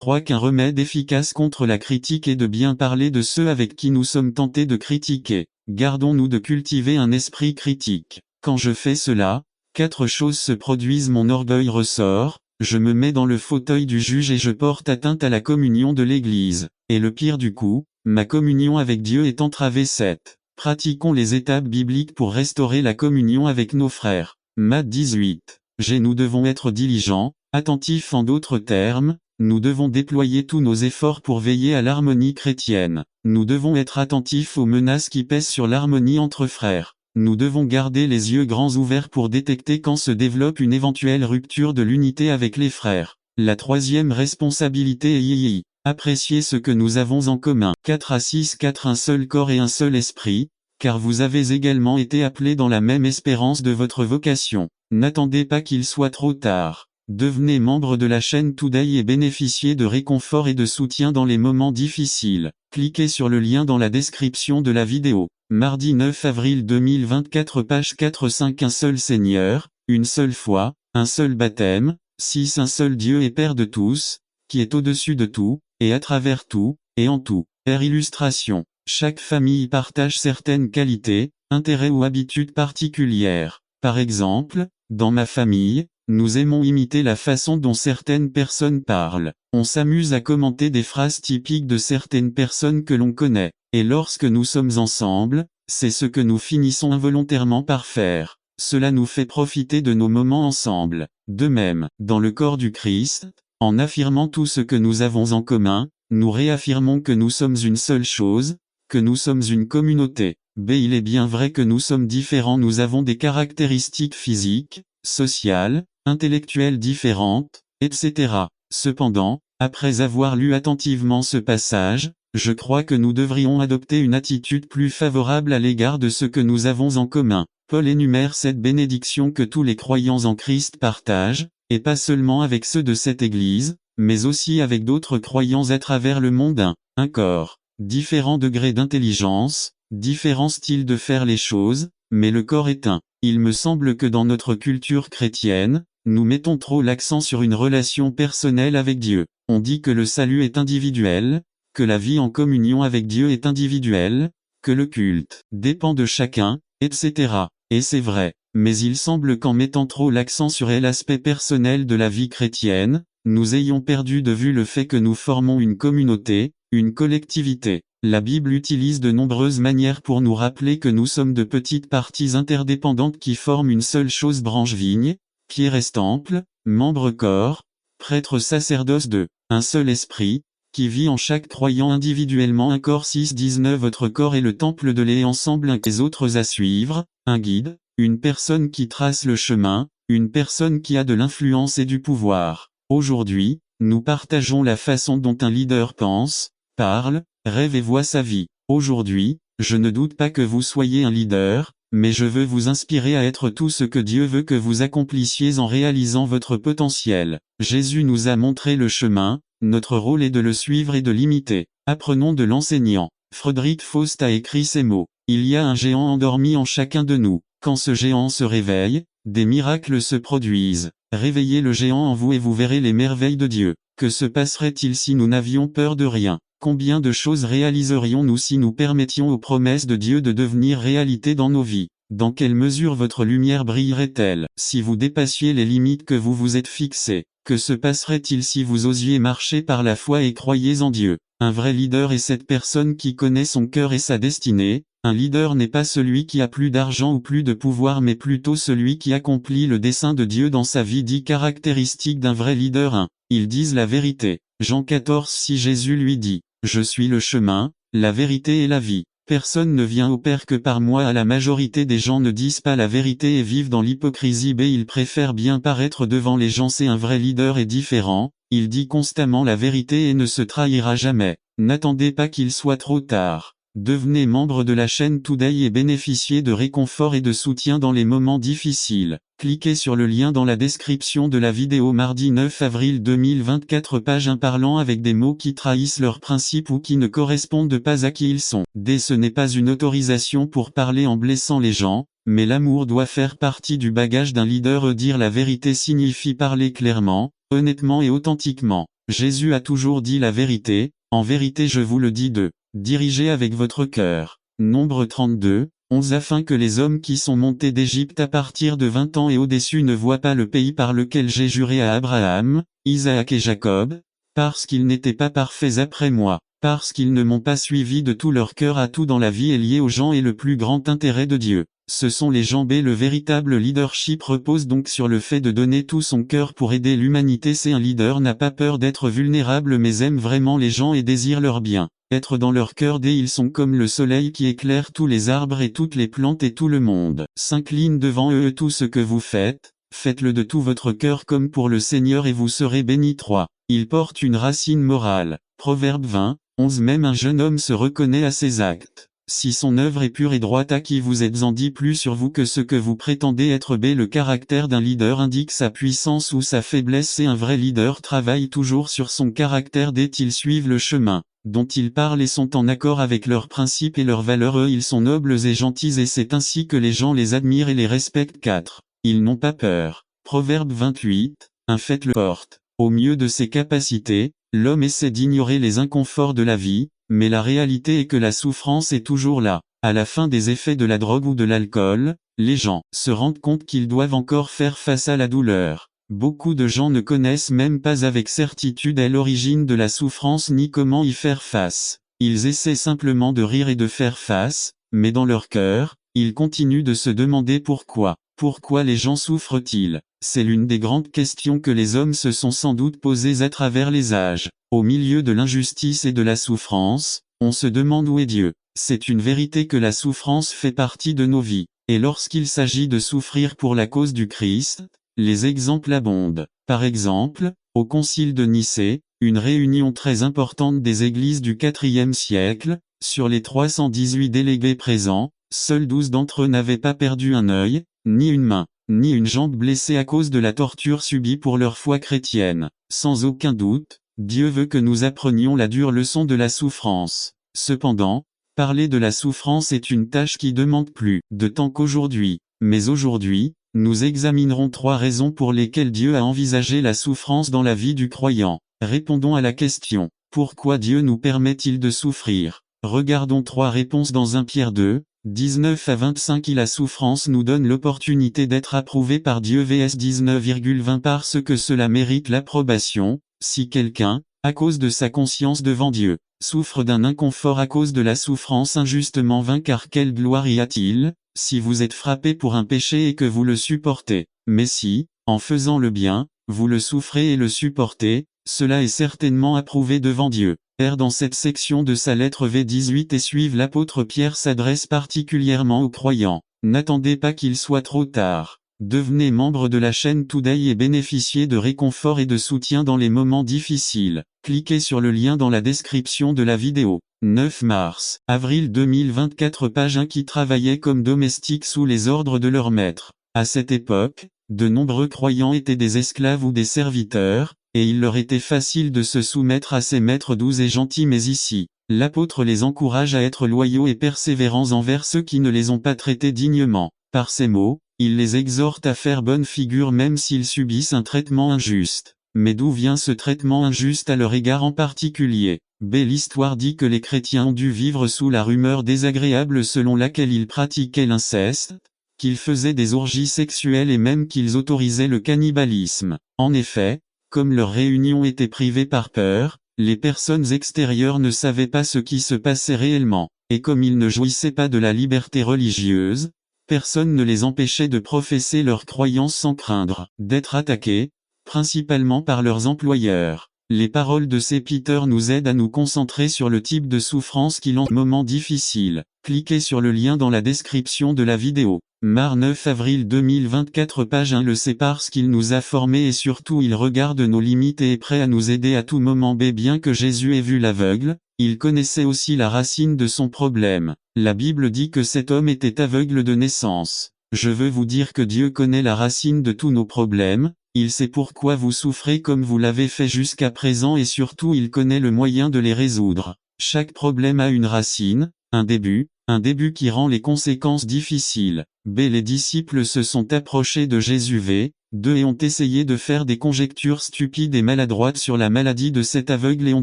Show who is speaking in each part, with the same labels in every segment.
Speaker 1: crois qu'un remède efficace contre la critique est de bien parler de ceux avec qui nous sommes tentés de critiquer. Gardons-nous de cultiver un esprit critique. Quand je fais cela, 4 choses se produisent: mon orgueil ressort, je me mets dans le fauteuil du juge et je porte atteinte à la communion de l'Église. Et le pire du coup, ma communion avec Dieu est entravée. 7. Pratiquons les étapes bibliques pour restaurer la communion avec nos frères. Matthieu 18. Nous devons être diligents, attentifs. En d'autres termes, nous devons déployer tous nos efforts pour veiller à l'harmonie chrétienne. Nous devons être attentifs aux menaces qui pèsent sur l'harmonie entre frères. Nous devons garder les yeux grands ouverts pour détecter quand se développe une éventuelle rupture de l'unité avec les frères. La troisième responsabilité est apprécier ce que nous avons en commun. 4 à 6. 4. Un seul corps et un seul esprit, car vous avez également été appelés dans la même espérance de votre vocation. N'attendez pas qu'il soit trop tard. Devenez membre de la chaîne Today et bénéficiez de réconfort et de soutien dans les moments difficiles. Cliquez sur le lien dans la description de la vidéo. Mardi 9 avril 2024, page 4-5. Un seul Seigneur, une seule foi, un seul baptême. 6. Un seul Dieu et Père de tous, qui est au-dessus de tout, et à travers tout, et en tout. Illustration. Chaque famille partage certaines qualités, intérêts ou habitudes particulières. Par exemple, dans ma famille, nous aimons imiter la façon dont certaines personnes parlent. On s'amuse à commenter des phrases typiques de certaines personnes que l'on connaît. Et lorsque nous sommes ensemble, c'est ce que nous finissons involontairement par faire. Cela nous fait profiter de nos moments ensemble. De même, dans le corps du Christ, en affirmant tout ce que nous avons en commun, nous réaffirmons que nous sommes une seule chose, que nous sommes une communauté. Il est bien vrai que nous sommes différents, nous avons des caractéristiques physiques, sociales, intellectuelles différentes, etc. Cependant, après avoir lu attentivement ce passage, je crois que nous devrions adopter une attitude plus favorable à l'égard de ce que nous avons en commun. Paul énumère 7 bénédictions que tous les croyants en Christ partagent, et pas seulement avec ceux de cette Église, mais aussi avec d'autres croyants à travers le monde. Un corps, différents degrés d'intelligence, différents styles de faire les choses, mais le corps est un. Il me semble que dans notre culture chrétienne, nous mettons trop l'accent sur une relation personnelle avec Dieu. On dit que le salut est individuel, que la vie en communion avec Dieu est individuelle, que le culte dépend de chacun, etc. Et c'est vrai, mais il semble qu'en mettant trop l'accent sur l'aspect personnel de la vie chrétienne, nous ayons perdu de vue le fait que nous formons une communauté, une collectivité. La Bible utilise de nombreuses manières pour nous rappeler que nous sommes de petites parties interdépendantes qui forment une seule chose: branche vigne, pierre temple, membre corps, prêtre sacerdoce de un seul esprit, qui vit en chaque croyant individuellement. Un corps. 6-19. Votre corps est le temple de l'ensemble. Les autres à suivre, un guide, une personne qui trace le chemin, une personne qui a de l'influence et du pouvoir. Aujourd'hui, nous partageons la façon dont un leader pense, parle, rêve et voit sa vie. Aujourd'hui, je ne doute pas que vous soyez un leader, mais je veux vous inspirer à être tout ce que Dieu veut que vous accomplissiez en réalisant votre potentiel. Jésus nous a montré le chemin, notre rôle est de le suivre et de l'imiter. Apprenons de l'enseignant. Frédéric Faust a écrit ces mots. Il y a un géant endormi en chacun de nous. Quand ce géant se réveille, des miracles se produisent. Réveillez le géant en vous et vous verrez les merveilles de Dieu. Que se passerait-il si nous n'avions peur de rien? Combien de choses réaliserions-nous si nous permettions aux promesses de Dieu de devenir réalité dans nos vies? Dans quelle mesure votre lumière brillerait-elle si vous dépassiez les limites que vous vous êtes fixées? Que se passerait-il si vous osiez marcher par la foi et croyiez en Dieu? Un vrai leader est cette personne qui connaît son cœur et sa destinée. Un leader n'est pas celui qui a plus d'argent ou plus de pouvoir, mais plutôt celui qui accomplit le dessein de Dieu dans sa vie. 10 caractéristiques d'un vrai leader. 1. Ils disent la vérité. Jean 14. Si Jésus lui dit: je suis le chemin, la vérité et la vie. Personne ne vient au Père que par moi. La majorité des gens ne disent pas la vérité et vivent dans l'hypocrisie. Ils préfèrent bien paraître devant les gens. C'est un vrai leader est différent, il dit constamment la vérité et ne se trahira jamais. N'attendez pas qu'il soit trop tard. Devenez membre de la chaîne Today et bénéficiez de réconfort et de soutien dans les moments difficiles. Cliquez sur le lien dans la description de la vidéo. Mardi 9 avril 2024, page 1. Parlant avec des mots qui trahissent leurs principes ou qui ne correspondent pas à qui ils sont. Ce n'est pas une autorisation pour parler en blessant les gens, mais l'amour doit faire partie du bagage d'un leader. Dire la vérité signifie parler clairement, honnêtement et authentiquement. Jésus a toujours dit la vérité, en vérité je vous le dis dirigez avec votre cœur. Nombre 32, 11 afin que les hommes qui sont montés d'Égypte à partir de 20 ans et au-dessus ne voient pas le pays par lequel j'ai juré à Abraham, Isaac et Jacob, parce qu'ils n'étaient pas parfaits après moi, parce qu'ils ne m'ont pas suivi de tout leur cœur à tout dans la vie est lié aux gens et le plus grand intérêt de Dieu. Ce sont les gens B. Le véritable leadership repose donc sur le fait de donner tout son cœur pour aider l'humanité. C'est un leader n'a pas peur d'être vulnérable mais aime vraiment les gens et désire leur bien. Être dans leur cœur D. Ils sont comme le soleil qui éclaire tous les arbres et toutes les plantes et tout le monde. S'incline devant eux tout ce que vous faites, faites-le de tout votre cœur comme pour le Seigneur et vous serez bénis. 3. Il porte une racine morale. Proverbe 20, 11 Même un jeune homme se reconnaît à ses actes. Si son œuvre est pure et droite à qui vous êtes en dit plus sur vous que ce que vous prétendez être B. Le caractère d'un leader indique sa puissance ou sa faiblesse et un vrai leader travaille toujours sur son caractère dès qu'ils suivent le chemin dont ils parlent et sont en accord avec leurs principes et leurs valeurs. Eux ils sont nobles et gentils et c'est ainsi que les gens les admirent et les respectent. 4. Ils n'ont pas peur. Proverbe 28, un fait le porte. Au mieux de ses capacités, l'homme essaie d'ignorer les inconforts de la vie, mais la réalité est que la souffrance est toujours là. À la fin des effets de la drogue ou de l'alcool, les gens se rendent compte qu'ils doivent encore faire face à la douleur. Beaucoup de gens ne connaissent même pas avec certitude l'origine de la souffrance ni comment y faire face. Ils essaient simplement de rire et de faire face, mais dans leur cœur, ils continuent de se demander pourquoi. Pourquoi les gens souffrent-ils? C'est l'une des grandes questions que les hommes se sont sans doute posées à travers les âges. Au milieu de l'injustice et de la souffrance, on se demande où est Dieu. C'est une vérité que la souffrance fait partie de nos vies. Et lorsqu'il s'agit de souffrir pour la cause du Christ, les exemples abondent. Par exemple, au Concile de Nicée, une réunion très importante des églises du IVe siècle, sur les 318 délégués présents, seuls 12 d'entre eux n'avaient pas perdu un œil, ni une main, ni une jambe blessée à cause de la torture subie pour leur foi chrétienne. Sans aucun doute, Dieu veut que nous apprenions la dure leçon de la souffrance. Cependant, parler de la souffrance est une tâche qui demande plus de temps qu'aujourd'hui. Mais aujourd'hui, nous examinerons 3 raisons pour lesquelles Dieu a envisagé la souffrance dans la vie du croyant. Répondons à la question, pourquoi Dieu nous permet-il de souffrir? Regardons 3 réponses dans 1 Pierre 2, 19 à 25. La souffrance nous donne l'opportunité d'être approuvés par Dieu vs 19,20 parce que cela mérite l'approbation. Si quelqu'un, à cause de sa conscience devant Dieu, souffre d'un inconfort à cause de la souffrance injustement vainc, car quelle gloire y a-t-il, si vous êtes frappé pour un péché et que vous le supportez? Mais si, en faisant le bien, vous le souffrez et le supportez, cela est certainement approuvé devant Dieu. Dans cette section de sa lettre V18 et suivre, l'apôtre Pierre s'adresse particulièrement aux croyants. N'attendez pas qu'il soit trop tard. Devenez membre de la chaîne Today et bénéficiez de réconfort et de soutien dans les moments difficiles. Cliquez sur le lien dans la description de la vidéo. 9 mars, avril 2024. Page 1. Qui travaillaient comme domestiques sous les ordres de leur maître. À cette époque, de nombreux croyants étaient des esclaves ou des serviteurs, et il leur était facile de se soumettre à ces maîtres doux et gentils. Mais ici, l'apôtre les encourage à être loyaux et persévérants envers ceux qui ne les ont pas traités dignement. Par ces mots, il les exhorte à faire bonne figure même s'ils subissent un traitement injuste. Mais d'où vient ce traitement injuste à leur égard en particulier? L'histoire dit que les chrétiens ont dû vivre sous la rumeur désagréable selon laquelle ils pratiquaient l'inceste, qu'ils faisaient des orgies sexuelles et même qu'ils autorisaient le cannibalisme. En effet, comme leur réunion était privée par peur, les personnes extérieures ne savaient pas ce qui se passait réellement, et comme ils ne jouissaient pas de la liberté religieuse, personne ne les empêchait de professer leur croyance sans craindre d'être attaqués, principalement par leurs employeurs. Les paroles de ces Peter nous aident à nous concentrer sur le type de souffrance qu'il en moment difficile. Cliquez sur le lien dans la description de la vidéo. 9 avril 2024. Page 1. Le sait parce qu'il nous a formés et surtout il regarde nos limites et est prêt à nous aider à tout moment. Bien que Jésus ait vu l'aveugle, il connaissait aussi la racine de son problème. La Bible dit que cet homme était aveugle de naissance. Je veux vous dire que Dieu connaît la racine de tous nos problèmes, il sait pourquoi vous souffrez comme vous l'avez fait jusqu'à présent et surtout il connaît le moyen de les résoudre. Chaque problème a une racine, un début, Un début qui rend les conséquences difficiles. B. Les disciples se sont approchés de Jésus v. 2 et ont essayé de faire des conjectures stupides et maladroites sur la maladie de cet aveugle et ont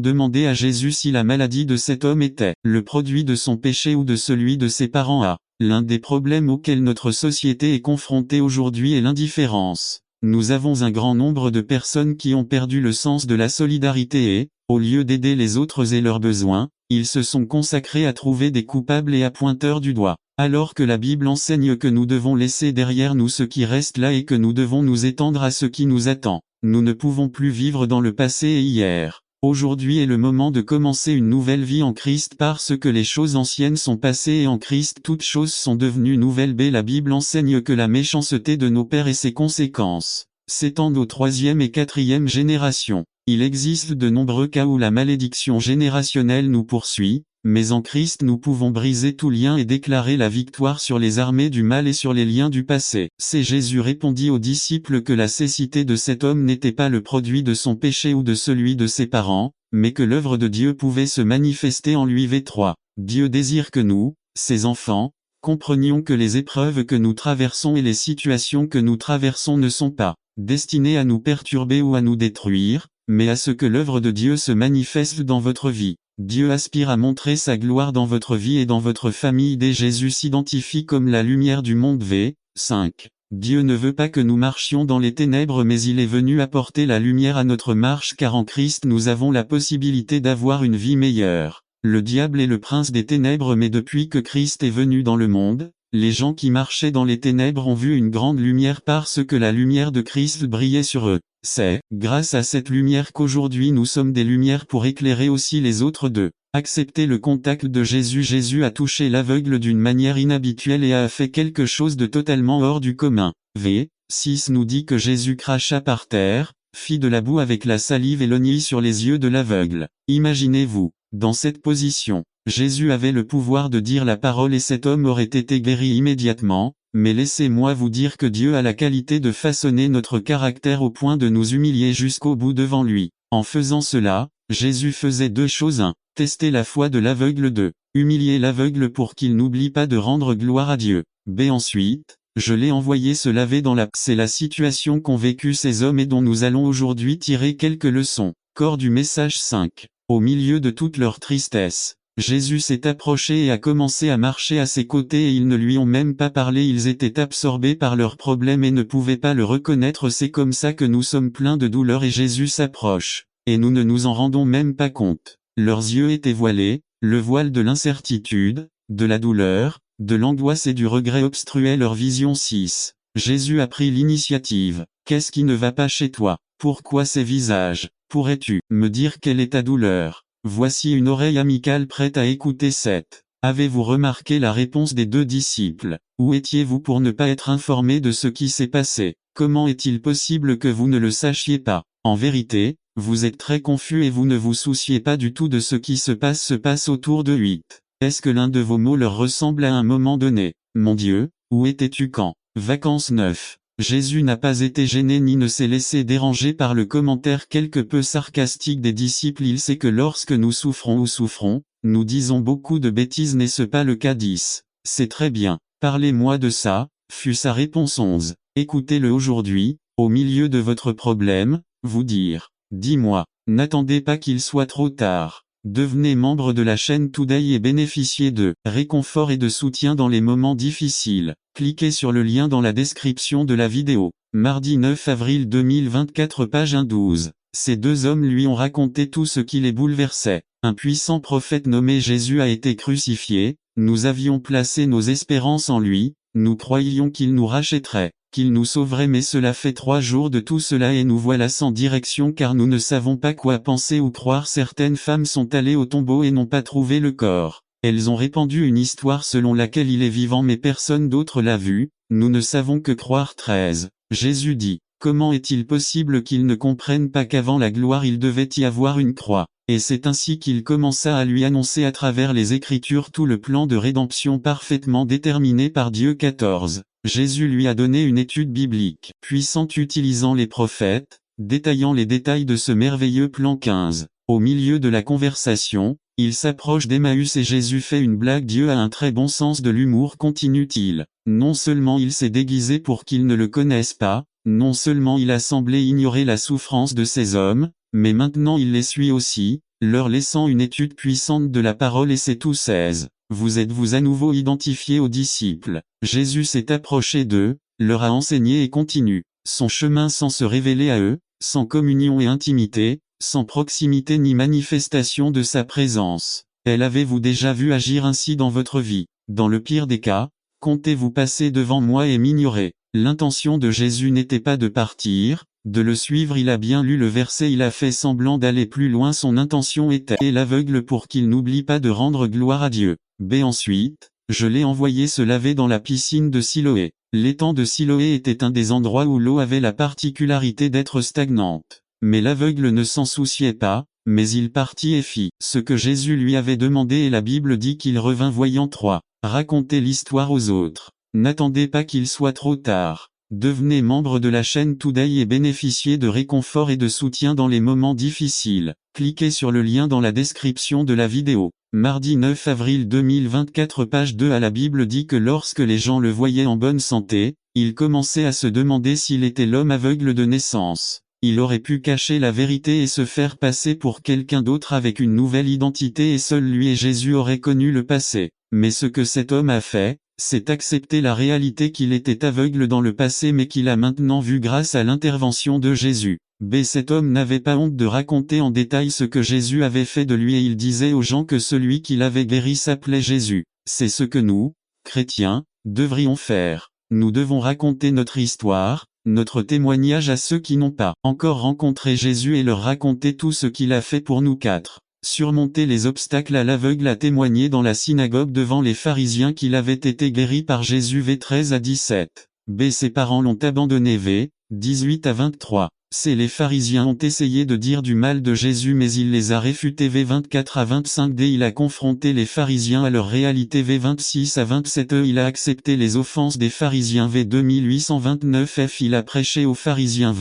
Speaker 1: demandé à Jésus si la maladie de cet homme était le produit de son péché ou de celui de ses parents. A. L'un des problèmes auxquels notre société est confrontée aujourd'hui est l'indifférence. Nous avons un grand nombre de personnes qui ont perdu le sens de la solidarité et, au lieu d'aider les autres et leurs besoins, ils se sont consacrés à trouver des coupables et à pointeurs du doigt. Alors que la Bible enseigne que nous devons laisser derrière nous ce qui reste là et que nous devons nous étendre à ce qui nous attend. Nous ne pouvons plus vivre dans le passé et hier. Aujourd'hui est le moment de commencer une nouvelle vie en Christ parce que les choses anciennes sont passées et en Christ toutes choses sont devenues nouvelles. B. La Bible enseigne que la méchanceté de nos pères et ses conséquences s'étendent aux troisième et quatrième générations. Il existe de nombreux cas où la malédiction générationnelle nous poursuit, mais en Christ nous pouvons briser tout lien et déclarer la victoire sur les armées du mal et sur les liens du passé. C'est Jésus répondit aux disciples que la cécité de cet homme n'était pas le produit de son péché ou de celui de ses parents, mais que l'œuvre de Dieu pouvait se manifester en lui. V3. Dieu désire que nous, ses enfants, comprenions que les épreuves que nous traversons et les situations que nous traversons ne sont pas destinées à nous perturber ou à nous détruire, mais à ce que l'œuvre de Dieu se manifeste dans votre vie. Dieu aspire à montrer sa gloire dans votre vie et dans votre famille. D. Jésus s'identifie comme la lumière du monde. V. 5. Dieu ne veut pas que nous marchions dans les ténèbres mais il est venu apporter la lumière à notre marche car en Christ nous avons la possibilité d'avoir une vie meilleure. Le diable est le prince des ténèbres mais depuis que Christ est venu dans le monde, les gens qui marchaient dans les ténèbres ont vu une grande lumière parce que la lumière de Christ brillait sur eux. C'est grâce à cette lumière qu'aujourd'hui nous sommes des lumières pour éclairer aussi les autres. 2. Accepter le contact de Jésus. Jésus a touché l'aveugle d'une manière inhabituelle et a fait quelque chose de totalement hors du commun. V. 6 nous dit que Jésus cracha par terre, fit de la boue avec la salive et l'oignon sur les yeux de l'aveugle. Imaginez-vous, dans cette position, Jésus avait le pouvoir de dire la parole et cet homme aurait été guéri immédiatement. Mais laissez-moi vous dire que Dieu a la qualité de façonner notre caractère au point de nous humilier jusqu'au bout devant lui. En faisant cela, Jésus faisait 2 choses. 1. Tester la foi de l'aveugle. 2. Humilier l'aveugle pour qu'il n'oublie pas de rendre gloire à Dieu. B. Ensuite, je l'ai envoyé se laver dans la... C'est la situation qu'ont vécu ces hommes et dont nous allons aujourd'hui tirer quelques leçons. Corps du message 5. Au milieu de toute leur tristesse, Jésus s'est approché et a commencé à marcher à ses côtés et ils ne lui ont même pas parlé, ils étaient absorbés par leurs problèmes et ne pouvaient pas le reconnaître. C'est comme ça que nous sommes pleins de douleur et Jésus s'approche, et nous ne nous en rendons même pas compte. Leurs yeux étaient voilés, le voile de l'incertitude, de la douleur, de l'angoisse et du regret obstruait leur vision. 6. Jésus a pris l'initiative. Qu'est-ce qui ne va pas chez toi? Pourquoi ces visages? Pourrais-tu me dire quelle est ta douleur? Voici une oreille amicale prête à écouter. 7. Avez-vous remarqué la réponse des 2 disciples? Où étiez-vous pour ne pas être informés de ce qui s'est passé? Comment est-il possible que vous ne le sachiez pas? En vérité, vous êtes très confus et vous ne vous souciez pas du tout de ce qui se passe autour de 8. Est-ce que l'un de vos mots leur ressemble à un moment donné? Mon Dieu, où étais-tu quand? Vacances 9. Jésus n'a pas été gêné ni ne s'est laissé déranger par le commentaire quelque peu sarcastique des disciples. Il sait que lorsque nous souffrons, nous disons beaucoup de bêtises, n'est-ce pas le cas? 10. C'est très bien, parlez-moi de ça, fut sa réponse. 11. Écoutez-le aujourd'hui, au milieu de votre problème, vous dire, dis-moi, n'attendez pas qu'il soit trop tard. Devenez membre de la chaîne Today et bénéficiez de réconfort et de soutien dans les moments difficiles. Cliquez sur le lien dans la description de la vidéo. Mardi 9 avril 2024 page 1-12. Ces 2 hommes lui ont raconté tout ce qui les bouleversait. Un puissant prophète nommé Jésus a été crucifié, nous avions placé nos espérances en lui, nous croyions qu'il nous rachèterait, qu'il nous sauverait, mais cela fait 3 jours de tout cela et nous voilà sans direction car nous ne savons pas quoi penser ou croire. Certaines femmes sont allées au tombeau et n'ont pas trouvé le corps. Elles ont répandu une histoire selon laquelle il est vivant mais personne d'autre l'a vu, nous ne savons que croire. 13. Jésus dit, comment est-il possible qu'ils ne comprennent pas qu'avant la gloire il devait y avoir une croix? Et c'est ainsi qu'il commença à lui annoncer à travers les Écritures tout le plan de rédemption parfaitement déterminé par Dieu. 14. Jésus lui a donné une étude biblique puissante utilisant les prophètes, détaillant les détails de ce merveilleux plan. 15. Au milieu de la conversation, il s'approche d'Emmaüs et Jésus fait une blague. Dieu a un très bon sens de l'humour, continue-t-il. Non seulement il s'est déguisé pour qu'ils ne le connaissent pas, non seulement il a semblé ignorer la souffrance de ces hommes, mais maintenant il les suit aussi, leur laissant une étude puissante de la parole. Et c'est tout. 16. Vous êtes-vous à nouveau identifiés aux disciples? Jésus s'est approché d'eux, leur a enseigné et continue son chemin sans se révéler à eux, sans communion et intimité, sans proximité ni manifestation de sa présence. Avez-vous déjà vu agir ainsi dans votre vie? Dans le pire des cas, comptez-vous passer devant moi et m'ignorer? L'intention de Jésus n'était pas de partir, de le suivre. Il a bien lu le verset, il a fait semblant d'aller plus loin. Son intention était l'aveugle pour qu'il n'oublie pas de rendre gloire à Dieu. Ensuite, je l'ai envoyé se laver dans la piscine de Siloé. L'étang de Siloé était un des endroits où l'eau avait la particularité d'être stagnante. Mais l'aveugle ne s'en souciait pas, mais il partit et fit ce que Jésus lui avait demandé, et la Bible dit qu'il revint voyant. 3. Racontez l'histoire aux autres. N'attendez pas qu'il soit trop tard. Devenez membre de la chaîne Today et bénéficiez de réconfort et de soutien dans les moments difficiles. Cliquez sur le lien dans la description de la vidéo. Mardi 9 avril 2024, page 2. La Bible dit que lorsque les gens le voyaient en bonne santé, ils commençaient à se demander s'il était l'homme aveugle de naissance. Il aurait pu cacher la vérité et se faire passer pour quelqu'un d'autre avec une nouvelle identité, et seul lui et Jésus auraient connu le passé. Mais ce que cet homme a fait, c'est accepter la réalité qu'il était aveugle dans le passé mais qu'il a maintenant vu grâce à l'intervention de Jésus. Cet homme n'avait pas honte de raconter en détail ce que Jésus avait fait de lui, et il disait aux gens que celui qui l'avait guéri s'appelait Jésus. C'est ce que nous, chrétiens, devrions faire. Nous devons raconter notre histoire, notre témoignage à ceux qui n'ont pas encore rencontré Jésus et leur raconter tout ce qu'il a fait pour nous. 4. Surmonter les obstacles. L'aveugle a témoigné dans la synagogue devant les pharisiens qu'il avait été guéri par Jésus. 13 à 17. Ses parents l'ont abandonné. 18 à 23. Les pharisiens ont essayé de dire du mal de Jésus mais il les a réfutés. 24 à 25. Il a confronté les pharisiens à leur réalité. 26 à 27. Il a accepté les offenses des pharisiens. 2829. Il a prêché aux pharisiens.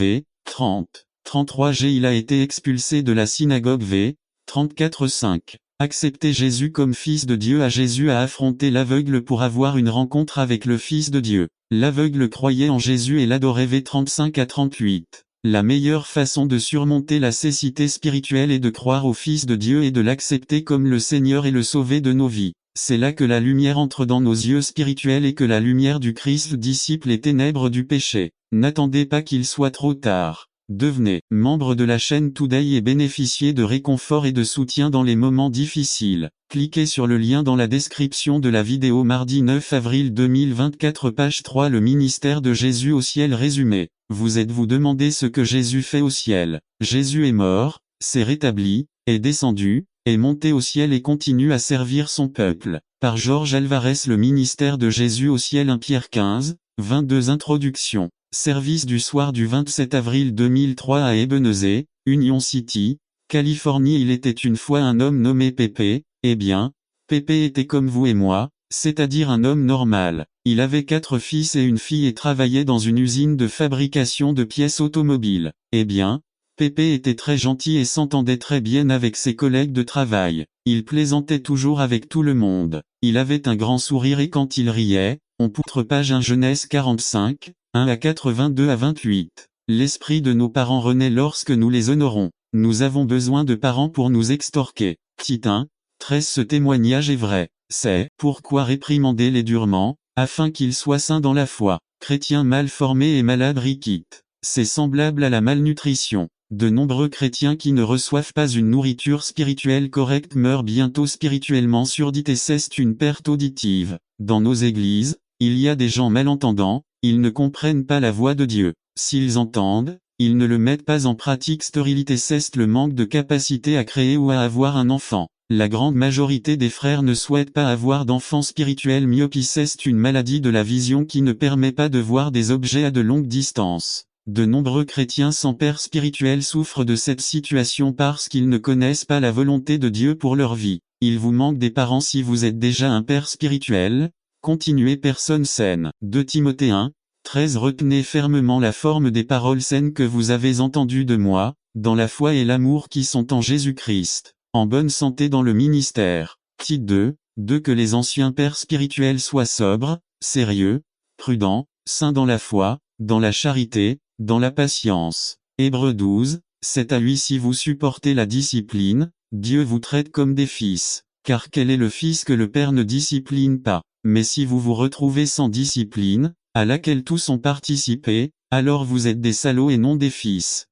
Speaker 1: 30. 33. Il a été expulsé de la synagogue. 34 5. Accepter Jésus comme fils de Dieu. Jésus a affronté l'aveugle pour avoir une rencontre avec le Fils de Dieu. L'aveugle croyait en Jésus et l'adorait. 35 à 38. La meilleure façon de surmonter la cécité spirituelle est de croire au Fils de Dieu et de l'accepter comme le Seigneur et le Sauveur de nos vies. C'est là que la lumière entre dans nos yeux spirituels et que la lumière du Christ dissipe les ténèbres du péché. N'attendez pas qu'il soit trop tard. Devenez membre de la chaîne Today et bénéficiez de réconfort et de soutien dans les moments difficiles. Cliquez sur le lien dans la description de la vidéo. Mardi 9 avril 2024, page 3. Le ministère de Jésus au ciel résumé. Vous êtes-vous demandé ce que Jésus fait au ciel? Jésus est mort, s'est rétabli, est descendu, est monté au ciel et continue à servir son peuple. Par Georges Alvarez. Le ministère de Jésus au ciel. 1 Pierre 15, 22. Introduction. Service du soir du 27 avril 2003 à Ebenezer, Union City, Californie. Il était une fois un homme nommé Pépé. Pépé était comme vous et moi, c'est-à-dire un homme normal. Il avait 4 fils et une fille et travaillait dans une usine de fabrication de pièces automobiles. Pépé était très gentil et s'entendait très bien avec ses collègues de travail. Il plaisantait toujours avec tout le monde. Il avait un grand sourire et quand il riait, on poutre. Page 1 Genèse 45, 1 à 4 22 à 28. L'esprit de nos parents renaît lorsque nous les honorons. Nous avons besoin de parents pour nous extorquer. Tite 1, 13. Ce témoignage est vrai. C'est pourquoi réprimandez-les durement, afin qu'ils soient saints dans la foi. Chrétiens mal formés et malades riquites. C'est semblable à la malnutrition. De nombreux chrétiens qui ne reçoivent pas une nourriture spirituelle correcte meurent bientôt spirituellement surdits et c'est une perte auditive. Dans nos églises, il y a des gens malentendants, ils ne comprennent pas la voix de Dieu. S'ils entendent, ils ne le mettent pas en pratique. Stérilité c'est le manque de capacité à créer ou à avoir un enfant. La grande majorité des frères ne souhaitent pas avoir d'enfants spirituels. Myopie c'est une maladie de la vision qui ne permet pas de voir des objets à de longue distance. De nombreux chrétiens sans père spirituel souffrent de cette situation parce qu'ils ne connaissent pas la volonté de Dieu pour leur vie. Il vous manque des parents. Si vous êtes déjà un père spirituel, continuez. Personne saine. 2 Timothée 1, 13. Retenez fermement la forme des paroles saines que vous avez entendues de moi, dans la foi et l'amour qui sont en Jésus-Christ, en bonne santé dans le ministère. Tite 2, que les anciens pères spirituels soient sobres, sérieux, prudents, saints dans la foi, dans la charité, dans la patience. Hébreux 12, 7 à 8. Si vous supportez la discipline, Dieu vous traite comme des fils. Car quel est le fils que le Père ne discipline pas? Mais si vous vous retrouvez sans discipline, à laquelle tous ont participé, alors vous êtes des salauds et non des fils.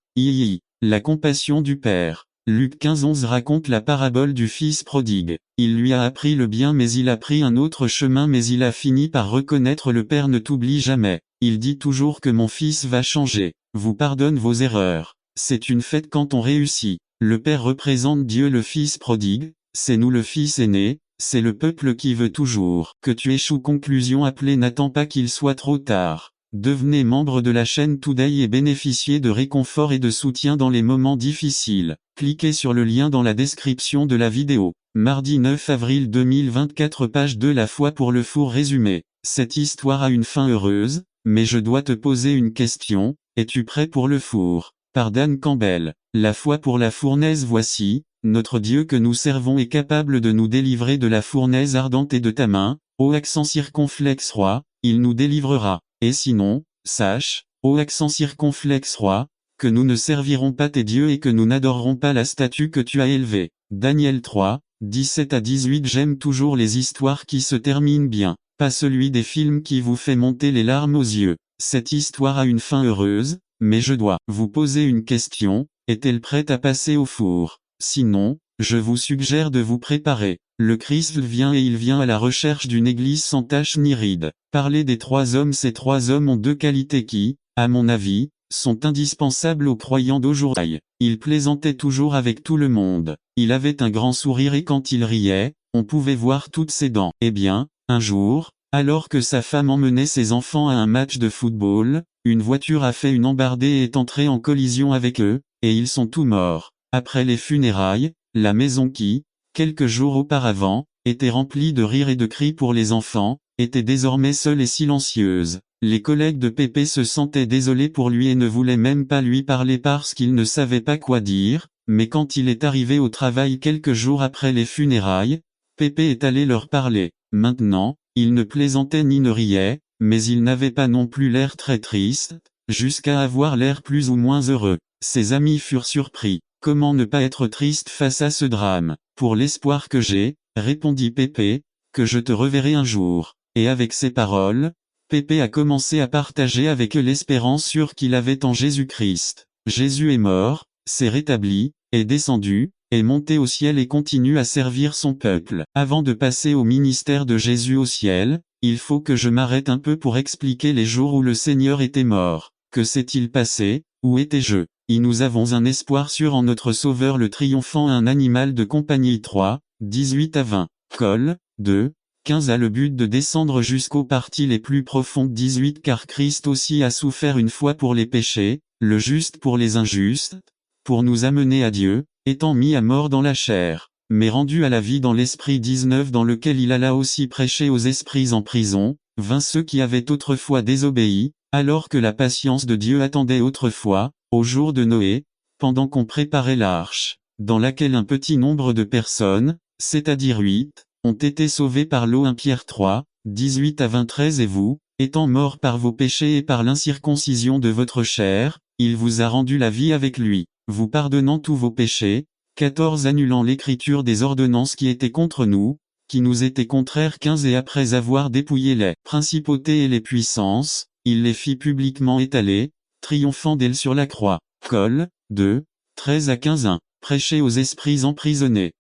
Speaker 1: La compassion du Père. Luc 15:11 raconte la parabole du fils prodigue. Il lui a appris le bien mais il a pris un autre chemin mais il a fini par reconnaître le Père ne t'oublie jamais. Il dit toujours que mon fils va changer, vous pardonne vos erreurs. C'est une fête quand on réussit. Le Père représente Dieu le Fils prodigue, c'est nous le Fils aîné, c'est le peuple qui veut toujours que tu échoues. Conclusion appelée n'attends pas qu'il soit trop tard. Devenez membre de la chaîne Today et bénéficiez de réconfort et de soutien dans les moments difficiles. Cliquez sur le lien dans la description de la vidéo. Mardi 9 avril 2024 page 2 La foi pour le four résumé. Cette histoire a une fin heureuse, mais je dois te poser une question, es-tu prêt pour le four? Par Dan Campbell. La foi pour la fournaise. Voici, notre Dieu que nous servons est capable de nous délivrer de la fournaise ardente et de ta main, ô accent circonflexe roi, il nous délivrera. Et sinon, sache, ô accent circonflexe roi, que nous ne servirons pas tes dieux et que nous n'adorerons pas la statue que tu as élevée. Daniel 3, 17 à 18. J'aime toujours les histoires qui se terminent bien, pas celui des films qui vous fait monter les larmes aux yeux. Cette histoire a une fin heureuse, mais je dois vous poser une question, est-elle prête à passer au four? Sinon, je vous suggère de vous préparer. Le Christ vient et il vient à la recherche d'une église sans tache ni ride. Parler des 3 hommes. Ces 3 hommes ont 2 qualités qui, à mon avis, sont indispensables aux croyants d'aujourd'hui. Il plaisantait toujours avec tout le monde. Il avait un grand sourire et quand il riait, on pouvait voir toutes ses dents. Eh bien, un jour, alors que sa femme emmenait ses enfants à un match de football, une voiture a fait une embardée et est entrée en collision avec eux, et ils sont tous morts. Après les funérailles, la maison qui, quelques jours auparavant, était remplie de rires et de cris pour les enfants, était désormais seule et silencieuse. Les collègues de Pépé se sentaient désolés pour lui et ne voulaient même pas lui parler parce qu'ils ne savaient pas quoi dire, mais quand il est arrivé au travail quelques jours après les funérailles, Pépé est allé leur parler. Maintenant, il ne plaisantait ni ne riait, mais il n'avait pas non plus l'air très triste, jusqu'à avoir l'air plus ou moins heureux. Ses amis furent surpris. Comment ne pas être triste face à ce drame? Pour l'espoir que j'ai, répondit Pépé, que je te reverrai un jour. Et avec ces paroles, Pépé a commencé à partager avec eux l'espérance sûre qu'il avait en Jésus-Christ. Jésus est mort, s'est rétabli, est descendu, est monté au ciel et continue à servir son peuple. Avant de passer au ministère de Jésus au ciel, il faut que je m'arrête un peu pour expliquer les jours où le Seigneur était mort. Que s'est-il passé? Où étais-je? Et nous avons un espoir sûr en notre Sauveur le triomphant un animal de compagnie 3, 18 à 20. Col, 2, 15 a le but de descendre jusqu'aux parties les plus profondes 18 car Christ aussi a souffert une fois pour les péchés, le juste pour les injustes, pour nous amener à Dieu, étant mis à mort dans la chair, mais rendu à la vie dans l'esprit 19 dans lequel il alla aussi prêcher aux esprits en prison, 20 ceux qui avaient autrefois désobéi, alors que la patience de Dieu attendait autrefois, au jour de Noé, pendant qu'on préparait l'arche, dans laquelle un petit nombre de personnes, c'est-à-dire 8, ont été sauvés par l'eau 1 Pierre 3, 18 à 23 Et vous, étant morts par vos péchés et par l'incirconcision de votre chair, il vous a rendu la vie avec lui, vous pardonnant tous vos péchés, 14 annulant l'écriture des ordonnances qui étaient contre nous, qui nous étaient contraires 15 Et après avoir dépouillé les principautés et les puissances, il les fit publiquement étaler, triomphant d'elle sur la croix. Col, 2, 13 à 15 Prêchez aux esprits emprisonnés.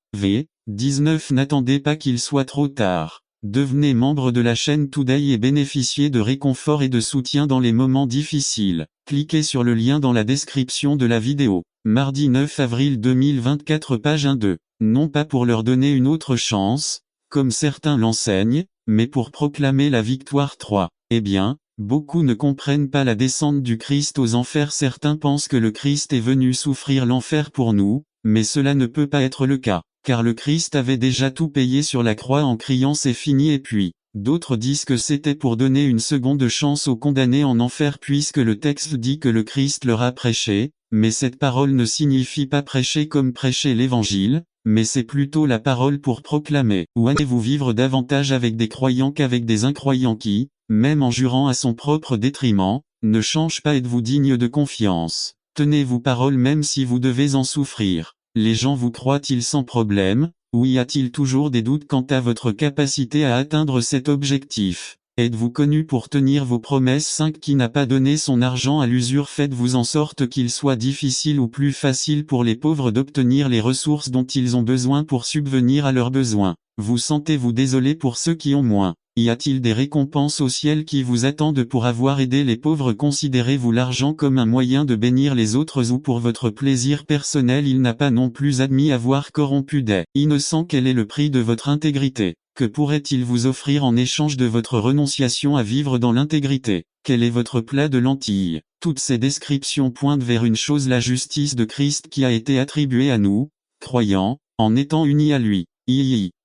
Speaker 1: 19 N'attendez pas qu'il soit trop tard. Devenez membre de la chaîne Today et bénéficiez de réconfort et de soutien dans les moments difficiles. Cliquez sur le lien dans la description de la vidéo. Mardi 9 avril 2024 page 1-2. Non pas pour leur donner une autre chance, comme certains l'enseignent, mais pour proclamer la victoire 3. Eh bien, beaucoup ne comprennent pas la descente du Christ aux enfers. Certains pensent que le Christ est venu souffrir l'enfer pour nous, mais cela ne peut pas être le cas, car le Christ avait déjà tout payé sur la croix en criant c'est fini et puis, d'autres disent que c'était pour donner une seconde chance aux condamnés en enfer puisque le texte dit que le Christ leur a prêché, mais cette parole ne signifie pas prêcher comme prêcher l'évangile, mais c'est plutôt la parole pour proclamer. Ou allez-vous vivre davantage avec des croyants qu'avec des incroyants qui, même en jurant à son propre détriment, ne changent pas? Êtes-vous digne de confiance? Tenez-vous parole même si vous devez en souffrir. Les gens vous croient-ils sans problème, ou y a-t-il toujours des doutes quant à votre capacité à atteindre cet objectif? Êtes-vous connu pour tenir vos promesses? 5 Qui n'a pas donné son argent à l'usure? Faites-vous en sorte qu'il soit difficile ou plus facile pour les pauvres d'obtenir les ressources dont ils ont besoin pour subvenir à leurs besoins. Vous sentez-vous désolé pour ceux qui ont moins? Y a-t-il des récompenses au ciel qui vous attendent pour avoir aidé les pauvres? Considérez-vous l'argent comme un moyen de bénir les autres ou pour votre plaisir personnel? Il n'a pas non plus admis avoir corrompu des innocents. Quel est le prix de votre intégrité? Que pourrait-il vous offrir en échange de votre renonciation à vivre dans l'intégrité? Quel est votre plat de lentilles? Toutes ces descriptions pointent vers une chose: la justice de Christ qui a été attribuée à nous, croyants, en étant unis à lui.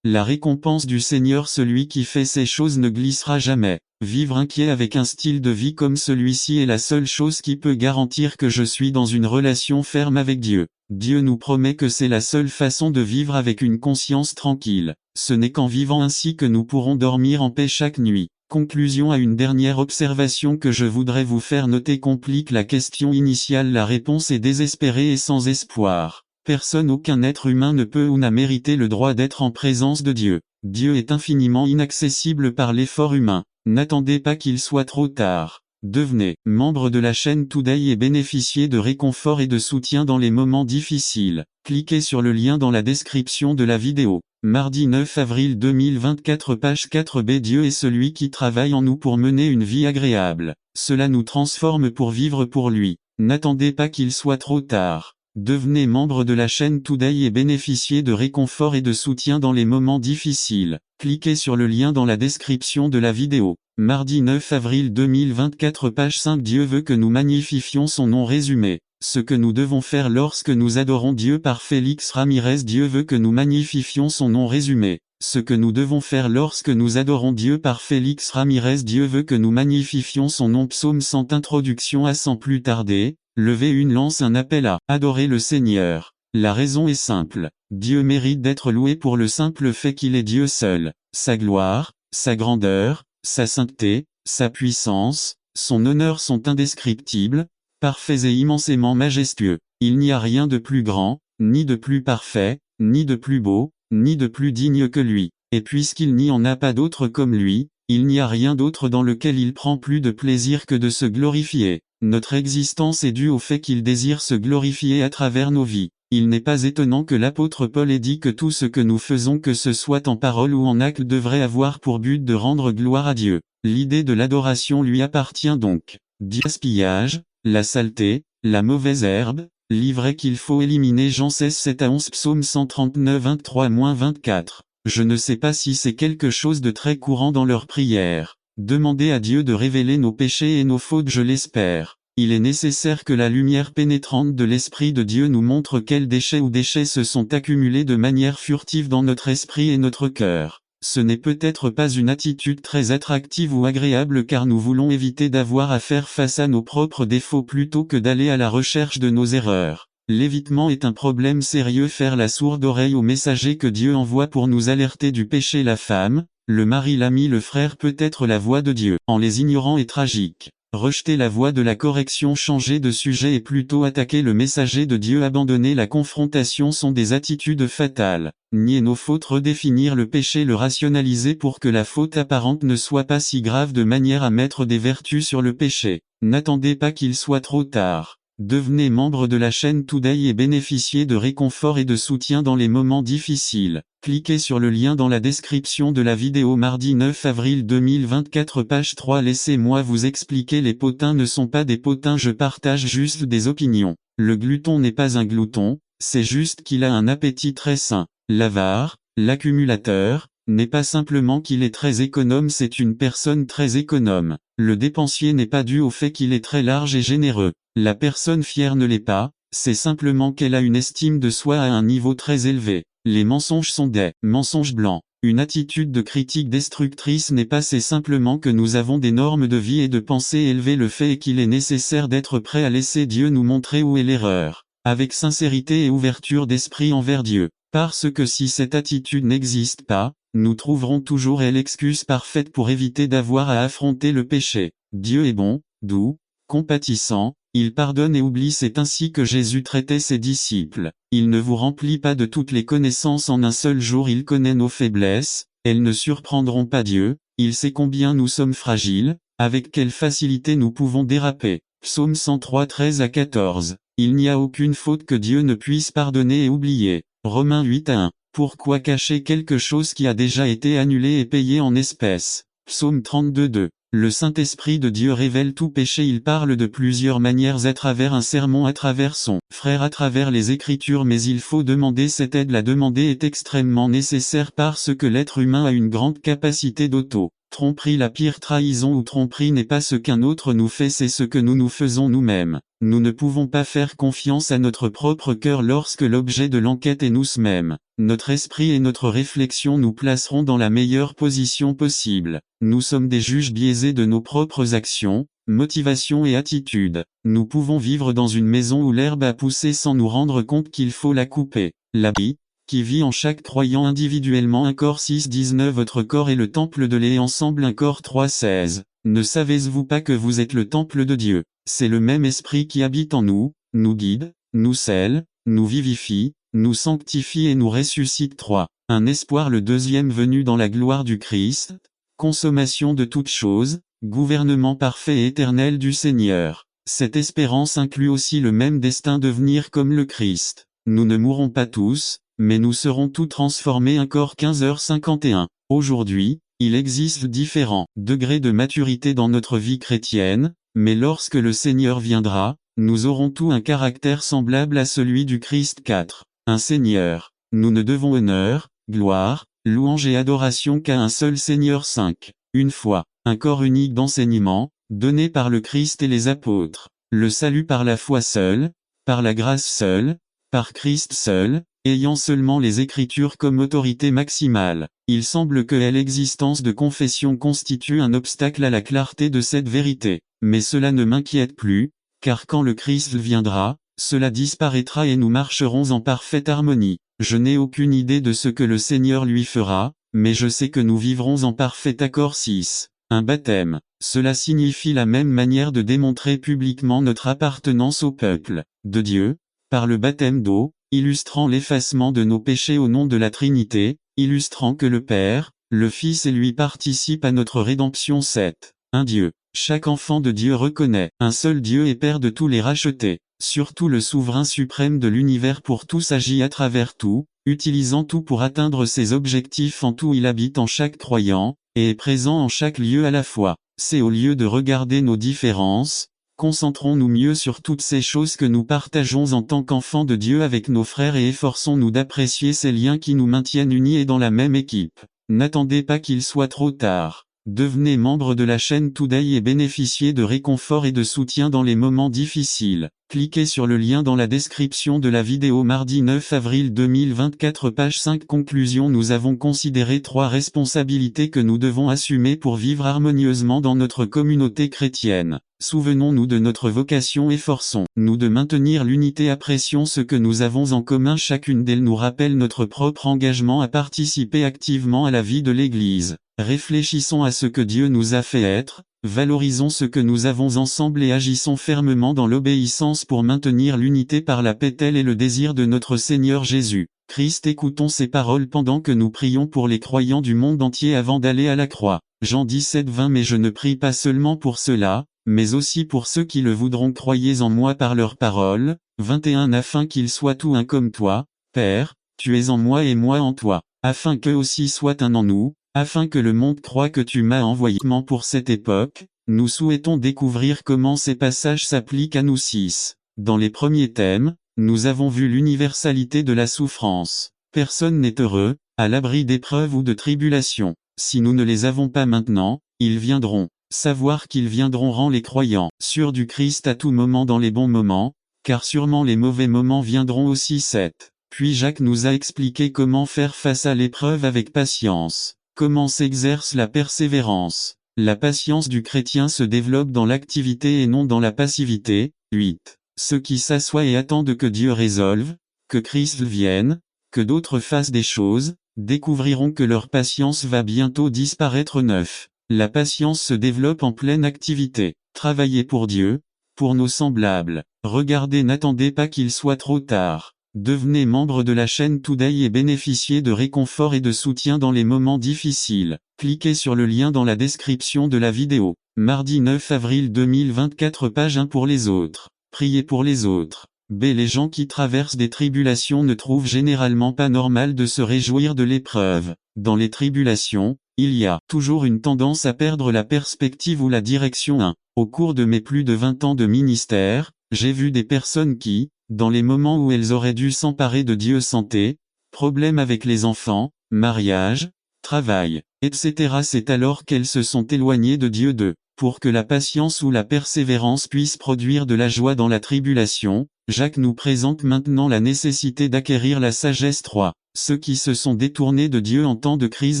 Speaker 1: La récompense du Seigneur: celui qui fait ces choses ne glissera jamais. Vivre inquiet avec un style de vie comme celui-ci est la seule chose qui peut garantir que je suis dans une relation ferme avec Dieu. Dieu nous promet que c'est la seule façon de vivre avec une conscience tranquille. Ce n'est qu'en vivant ainsi que nous pourrons dormir en paix chaque nuit. Conclusion à une dernière observation que je voudrais vous faire noter complique la question initiale. La réponse est désespérée et sans espoir. Personne, aucun être humain ne peut ou n'a mérité le droit d'être en présence de Dieu. Dieu est infiniment inaccessible par l'effort humain. N'attendez pas qu'il soit trop tard. Devenez membre de la chaîne Today et bénéficiez de réconfort et de soutien dans les moments difficiles. Cliquez sur le lien dans la description de la vidéo. Mardi 9 avril 2024, page 4b. Dieu est celui qui travaille en nous pour mener une vie agréable. Cela nous transforme pour vivre pour lui. N'attendez pas qu'il soit trop tard. Devenez membre de la chaîne Today et bénéficiez de réconfort et de soutien dans les moments difficiles. Cliquez sur le lien dans la description de la vidéo. Mardi 9 avril 2024, page 5. Dieu veut que nous magnifiions son nom. Résumé. Ce que nous devons faire lorsque nous adorons Dieu, par Félix Ramirez. Dieu veut que nous magnifiions son nom. Résumé. Ce que nous devons faire lorsque nous adorons Dieu, par Félix Ramirez. Dieu veut que nous magnifiions son nom. Psaume 100. Introduction. Sans plus tarder, levez une lance, un appel à adorer le Seigneur. La raison est simple. Dieu mérite d'être loué pour le simple fait qu'il est Dieu seul. Sa gloire, sa grandeur, sa sainteté, sa puissance, son honneur sont indescriptibles, parfaits et immensément majestueux. Il n'y a rien de plus grand, ni de plus parfait, ni de plus beau, ni de plus digne que lui. Et puisqu'il n'y en a pas d'autre comme lui, il n'y a rien d'autre dans lequel il prend plus de plaisir que de se glorifier. Notre existence est due au fait qu'il désire se glorifier à travers nos vies. Il n'est pas étonnant que l'apôtre Paul ait dit que tout ce que nous faisons, que ce soit en parole ou en acte, devrait avoir pour but de rendre gloire à Dieu. L'idée de l'adoration lui appartient donc. Gaspillage, la saleté, la mauvaise herbe, l'ivraie qu'il faut éliminer. Jean 16, 7 à 11. Psaume 139, 23-24. Je ne sais pas si c'est quelque chose de très courant dans leur prière. Demandez à Dieu de révéler nos péchés et nos fautes, je l'espère. Il est nécessaire que la lumière pénétrante de l'Esprit de Dieu nous montre quels déchets se sont accumulés de manière furtive dans notre esprit et notre cœur. Ce n'est peut-être pas une attitude très attractive ou agréable, car nous voulons éviter d'avoir à faire face à nos propres défauts plutôt que d'aller à la recherche de nos erreurs. L'évitement est un problème sérieux. Faire la sourde oreille aux messagers que Dieu envoie pour nous alerter du péché. La femme, le mari, l'ami, le frère peut être la voix de Dieu. En les ignorant est tragique. Rejeter la voie de la correction, changer de sujet et plutôt attaquer le messager de Dieu, abandonner la confrontation sont des attitudes fatales. Nier nos fautes, redéfinir le péché, le rationaliser pour que la faute apparente ne soit pas si grave, de manière à mettre des vertus sur le péché. N'attendez pas qu'il soit trop tard. Devenez membre de la chaîne Today et bénéficiez de réconfort et de soutien dans les moments difficiles. Cliquez sur le lien dans la description de la vidéo. Mardi 9 avril 2024, page 3. Laissez-moi vous expliquer. Les potins ne sont pas des potins, je partage juste des opinions. Le glouton n'est pas un glouton, c'est juste qu'il a un appétit très sain. L'avare, l'accumulateur, n'est pas simplement qu'il est très économe, c'est une personne très économe. Le dépensier n'est pas dû au fait qu'il est très large et généreux. La personne fière ne l'est pas, c'est simplement qu'elle a une estime de soi à un niveau très élevé. Les mensonges sont des mensonges blancs. Une attitude de critique destructrice n'est pas simplement que nous avons des normes de vie et de pensée élevées, le fait est qu'il est nécessaire d'être prêt à laisser Dieu nous montrer où est l'erreur, avec sincérité et ouverture d'esprit envers Dieu. Parce que si cette attitude n'existe pas, nous trouverons toujours l'excuse parfaite pour éviter d'avoir à affronter le péché. Dieu est bon, doux, compatissant, il pardonne et oublie, c'est ainsi que Jésus traitait ses disciples. Il ne vous remplit pas de toutes les connaissances en un seul jour, il connaît nos faiblesses, elles ne surprendront pas Dieu, il sait combien nous sommes fragiles, avec quelle facilité nous pouvons déraper. Psaume 103 13-14. Il n'y a aucune faute que Dieu ne puisse pardonner et oublier. Romains 8-1. Pourquoi cacher quelque chose qui a déjà été annulé et payé en espèces? Psaume 32-2. Le Saint-Esprit de Dieu révèle tout péché, il parle de plusieurs manières à travers un sermon, à travers son frère, à travers les Écritures, mais il faut demander cette aide. La demander est extrêmement nécessaire parce que l'être humain a une grande capacité d'auto-tromperie. La pire trahison ou tromperie n'est pas ce qu'un autre nous fait, c'est ce que nous nous faisons nous-mêmes. Nous ne pouvons pas faire confiance à notre propre cœur lorsque l'objet de l'enquête est nous-mêmes. Notre esprit et notre réflexion nous placeront dans la meilleure position possible. Nous sommes des juges biaisés de nos propres actions, motivations et attitudes. Nous pouvons vivre dans une maison où l'herbe a poussé sans nous rendre compte qu'il faut la couper. La vie, qui vit en chaque croyant individuellement. 1 Corinthiens 6-19. Votre corps est le temple de l'Esprit, ensemble 1 Corinthiens 3-16. Ne savez-vous pas que vous êtes le temple de Dieu? C'est le même esprit qui habite en nous, nous guide, nous scelle, nous vivifie, nous sanctifie et nous ressuscite. 3. Un espoir, le deuxième venu dans la gloire du Christ, consommation de toutes choses, gouvernement parfait et éternel du Seigneur. Cette espérance inclut aussi le même destin, devenir comme le Christ. Nous ne mourrons pas tous, mais nous serons tous transformés. 1 Corinthiens 15h51. Aujourd'hui, il existe différents degrés de maturité dans notre vie chrétienne, mais lorsque le Seigneur viendra, nous aurons tous un caractère semblable à celui du Christ. 4. Un Seigneur. Nous ne devons honneur, gloire, louange et adoration qu'à un seul Seigneur. 5. Une foi. Un corps unique d'enseignement, donné par le Christ et les apôtres. Le salut par la foi seule, par la grâce seule, par Christ seul, ayant seulement les Écritures comme autorité maximale. Il semble que l'existence de confession constitue un obstacle à la clarté de cette vérité. Mais cela ne m'inquiète plus, car quand le Christ viendra, cela disparaîtra et nous marcherons en parfaite harmonie. Je n'ai aucune idée de ce que le Seigneur lui fera, mais je sais que nous vivrons en parfait accord. 6. Un baptême. Cela signifie la même manière de démontrer publiquement notre appartenance au peuple de Dieu, par le baptême d'eau, illustrant l'effacement de nos péchés au nom de la Trinité, illustrant que le Père, le Fils et lui participent à notre rédemption. 7. Un Dieu. Chaque enfant de Dieu reconnaît un seul Dieu et Père de tous les rachetés, surtout le souverain suprême de l'univers pour tous, agit à travers tout, utilisant tout pour atteindre ses objectifs. En tout, il habite en chaque croyant, et est présent en chaque lieu à la fois. C'est au lieu de regarder nos différences, concentrons-nous mieux sur toutes ces choses que nous partageons en tant qu'enfants de Dieu avec nos frères et efforçons-nous d'apprécier ces liens qui nous maintiennent unis et dans la même équipe. N'attendez pas qu'il soit trop tard. Devenez membre de la chaîne Today et bénéficiez de réconfort et de soutien dans les moments difficiles. Cliquez sur le lien dans la description de la vidéo. Mardi 9 avril 2024, page 5. Conclusion. Nous avons considéré 3 responsabilités que nous devons assumer pour vivre harmonieusement dans notre communauté chrétienne. Souvenons-nous de notre vocation, efforçons-nous de maintenir l'unité, apprécions ce que nous avons en commun. Chacune d'elles nous rappelle notre propre engagement à participer activement à la vie de l'Église. Réfléchissons à ce que Dieu nous a fait être, valorisons ce que nous avons ensemble et agissons fermement dans l'obéissance pour maintenir l'unité par la paix. Tel est le désir de notre Seigneur Jésus Christ. Écoutons ces paroles pendant que nous prions pour les croyants du monde entier avant d'aller à la croix. Jean 17-20. Mais je ne prie pas seulement pour ceux-là, mais aussi pour ceux qui le voudront. Croyez en moi par leurs paroles. 21. Afin qu'ils soient tous un comme toi, Père, tu es en moi et moi en toi, afin qu'eux aussi soient un en nous, afin que le monde croie que tu m'as envoyé. Pour cette époque, nous souhaitons découvrir comment ces passages s'appliquent à nous. 6. Dans les premiers thèmes, nous avons vu l'universalité de la souffrance. Personne n'est heureux, à l'abri d'épreuves ou de tribulations. Si nous ne les avons pas maintenant, ils viendront. Savoir qu'ils viendront rend les croyants sûrs du Christ à tout moment dans les bons moments, car sûrement les mauvais moments viendront aussi. 7. Puis Jacques nous a expliqué comment faire face à l'épreuve avec patience. Comment s'exerce la persévérance. La patience du chrétien se développe dans l'activité et non dans la passivité. 8. Ceux qui s'assoient et attendent que Dieu résolve, que Christ vienne, que d'autres fassent des choses, découvriront que leur patience va bientôt disparaître. 9. La patience se développe en pleine activité. Travaillez pour Dieu, pour nos semblables. Regardez, n'attendez pas qu'il soit trop tard. Devenez membre de la chaîne Today et bénéficiez de réconfort et de soutien dans les moments difficiles. Cliquez sur le lien dans la description de la vidéo. Mardi 9 avril 2024, page 1 pour les autres. Priez pour les autres. B. Les gens qui traversent des tribulations ne trouvent généralement pas normal de se réjouir de l'épreuve. Dans les tribulations, il y a toujours une tendance à perdre la perspective ou la direction. 1. Au cours de mes plus de 20 ans de ministère, j'ai vu des personnes qui, dans les moments où elles auraient dû s'emparer de Dieu, santé, problèmes avec les enfants, mariage, travail, etc., c'est alors qu'elles se sont éloignées de Dieu. 2. Pour que la patience ou la persévérance puisse produire de la joie dans la tribulation, Jacques nous présente maintenant la nécessité d'acquérir la sagesse. 3. Ceux qui se sont détournés de Dieu en temps de crise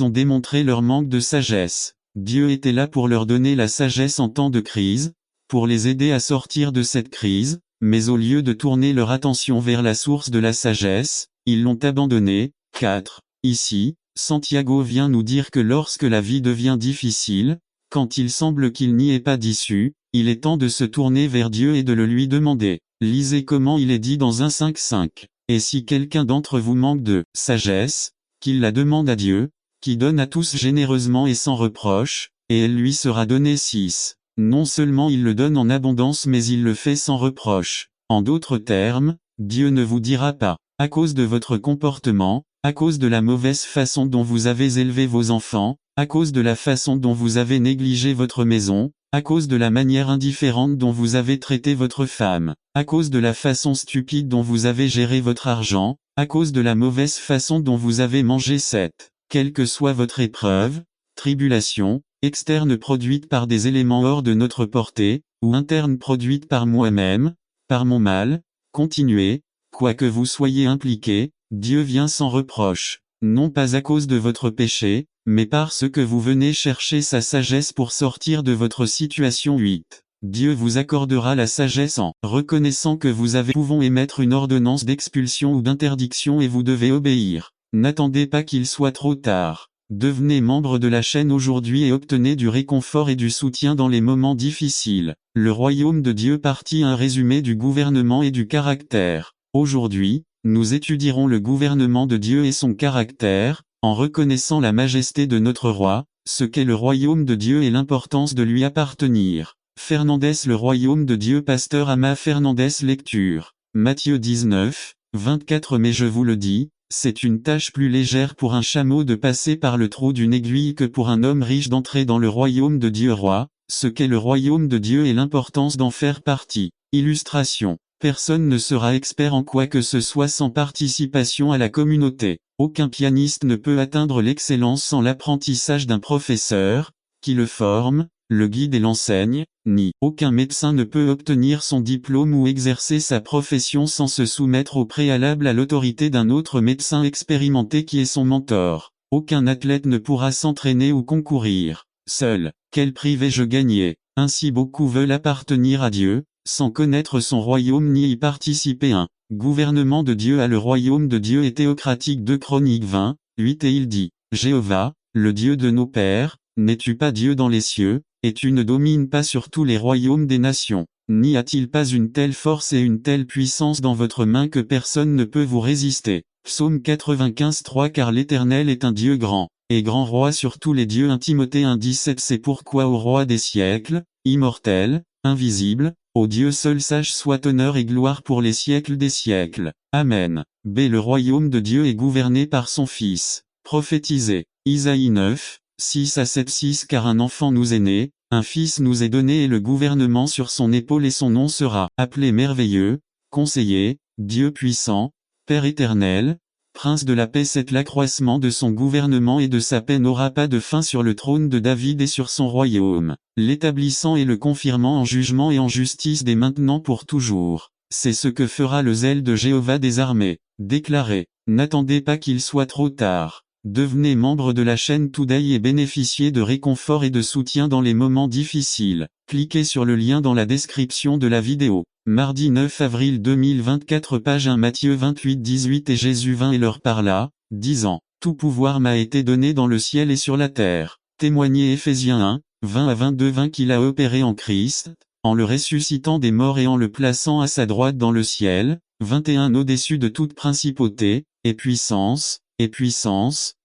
Speaker 1: ont démontré leur manque de sagesse. Dieu était là pour leur donner la sagesse en temps de crise, pour les aider à sortir de cette crise, mais au lieu de tourner leur attention vers la source de la sagesse, ils l'ont abandonnée. 4. Ici, Santiago vient nous dire que lorsque la vie devient difficile, quand il semble qu'il n'y ait pas d'issue, il est temps de se tourner vers Dieu et de le lui demander. Lisez comment il est dit dans 1 5. Et si quelqu'un d'entre vous manque de sagesse, qu'il la demande à Dieu, qui donne à tous généreusement et sans reproche, et elle lui sera donnée. 6. Non seulement il le donne en abondance, mais il le fait sans reproche. En d'autres termes, Dieu ne vous dira pas, à cause de votre comportement, à cause de la mauvaise façon dont vous avez élevé vos enfants, à cause de la façon dont vous avez négligé votre maison, à cause de la manière indifférente dont vous avez traité votre femme, à cause de la façon stupide dont vous avez géré votre argent, à cause de la mauvaise façon dont vous avez mangé. 7. Quelle que soit votre épreuve, tribulation, externe produite par des éléments hors de notre portée, ou interne produite par moi-même, par mon mal, continuez, quoi que vous soyez impliqué, Dieu vient sans reproche, non pas à cause de votre péché, mais parce que vous venez chercher sa sagesse pour sortir de votre situation. 8. Dieu vous accordera la sagesse en reconnaissant que vous pouvons émettre une ordonnance d'expulsion ou d'interdiction et vous devez obéir. N'attendez pas qu'il soit trop tard. Devenez membre de la chaîne aujourd'hui et obtenez du réconfort et du soutien dans les moments difficiles. Le royaume de Dieu, partie 1, résumé du gouvernement et du caractère. Aujourd'hui, nous étudierons le gouvernement de Dieu et son caractère, en reconnaissant la majesté de notre roi, ce qu'est le royaume de Dieu et l'importance de lui appartenir. Fernandez, le royaume de Dieu, pasteur Ama Fernandez. Lecture. Matthieu 19, 24. Mais je vous le dis, c'est une tâche plus légère pour un chameau de passer par le trou d'une aiguille que pour un homme riche d'entrer dans le royaume de Dieu. Roi, ce qu'est le royaume de Dieu et l'importance d'en faire partie. Illustration. Personne ne sera expert en quoi que ce soit sans participation à la communauté. Aucun pianiste ne peut atteindre l'excellence sans l'apprentissage d'un professeur, qui le forme, le guide et l'enseigne, ni aucun médecin ne peut obtenir son diplôme ou exercer sa profession sans se soumettre au préalable à l'autorité d'un autre médecin expérimenté qui est son mentor. Aucun athlète ne pourra s'entraîner ou concourir seul. Quel prix vais-je gagner? Ainsi beaucoup veulent appartenir à Dieu, sans connaître son royaume ni y participer. 1. Gouvernement de Dieu. Le royaume de Dieu est théocratique. 2 Chroniques 20, 8. Et il dit, Jéhovah, le Dieu de nos pères, n'es-tu pas Dieu dans les cieux, et tu ne domines pas sur tous les royaumes des nations? N'y a-t-il pas une telle force et une telle puissance dans votre main que personne ne peut vous résister? Psaume 95, 3. Car l'Éternel est un Dieu grand, et grand roi sur tous les dieux. 1 Timothée 1, 17. C'est pourquoi au roi des siècles, immortel, invisible, au Dieu seul sage soit honneur et gloire pour les siècles des siècles. Amen. B. Le royaume de Dieu est gouverné par son Fils. Prophétisé. Isaïe 9, 6 à 7. 6. Car un enfant nous est né, un fils nous est donné et le gouvernement sur son épaule et son nom sera appelé merveilleux, conseiller, Dieu puissant, Père éternel, Prince de la paix. 7. L'accroissement de son gouvernement et de sa paix n'aura pas de fin sur le trône de David et sur son royaume, l'établissant et le confirmant en jugement et en justice dès maintenant pour toujours. C'est ce que fera le zèle de Jéhovah des armées. Déclaré. N'attendez pas qu'il soit trop tard. Devenez membre de la chaîne Today et bénéficiez de réconfort et de soutien dans les moments difficiles. Cliquez sur le lien dans la description de la vidéo. Mardi 9 avril 2024 page 1 Matthieu 28-18 Et Jésus vint et leur parla, disant, Tout pouvoir m'a été donné dans le ciel et sur la terre. Témoignez Éphésiens 1, 20-22 qu'il a opéré en Christ, en le ressuscitant des morts et en le plaçant à sa droite dans le ciel, 21 au-dessus de toute principauté, et puissance,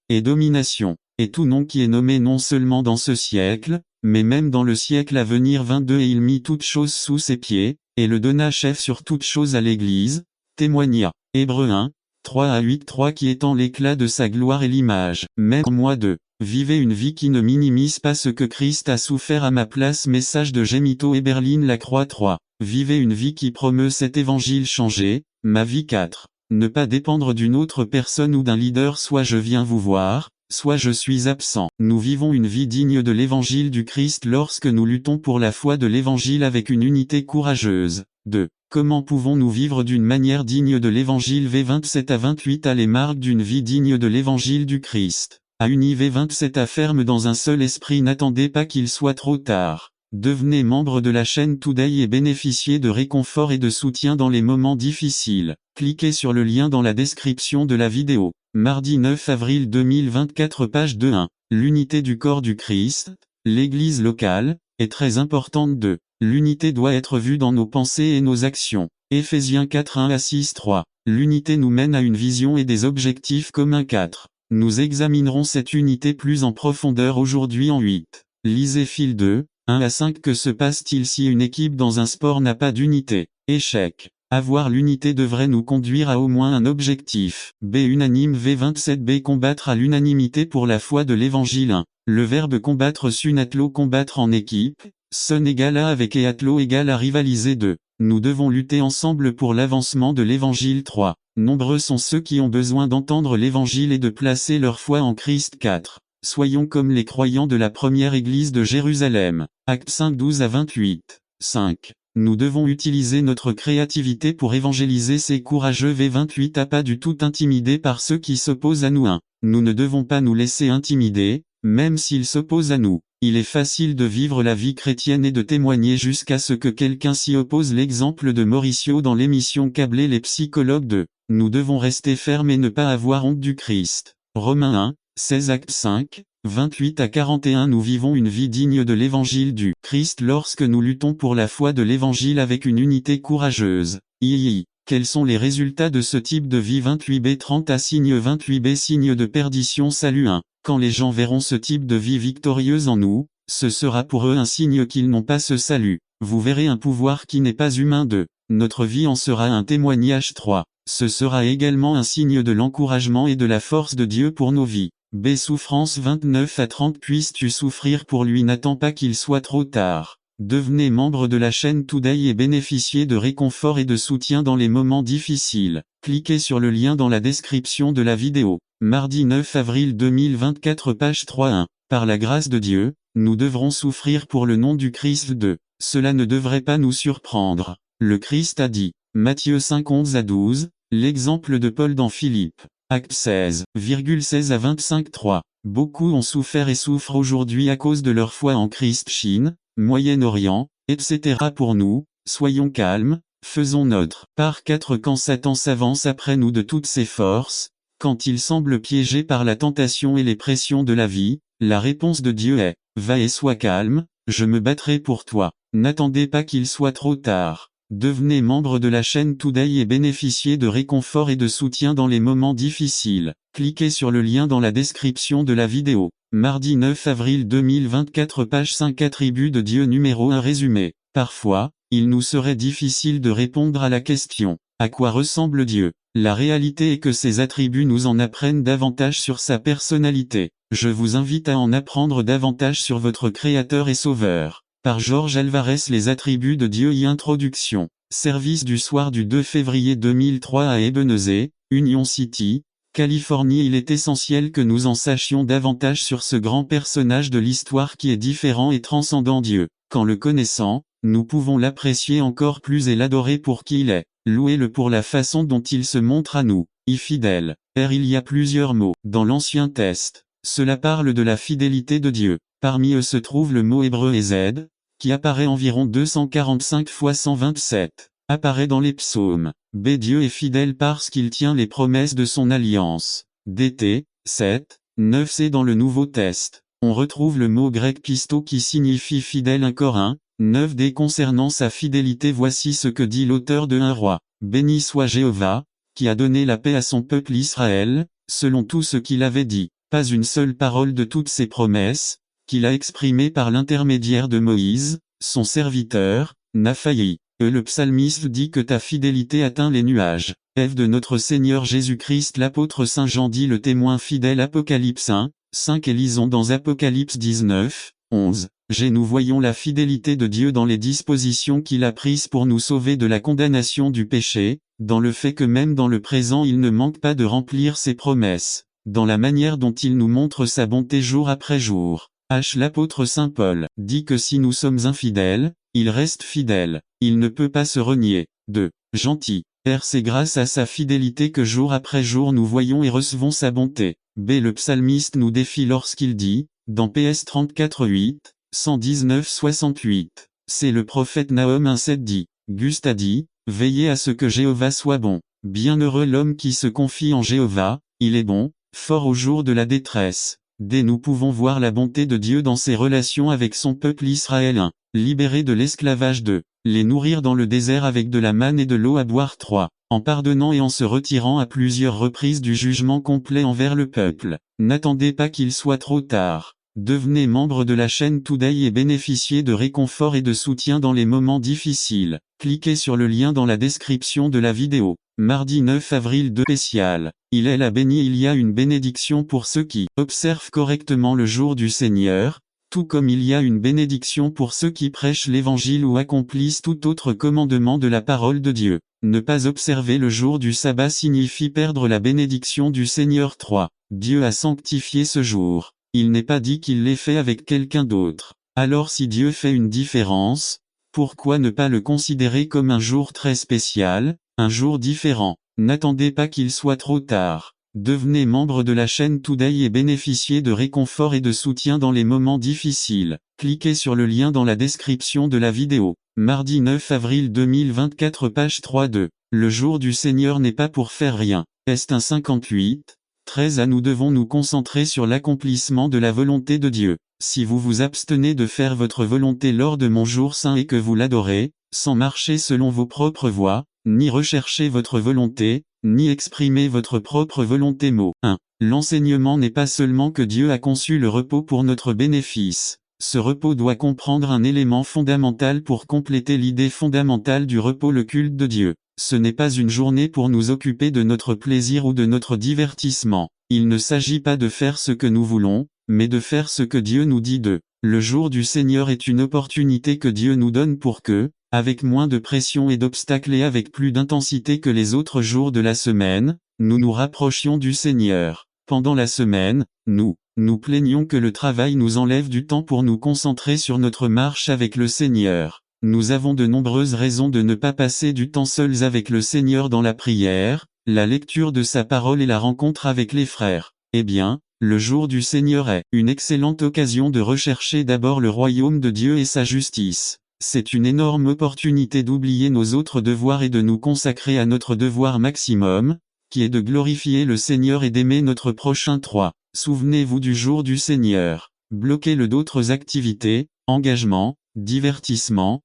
Speaker 1: et domination, et tout nom qui est nommé non seulement dans ce siècle, mais même dans le siècle à venir 22 Et il mit toutes choses sous ses pieds, et le donna chef sur toutes choses à l'Église, témoigna. Hébreux 1, 3-8 3 qui étend l'éclat de sa gloire et l'image, même moi de vivez une vie qui ne minimise pas ce que Christ a souffert à ma place. Message de Gemito et Berlin Lacroix 3. Vivez une vie qui promeut cet évangile changé, ma vie 4. Ne pas dépendre d'une autre personne ou d'un leader. Soit je viens vous voir, soit je suis absent. Nous vivons une vie digne de l'évangile du Christ lorsque nous luttons pour la foi de l'évangile avec une unité courageuse. 2. Comment pouvons-nous vivre d'une manière digne de l'évangile V27-28 à les marques d'une vie digne de l'évangile du Christ. À uni V27 à ferme dans un seul esprit. N'attendez pas qu'il soit trop tard. Devenez membre de la chaîne Today et bénéficiez de réconfort et de soutien dans les moments difficiles. Cliquez sur le lien dans la description de la vidéo. Mardi 9 avril 2024 page 2-1. L'unité du corps du Christ, l'Église locale, est très importante. L'unité doit être vue dans nos pensées et nos actions. Éphésiens 4-1-6-3. L'unité nous mène à une vision et des objectifs communs. 4. Nous examinerons cette unité plus en profondeur aujourd'hui en 8. Lisez fil 2, 1-5 Que se passe-t-il si une équipe dans un sport n'a pas d'unité? Échec. Avoir l'unité devrait nous conduire à au moins un objectif. B. Unanime V27 Combattre à l'unanimité pour la foi de l'Évangile 1. Le verbe combattre sunatlo combattre en équipe, son égale à avec et atlo égale à rivaliser 2. Nous devons lutter ensemble pour l'avancement de l'Évangile 3. Nombreux sont ceux qui ont besoin d'entendre l'Évangile et de placer leur foi en Christ 4. Soyons comme les croyants de la première église de Jérusalem. Actes 5-12-28. 5. Nous devons utiliser notre créativité pour évangéliser ces courageux V28 à pas du tout intimidés par ceux qui s'opposent à nous 1. Nous ne devons pas nous laisser intimider, même s'ils s'opposent à nous. Il est facile de vivre la vie chrétienne et de témoigner jusqu'à ce que quelqu'un s'y oppose. L'exemple de Mauricio dans l'émission câblée Les psychologues 2. Nous devons rester fermes et ne pas avoir honte du Christ. Romains 1, 16 Actes 5, 28-41 Nous vivons une vie digne de l'évangile du Christ lorsque nous luttons pour la foi de l'évangile avec une unité courageuse. Quels sont les résultats de ce type de vie? 28b 30 à signe 28b Signe de perdition. Salut 1. Quand les gens verront ce type de vie victorieuse en nous, ce sera pour eux un signe qu'ils n'ont pas ce salut. Vous verrez un pouvoir qui n'est pas humain. 2. Notre vie en sera un témoignage. 3. Ce sera également un signe de l'encouragement et de la force de Dieu pour nos vies. B. Souffrance 29 à 30 Puisses-tu souffrir pour lui? N'attends pas qu'il soit trop tard. Devenez membre de la chaîne Today et bénéficiez de réconfort et de soutien dans les moments difficiles. Cliquez sur le lien dans la description de la vidéo. Mardi 9 avril 2024 page 3-1. Par la grâce de Dieu, nous devrons souffrir pour le nom du Christ 2. Cela ne devrait pas nous surprendre. Le Christ a dit. Matthieu 5-11-12, l'exemple de Paul dans Philippe. Acte 16,16 à 25-3. Beaucoup ont souffert et souffrent aujourd'hui à cause de leur foi en Christ. Chine, Moyen-Orient, etc. Pour nous, soyons calmes, faisons notre part 4 Quand Satan s'avance après nous de toutes ses forces, quand il semble piégé par la tentation et les pressions de la vie, la réponse de Dieu est « Va et sois calme, je me battrai pour toi ». N'attendez pas qu'il soit trop tard. Devenez membre de la chaîne Today et bénéficiez de réconfort et de soutien dans les moments difficiles. Cliquez sur le lien dans la description de la vidéo. Mardi 9 avril 2024 page 5 Attributs de Dieu numéro 1 Résumé. Parfois, il nous serait difficile de répondre à la question « À quoi ressemble Dieu ?» La réalité est que ses attributs nous en apprennent davantage sur sa personnalité. Je vous invite à en apprendre davantage sur votre Créateur et Sauveur. Par Georges Alvarez Les attributs de Dieu Introduction. Service du soir du 2 février 2003 à Ebenezer, Union City, Californie. Il est essentiel que nous en sachions davantage sur ce grand personnage de l'histoire qui est différent et transcendant Dieu. Qu'en le connaissant, nous pouvons l'apprécier encore plus et l'adorer pour qui il est. Louez-le pour la façon dont il se montre à nous. Fidèle. Il y a plusieurs mots dans l'Ancien Test. Cela parle de la fidélité de Dieu. Parmi eux se trouve le mot hébreu Ezed, qui apparaît environ 245 fois 127. Apparaît dans les psaumes. Dieu est fidèle parce qu'il tient les promesses de son alliance. DT, 7, 9c dans le Nouveau Test. On retrouve le mot grec pisto qui signifie fidèle 1 Corinthiens, 9d concernant sa fidélité. Voici ce que dit l'auteur de 1 Roi. Béni soit Jéhovah, qui a donné la paix à son peuple Israël, selon tout ce qu'il avait dit. Pas une seule parole de toutes ses promesses, qu'il a exprimées par l'intermédiaire de Moïse, son serviteur, n'a failli. Le psalmiste dit que ta fidélité atteint les nuages. De notre Seigneur Jésus-Christ. L'apôtre Saint Jean dit le témoin fidèle. Apocalypse 1, 5 et lisons dans Apocalypse 19, 11. Nous voyons la fidélité de Dieu dans les dispositions qu'il a prises pour nous sauver de la condamnation du péché, dans le fait que même dans le présent il ne manque pas de remplir ses promesses, dans la manière dont il nous montre sa bonté jour après jour. L'apôtre Saint Paul dit que si nous sommes infidèles, il reste fidèle, il ne peut pas se renier. Gentil. C'est grâce à sa fidélité que jour après jour nous voyons et recevons sa bonté. Le psalmiste nous défie lorsqu'il dit, dans PS 34 8, 119 68. C'est le prophète Nahum 1,7 dit. Gust a dit, veillez à ce que Jéhovah soit bon. Bienheureux l'homme qui se confie en Jéhovah, il est bon, fort au jour de la détresse. Nous pouvons voir la bonté de Dieu dans ses relations avec son peuple israélien. Libérés de l'esclavage 2. Les nourrir dans le désert avec de la manne et de l'eau à boire 3. En pardonnant et en se retirant à plusieurs reprises du jugement complet envers le peuple. N'attendez pas qu'il soit trop tard. Devenez membre de la chaîne Today et bénéficiez de réconfort et de soutien dans les moments difficiles. Cliquez sur le lien dans la description de la vidéo. Mardi 9 avril 2 spécial. Il est la béni. Il y a une bénédiction pour ceux qui observent correctement le jour du Seigneur, tout comme il y a une bénédiction pour ceux qui prêchent l'évangile ou accomplissent tout autre commandement de la parole de Dieu. Ne pas observer le jour du sabbat signifie perdre la bénédiction du Seigneur. 3. Dieu a sanctifié ce jour. Il n'est pas dit qu'il l'ait fait avec quelqu'un d'autre. Alors si Dieu fait une différence, pourquoi ne pas le considérer comme un jour très spécial, un jour différent? N'attendez pas qu'il soit trop tard. Devenez membre de la chaîne Today et bénéficiez de réconfort et de soutien dans les moments difficiles. Cliquez sur le lien dans la description de la vidéo. Mardi 9 avril 2024 page 3-2. Le jour du Seigneur n'est pas pour faire rien. Est un 58, 13 à nous devons nous concentrer sur l'accomplissement de la volonté de Dieu. Si vous vous abstenez de faire votre volonté lors de mon jour saint et que vous l'adorez, sans marcher selon vos propres voies, ni rechercher votre volonté, ni exprimer votre propre volonté. Mot 1. L'enseignement n'est pas seulement que Dieu a conçu le repos pour notre bénéfice. Ce repos doit comprendre un élément fondamental pour compléter l'idée fondamentale du repos, le culte de Dieu. Ce n'est pas une journée pour nous occuper de notre plaisir ou de notre divertissement. Il ne s'agit pas de faire ce que nous voulons, mais de faire ce que Dieu nous dit de. Le jour du Seigneur est une opportunité que Dieu nous donne pour que, avec moins de pression et d'obstacles et avec plus d'intensité que les autres jours de la semaine, nous nous rapprochions du Seigneur. Pendant la semaine, nous plaignons que le travail nous enlève du temps pour nous concentrer sur notre marche avec le Seigneur. Nous avons de nombreuses raisons de ne pas passer du temps seuls avec le Seigneur dans la prière, la lecture de sa parole et la rencontre avec les frères. Eh bien, le jour du Seigneur est une excellente occasion de rechercher d'abord le royaume de Dieu et sa justice. C'est une énorme opportunité d'oublier nos autres devoirs et de nous consacrer à notre devoir maximum, qui est de glorifier le Seigneur et d'aimer notre prochain. 3. Souvenez-vous du jour du Seigneur. Bloquez-le d'autres activités, engagements, divertissement,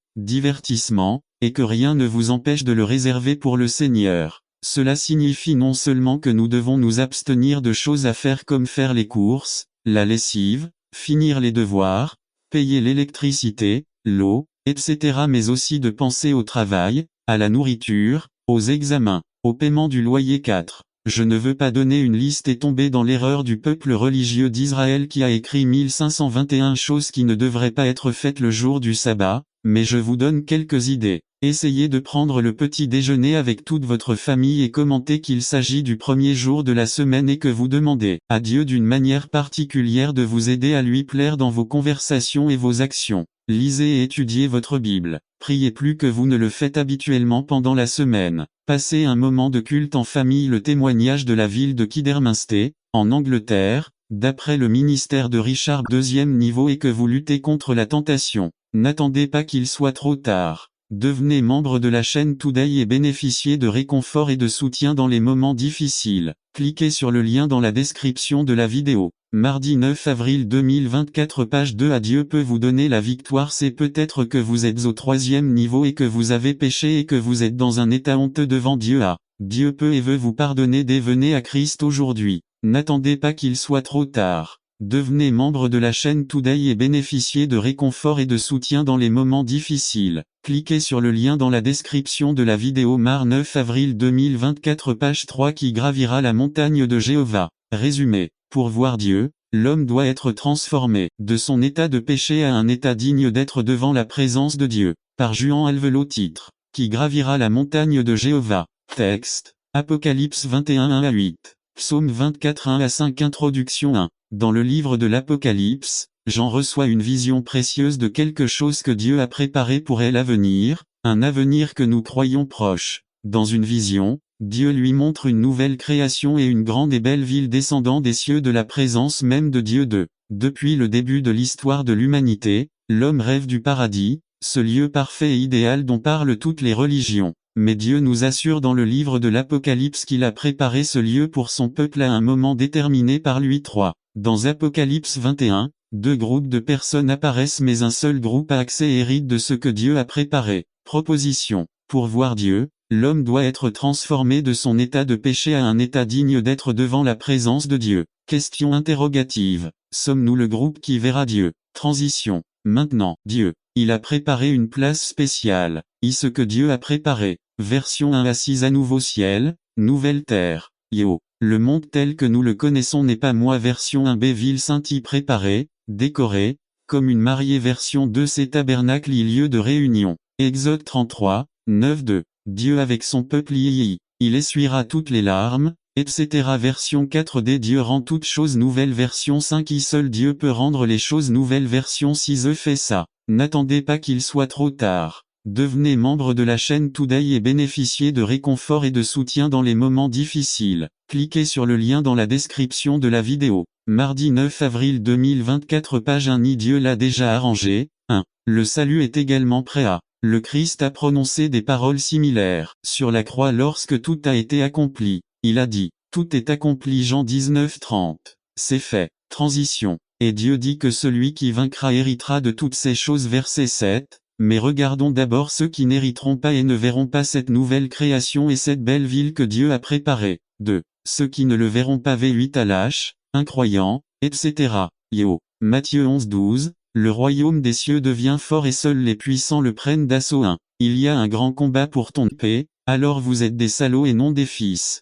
Speaker 1: et que rien ne vous empêche de le réserver pour le Seigneur. Cela signifie non seulement que nous devons nous abstenir de choses à faire comme faire les courses, la lessive, finir les devoirs, payer l'électricité, l'eau, etc. mais aussi de penser au travail, à la nourriture, aux examens, au paiement du loyer. 4. Je ne veux pas donner une liste et tomber dans l'erreur du peuple religieux d'Israël qui a écrit 1521 choses qui ne devraient pas être faites le jour du sabbat, mais je vous donne quelques idées. Essayez de prendre le petit déjeuner avec toute votre famille et commentez qu'il s'agit du premier jour de la semaine et que vous demandez à Dieu d'une manière particulière de vous aider à lui plaire dans vos conversations et vos actions. Lisez et étudiez votre Bible. priez plus que vous ne le faites habituellement pendant la semaine. Passez un moment de culte en famille. Le témoignage de la ville de Kidderminster, en Angleterre, d'après le ministère de Richard. Deuxième niveau est que vous luttez contre la tentation. N'attendez pas qu'il soit trop tard. Devenez membre de la chaîne Today et bénéficiez de réconfort et de soutien dans les moments difficiles. Cliquez sur le lien dans la description de la vidéo. Mardi 9 avril 2024 page 2. Dieu peut vous donner la victoire. C'est peut-être que vous êtes au troisième niveau et que vous avez péché et que vous êtes dans un état honteux devant Dieu. Dieu peut et veut vous pardonner. Venez à Christ aujourd'hui. N'attendez pas qu'il soit trop tard. Devenez membre de la chaîne Today et bénéficiez de réconfort et de soutien dans les moments difficiles. Cliquez sur le lien dans la description de la vidéo. Mardi 9 avril 2024 page 3 Qui gravira la montagne de Jéhovah. Résumé. Pour voir Dieu, l'homme doit être transformé de son état de péché à un état digne d'être devant la présence de Dieu. Par Juan Alvelot. Titre. Qui gravira la montagne de Jéhovah. Texte. Apocalypse 21 1-8. Psaume 24 1-5. Introduction 1. Dans le livre de l'Apocalypse, Jean reçoit une vision précieuse de quelque chose que Dieu a préparé pour elle à venir, un avenir que nous croyons proche. Dans une vision, Dieu lui montre une nouvelle création et une grande et belle ville descendant des cieux de la présence même de Dieu. Depuis le début de l'histoire de l'humanité, l'homme rêve du paradis, ce lieu parfait et idéal dont parlent toutes les religions. Mais Dieu nous assure dans le livre de l'Apocalypse qu'il a préparé ce lieu pour son peuple à un moment déterminé par lui. 3. Dans Apocalypse 21, deux groupes de personnes apparaissent mais un seul groupe a accès et hérite de ce que Dieu a préparé. Proposition. Pour voir Dieu, l'homme doit être transformé de son état de péché à un état digne d'être devant la présence de Dieu. Question interrogative. Sommes-nous le groupe qui verra Dieu? Transition. Maintenant, Dieu. Il a préparé une place spéciale. Ce que Dieu a préparé. Version 1 assise à nouveau ciel, nouvelle terre. Yo. Le monde tel que nous le connaissons n'est pas moi. Version 1b ville sainte y préparée, décorée, comme une mariée. Version 2 c'est tabernacle y lieu de réunion. Exode 33, 9-2. Dieu avec son peuple il essuiera toutes les larmes, etc. Version 4d Dieu rend toutes choses nouvelles. Version 5 seul Dieu peut rendre les choses nouvelles. Version 6 fait ça. N'attendez pas qu'il soit trop tard. Devenez membre de la chaîne Today et bénéficiez de réconfort et de soutien dans les moments difficiles. Cliquez sur le lien dans la description de la vidéo. Mardi 9 avril 2024 page 1 Dieu l'a déjà arrangé. 1. Le salut est également prêt à. Le Christ a prononcé des paroles similaires sur la croix lorsque tout a été accompli. Il a dit, tout est accompli. Jean 19:30. C'est fait. Transition. Et Dieu dit que celui qui vaincra héritera de toutes ces choses. Verset 7. Mais regardons d'abord ceux qui n'hériteront pas et ne verront pas cette nouvelle création et cette belle ville que Dieu a préparée. 2. Ceux qui ne le verront pas. V8 à lâche, incroyants, etc. Yo. Matthieu 11:12. Le royaume des cieux devient fort et seuls les puissants le prennent d'assaut. 1. Il y a un grand combat pour ton paix, alors vous êtes des salauds et non des fils.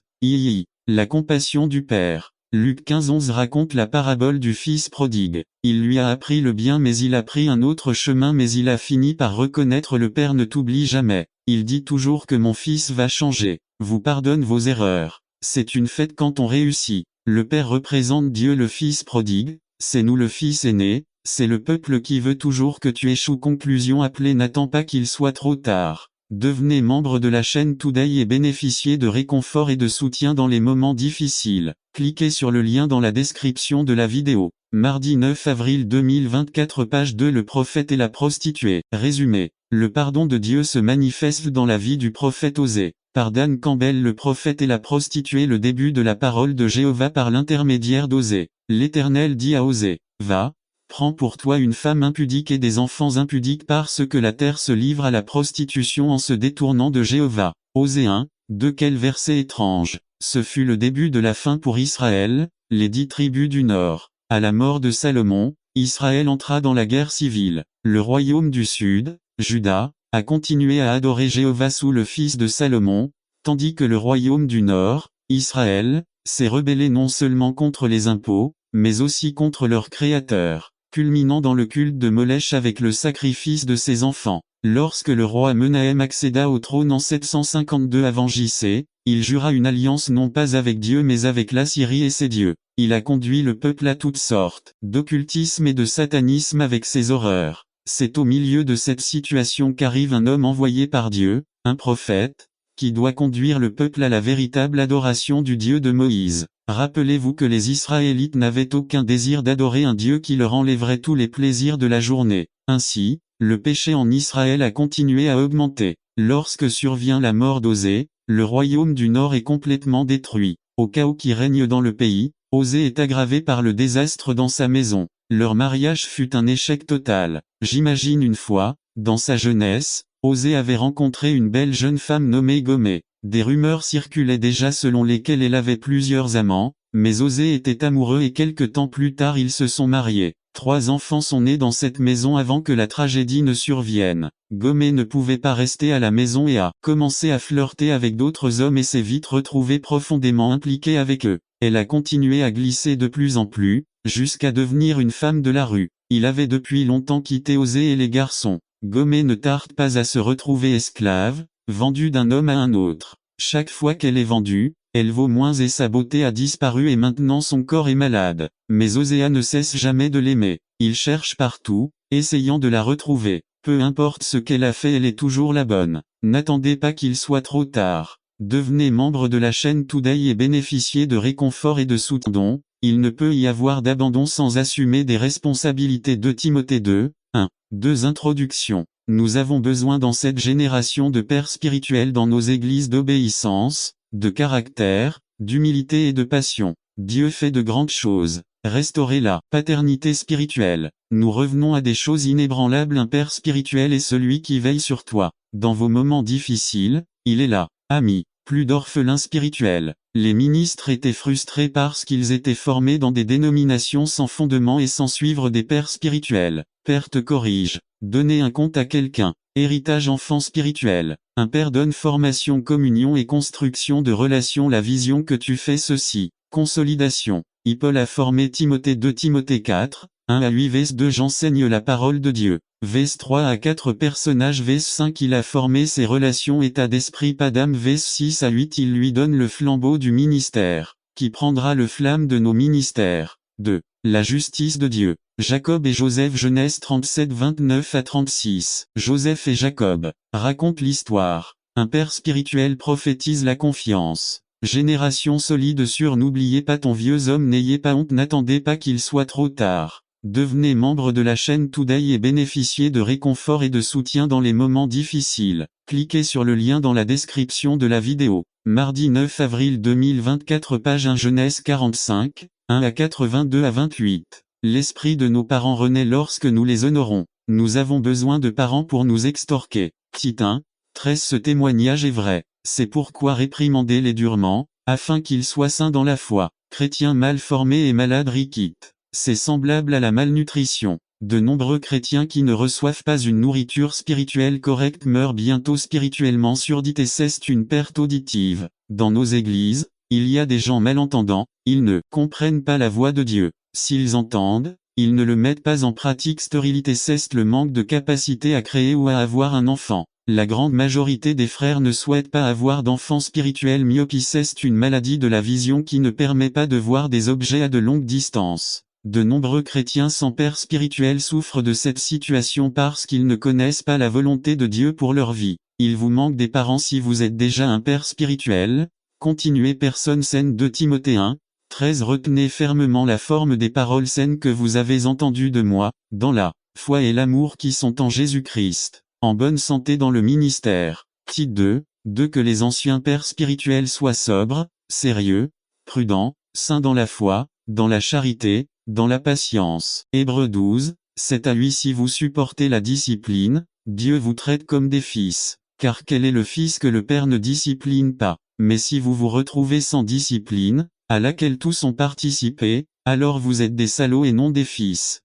Speaker 1: La compassion du Père. Luc 15:11 raconte la parabole du fils prodigue. Il lui a appris le bien mais il a pris un autre chemin mais il a fini par reconnaître le Père ne t'oublie jamais. Il dit toujours que mon fils va changer, vous pardonne vos erreurs. C'est une fête quand on réussit. Le Père représente Dieu. Le fils prodigue, c'est nous le fils aîné, c'est le peuple qui veut toujours que tu échoues. Conclusion appelée n'attends pas qu'il soit trop tard. Devenez membre de la chaîne Today et bénéficiez de réconfort et de soutien dans les moments difficiles. Cliquez sur le lien dans la description de la vidéo. Mardi 9 avril 2024 page 2 Le prophète et la prostituée. Résumé. Le pardon de Dieu se manifeste dans la vie du prophète Osée. Par Dan Campbell. Le prophète et la prostituée. Le début de la parole de Jéhovah par l'intermédiaire d'Osée. L'Éternel dit à Osée, va, prends pour toi une femme impudique et des enfants impudiques parce que la terre se livre à la prostitution en se détournant de Jéhovah. Osée 1, de quel verset étrange. Ce fut le début de la fin pour Israël, les 10 tribus du Nord. À la mort de Salomon, Israël entra dans la guerre civile. Le royaume du Sud, Juda, a continué à adorer Jéhovah sous le fils de Salomon, tandis que le royaume du Nord, Israël, s'est rebellé non seulement contre les impôts, mais aussi contre leur créateur, culminant dans le culte de Molech avec le sacrifice de ses enfants. Lorsque le roi Menahem accéda au trône en 752 avant J.C., il jura une alliance non pas avec Dieu mais avec l'Assyrie et ses dieux. Il a conduit le peuple à toutes sortes d'occultisme et de satanisme avec ses horreurs. C'est au milieu de cette situation qu'arrive un homme envoyé par Dieu, un prophète, qui doit conduire le peuple à la véritable adoration du Dieu de Moïse. Rappelez-vous que les Israélites n'avaient aucun désir d'adorer un Dieu qui leur enlèverait tous les plaisirs de la journée. Ainsi, le péché en Israël a continué à augmenter. Lorsque survient la mort d'Osée, le royaume du Nord est complètement détruit. Au chaos qui règne dans le pays, Osée est aggravé par le désastre dans sa maison. Leur mariage fut un échec total. J'imagine une fois, dans sa jeunesse, Osée avait rencontré une belle jeune femme nommée Gomé. Des rumeurs circulaient déjà selon lesquelles elle avait plusieurs amants, mais Osée était amoureux et quelque temps plus tard ils se sont mariés. 3 enfants sont nés dans cette maison avant que la tragédie ne survienne. Gomé ne pouvait pas rester à la maison et a commencé à flirter avec d'autres hommes et s'est vite retrouvée profondément impliquée avec eux. Elle a continué à glisser de plus en plus, jusqu'à devenir une femme de la rue. Il avait depuis longtemps quitté Osée et les garçons. Gomé ne tarde pas à se retrouver esclave, vendue d'un homme à un autre. Chaque fois qu'elle est vendue, elle vaut moins et sa beauté a disparu et maintenant son corps est malade. Mais Osée ne cesse jamais de l'aimer. Il cherche partout, essayant de la retrouver. Peu importe ce qu'elle a fait, elle est toujours la bonne. N'attendez pas qu'il soit trop tard. Devenez membre de la chaîne Today et bénéficiez de réconfort et de soutien. Il ne peut y avoir d'abandon sans assumer des responsabilités. 2 Timothée 2, 1. 2 Introduction. Nous avons besoin dans cette génération de pères spirituels dans nos églises d'obéissance, de caractère, d'humilité et de passion. Dieu fait de grandes choses. Restaurer la paternité spirituelle. Nous revenons à des choses inébranlables. Un père spirituel est celui qui veille sur toi. Dans vos moments difficiles, il est là. Ami. Plus d'orphelins spirituels. Les ministres étaient frustrés parce qu'ils étaient formés dans des dénominations sans fondement et sans suivre des pères spirituels. Père te corrige. Donner un compte à quelqu'un. Héritage enfant spirituel. Un père donne formation, communion et construction de relations. La vision que tu fais ceci. Consolidation. Paul a formé Timothée 2 Timothée 4, 1 à 8 Vs 2 J'enseigne la parole de Dieu. Vs 3 à 4 Personnages Vs 5 Il a formé ses relations état d'esprit pas d'âme Vs 6 à 8 Il lui donne le flambeau du ministère, qui prendra le flamme de nos ministères. 2. La justice de Dieu. Jacob et Joseph Genèse 37 29 à 36. Joseph et Jacob racontent l'histoire. Un père spirituel prophétise la confiance. Génération solide sûre. N'oubliez pas ton vieux homme, n'ayez pas honte, n'attendez pas qu'il soit trop tard. Devenez membre de la chaîne Today et bénéficiez de réconfort et de soutien dans les moments difficiles. Cliquez sur le lien dans la description de la vidéo. Mardi 9 avril 2024 Page 1 Genèse 45, 1 à 4 22 à 28. L'esprit de nos parents renaît lorsque nous les honorons. Nous avons besoin de parents pour nous extorquer. Tite 1, 13 Ce témoignage est vrai. C'est pourquoi réprimandez-les durement, afin qu'ils soient saints dans la foi. Chrétiens mal formés et malades riquites. C'est semblable à la malnutrition. De nombreux chrétiens qui ne reçoivent pas une nourriture spirituelle correcte meurent bientôt spirituellement. Surdité c'est une perte auditive. Dans nos églises, il y a des gens malentendants, ils ne comprennent pas la voix de Dieu. S'ils entendent, ils ne le mettent pas en pratique. Stérilité c'est le manque de capacité à créer ou à avoir un enfant. La grande majorité des frères ne souhaitent pas avoir d'enfants spirituels. Myopie c'est une maladie de la vision qui ne permet pas de voir des objets à de longue distance. De nombreux chrétiens sans père spirituel souffrent de cette situation parce qu'ils ne connaissent pas la volonté de Dieu pour leur vie. Il vous manque des parents. Si vous êtes déjà un père spirituel, continuez. Personne saine 2 Timothée 1, 13 Retenez fermement la forme des paroles saines que vous avez entendues de moi, dans la foi et l'amour qui sont en Jésus-Christ. En bonne santé dans le ministère. Tite 2, que les anciens pères spirituels soient sobres, sérieux, prudents, saints dans la foi, dans la charité, dans la patience. Hébreux 12, 7 à 8 Si vous supportez la discipline, Dieu vous traite comme des fils. Car quel est le fils que le père ne discipline pas? Mais si vous vous retrouvez sans discipline, à laquelle tous ont participé, alors vous êtes des salauds et non des fils.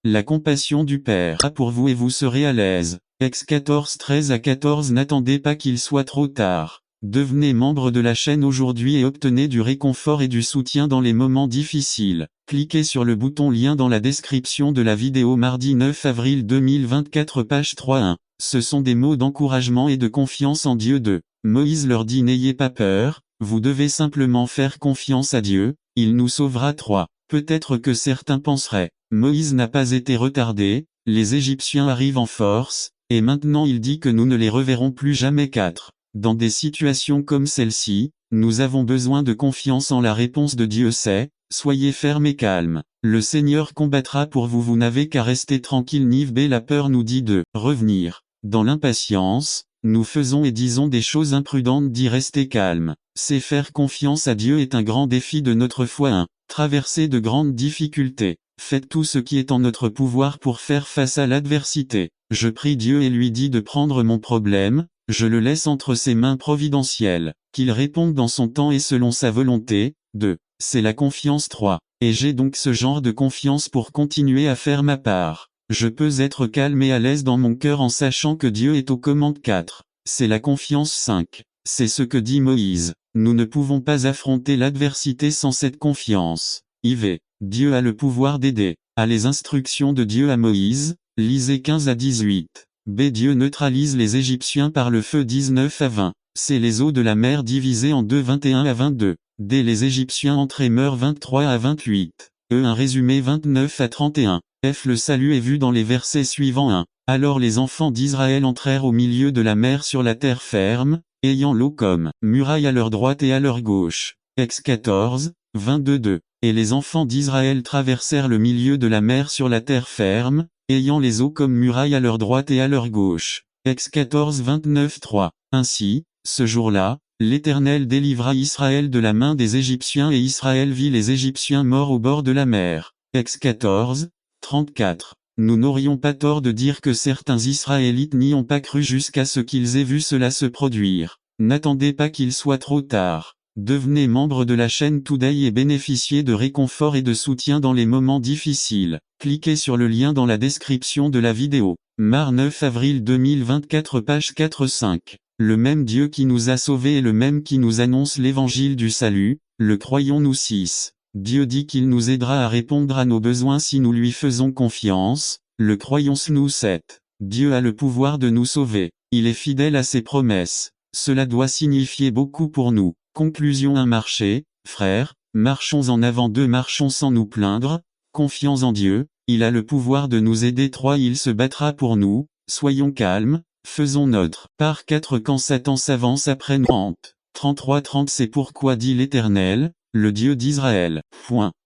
Speaker 1: La compassion du Père a pour vous et vous serez à l'aise. Ex 14 13 à 14 N'attendez pas qu'il soit trop tard. Devenez membre de la chaîne aujourd'hui et obtenez du réconfort et du soutien dans les moments difficiles. Cliquez sur le bouton lien dans la description de la vidéo. Mardi 9 avril 2024 Page 3 1. Ce sont des mots d'encouragement et de confiance en Dieu. Moïse leur dit N'ayez pas peur, vous devez simplement faire confiance à Dieu, il nous sauvera. 3. Peut-être que certains penseraient, Moïse n'a pas été retardé, les Égyptiens arrivent en force, et maintenant il dit que nous ne les reverrons plus jamais. 4. Dans des situations comme celle-ci, nous avons besoin de confiance en la réponse de Dieu. Soyez ferme et calme. Le Seigneur combattra pour vous, vous n'avez qu'à rester tranquille. Niv B. La peur nous dit de revenir. Dans l'impatience, nous faisons et disons des choses imprudentes. Dit rester calme. C'est faire confiance à Dieu est un grand défi de notre foi. 1. Traverser de grandes difficultés. Faites tout ce qui est en notre pouvoir pour faire face à l'adversité. Je prie Dieu et lui dis de prendre mon problème, je le laisse entre ses mains providentielles, qu'il réponde dans son temps et selon sa volonté. 2. C'est la confiance. 3. Et j'ai donc ce genre de confiance pour continuer à faire ma part. Je peux être calme et à l'aise dans mon cœur en sachant que Dieu est aux commandes. 4. C'est la confiance. 5. C'est ce que dit Moïse. Nous ne pouvons pas affronter l'adversité sans cette confiance. IV. Dieu a le pouvoir d'aider. À les instructions de Dieu à Moïse, lisez 15 à 18. B. Dieu neutralise les Égyptiens par le feu. 19 à 20. C. Les eaux de la mer divisées en deux. 21 à 22. D. Les Égyptiens entrent et meurent. 23 à 28. E. Un résumé. 29 à 31. F. Le salut est vu dans les versets suivants. 1. Alors les enfants d'Israël entrèrent au milieu de la mer sur la terre ferme, ayant l'eau comme muraille à leur droite et à leur gauche. Ex 14, 22-2. Et les enfants d'Israël traversèrent le milieu de la mer sur la terre ferme, ayant les eaux comme muraille à leur droite et à leur gauche. Ex 14, 29-3. Ainsi, ce jour-là, l'Éternel délivra Israël de la main des Égyptiens et Israël vit les Égyptiens morts au bord de la mer. Ex 14, 34. Nous n'aurions pas tort de dire que certains Israélites n'y ont pas cru jusqu'à ce qu'ils aient vu cela se produire. N'attendez pas qu'il soit trop tard. Devenez membre de la chaîne Today et bénéficiez de réconfort et de soutien dans les moments difficiles. Cliquez sur le lien dans la description de la vidéo. Mar 9 avril 2024 page 4-5. Le même Dieu qui nous a sauvés est le même qui nous annonce l'évangile du salut, le croyons-nous. 6. Dieu dit qu'il nous aidera à répondre à nos besoins si nous lui faisons confiance, le croyons-nous. 7. Dieu a le pouvoir de nous sauver. Il est fidèle à ses promesses. Cela doit signifier beaucoup pour nous. Conclusion. 1. Marcher, frères, marchons en avant. 2. Marchons sans nous plaindre, confions en Dieu, il a le pouvoir de nous aider. 3. Il se battra pour nous, soyons calmes, faisons notre part. 4. Quand Satan s'avance après nous. 33-30. C'est pourquoi dit l'Éternel, le Dieu d'Israël.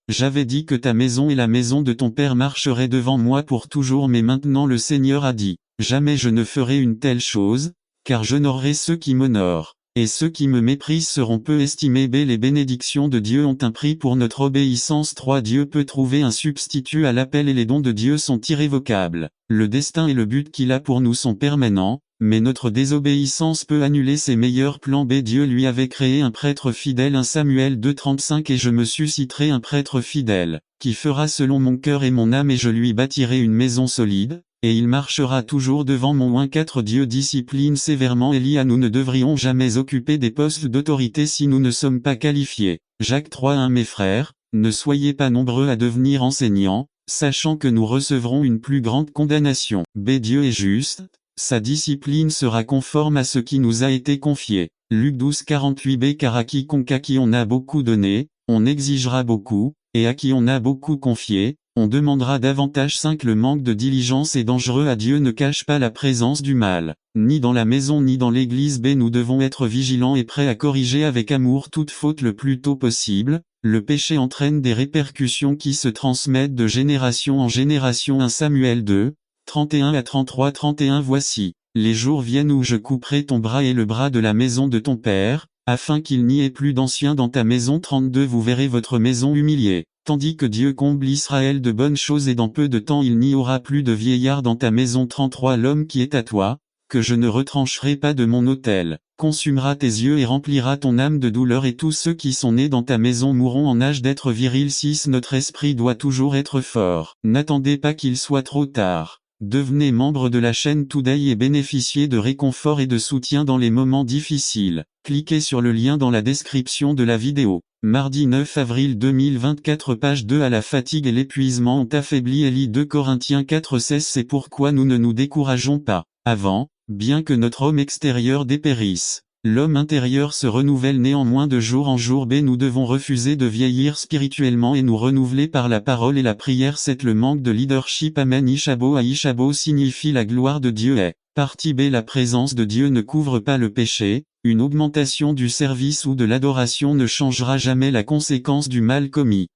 Speaker 1: J'avais dit que ta maison et la maison de ton père marcheraient devant moi pour toujours, mais maintenant le Seigneur a dit, jamais je ne ferai une telle chose, car j'honorerai ceux qui m'honorent, et ceux qui me méprisent seront peu estimés. B. Les bénédictions de Dieu ont un prix pour notre obéissance. 3. Dieu peut trouver un substitut à l'appel et les dons de Dieu sont irrévocables. Le destin et le but qu'il a pour nous sont permanents, mais notre désobéissance peut annuler ses meilleurs plans. B. Dieu lui avait créé un prêtre fidèle. 1 Samuel 2:35. Et je me susciterai un prêtre fidèle, qui fera selon mon cœur et mon âme, et je lui bâtirai une maison solide, et il marchera toujours devant mon. 4. Dieu discipline sévèrement Élie. Nous ne devrions jamais occuper des postes d'autorité si nous ne sommes pas qualifiés. Jacques 3:1. Mes frères, ne soyez pas nombreux à devenir enseignants, sachant que nous recevrons une plus grande condamnation. B. Dieu est juste, sa discipline sera conforme à ce qui nous a été confié. Luc 12:48. B. Car à quiconque à qui on a beaucoup donné, on exigera beaucoup, et à qui on a beaucoup confié, on demandera davantage. 5. Le manque de diligence est dangereux à Dieu ne cache pas la présence du mal, ni dans la maison ni dans l'église. B. Nous devons être vigilants et prêts à corriger avec amour toute faute le plus tôt possible. Le péché entraîne des répercussions qui se transmettent de génération en génération. 1 Samuel 2, 31 à 33. 31. Voici, les jours viennent où je couperai ton bras et le bras de la maison de ton père, afin qu'il n'y ait plus d'anciens dans ta maison. 32. Vous verrez votre maison humiliée, tandis que Dieu comble Israël de bonnes choses, et dans peu de temps il n'y aura plus de vieillards dans ta maison. 33. L'homme qui est à toi, que je ne retrancherai pas de mon autel, consumera tes yeux et remplira ton âme de douleur, et tous ceux qui sont nés dans ta maison mourront en âge d'être viril. 6. Notre esprit doit toujours être fort. N'attendez pas qu'il soit trop tard. Devenez membre de la chaîne Today et bénéficiez de réconfort et de soutien dans les moments difficiles. Cliquez sur le lien dans la description de la vidéo. Mardi 9 avril 2024 page 2. À la fatigue et l'épuisement ont affaibli Élie. 2 Corinthiens 4:16. C'est pourquoi nous ne nous décourageons pas. Avant, bien que notre homme extérieur dépérisse, L'homme intérieur se renouvelle néanmoins de jour en jour. B. Nous devons refuser de vieillir spirituellement et nous renouveler par la parole et la prière. 7. Le manque de leadership. Amen. Ishabo. Ishabo signifie la gloire de Dieu est. Partie B. La présence de Dieu ne couvre pas le péché. Une augmentation du service ou de l'adoration ne changera jamais la conséquence du mal commis.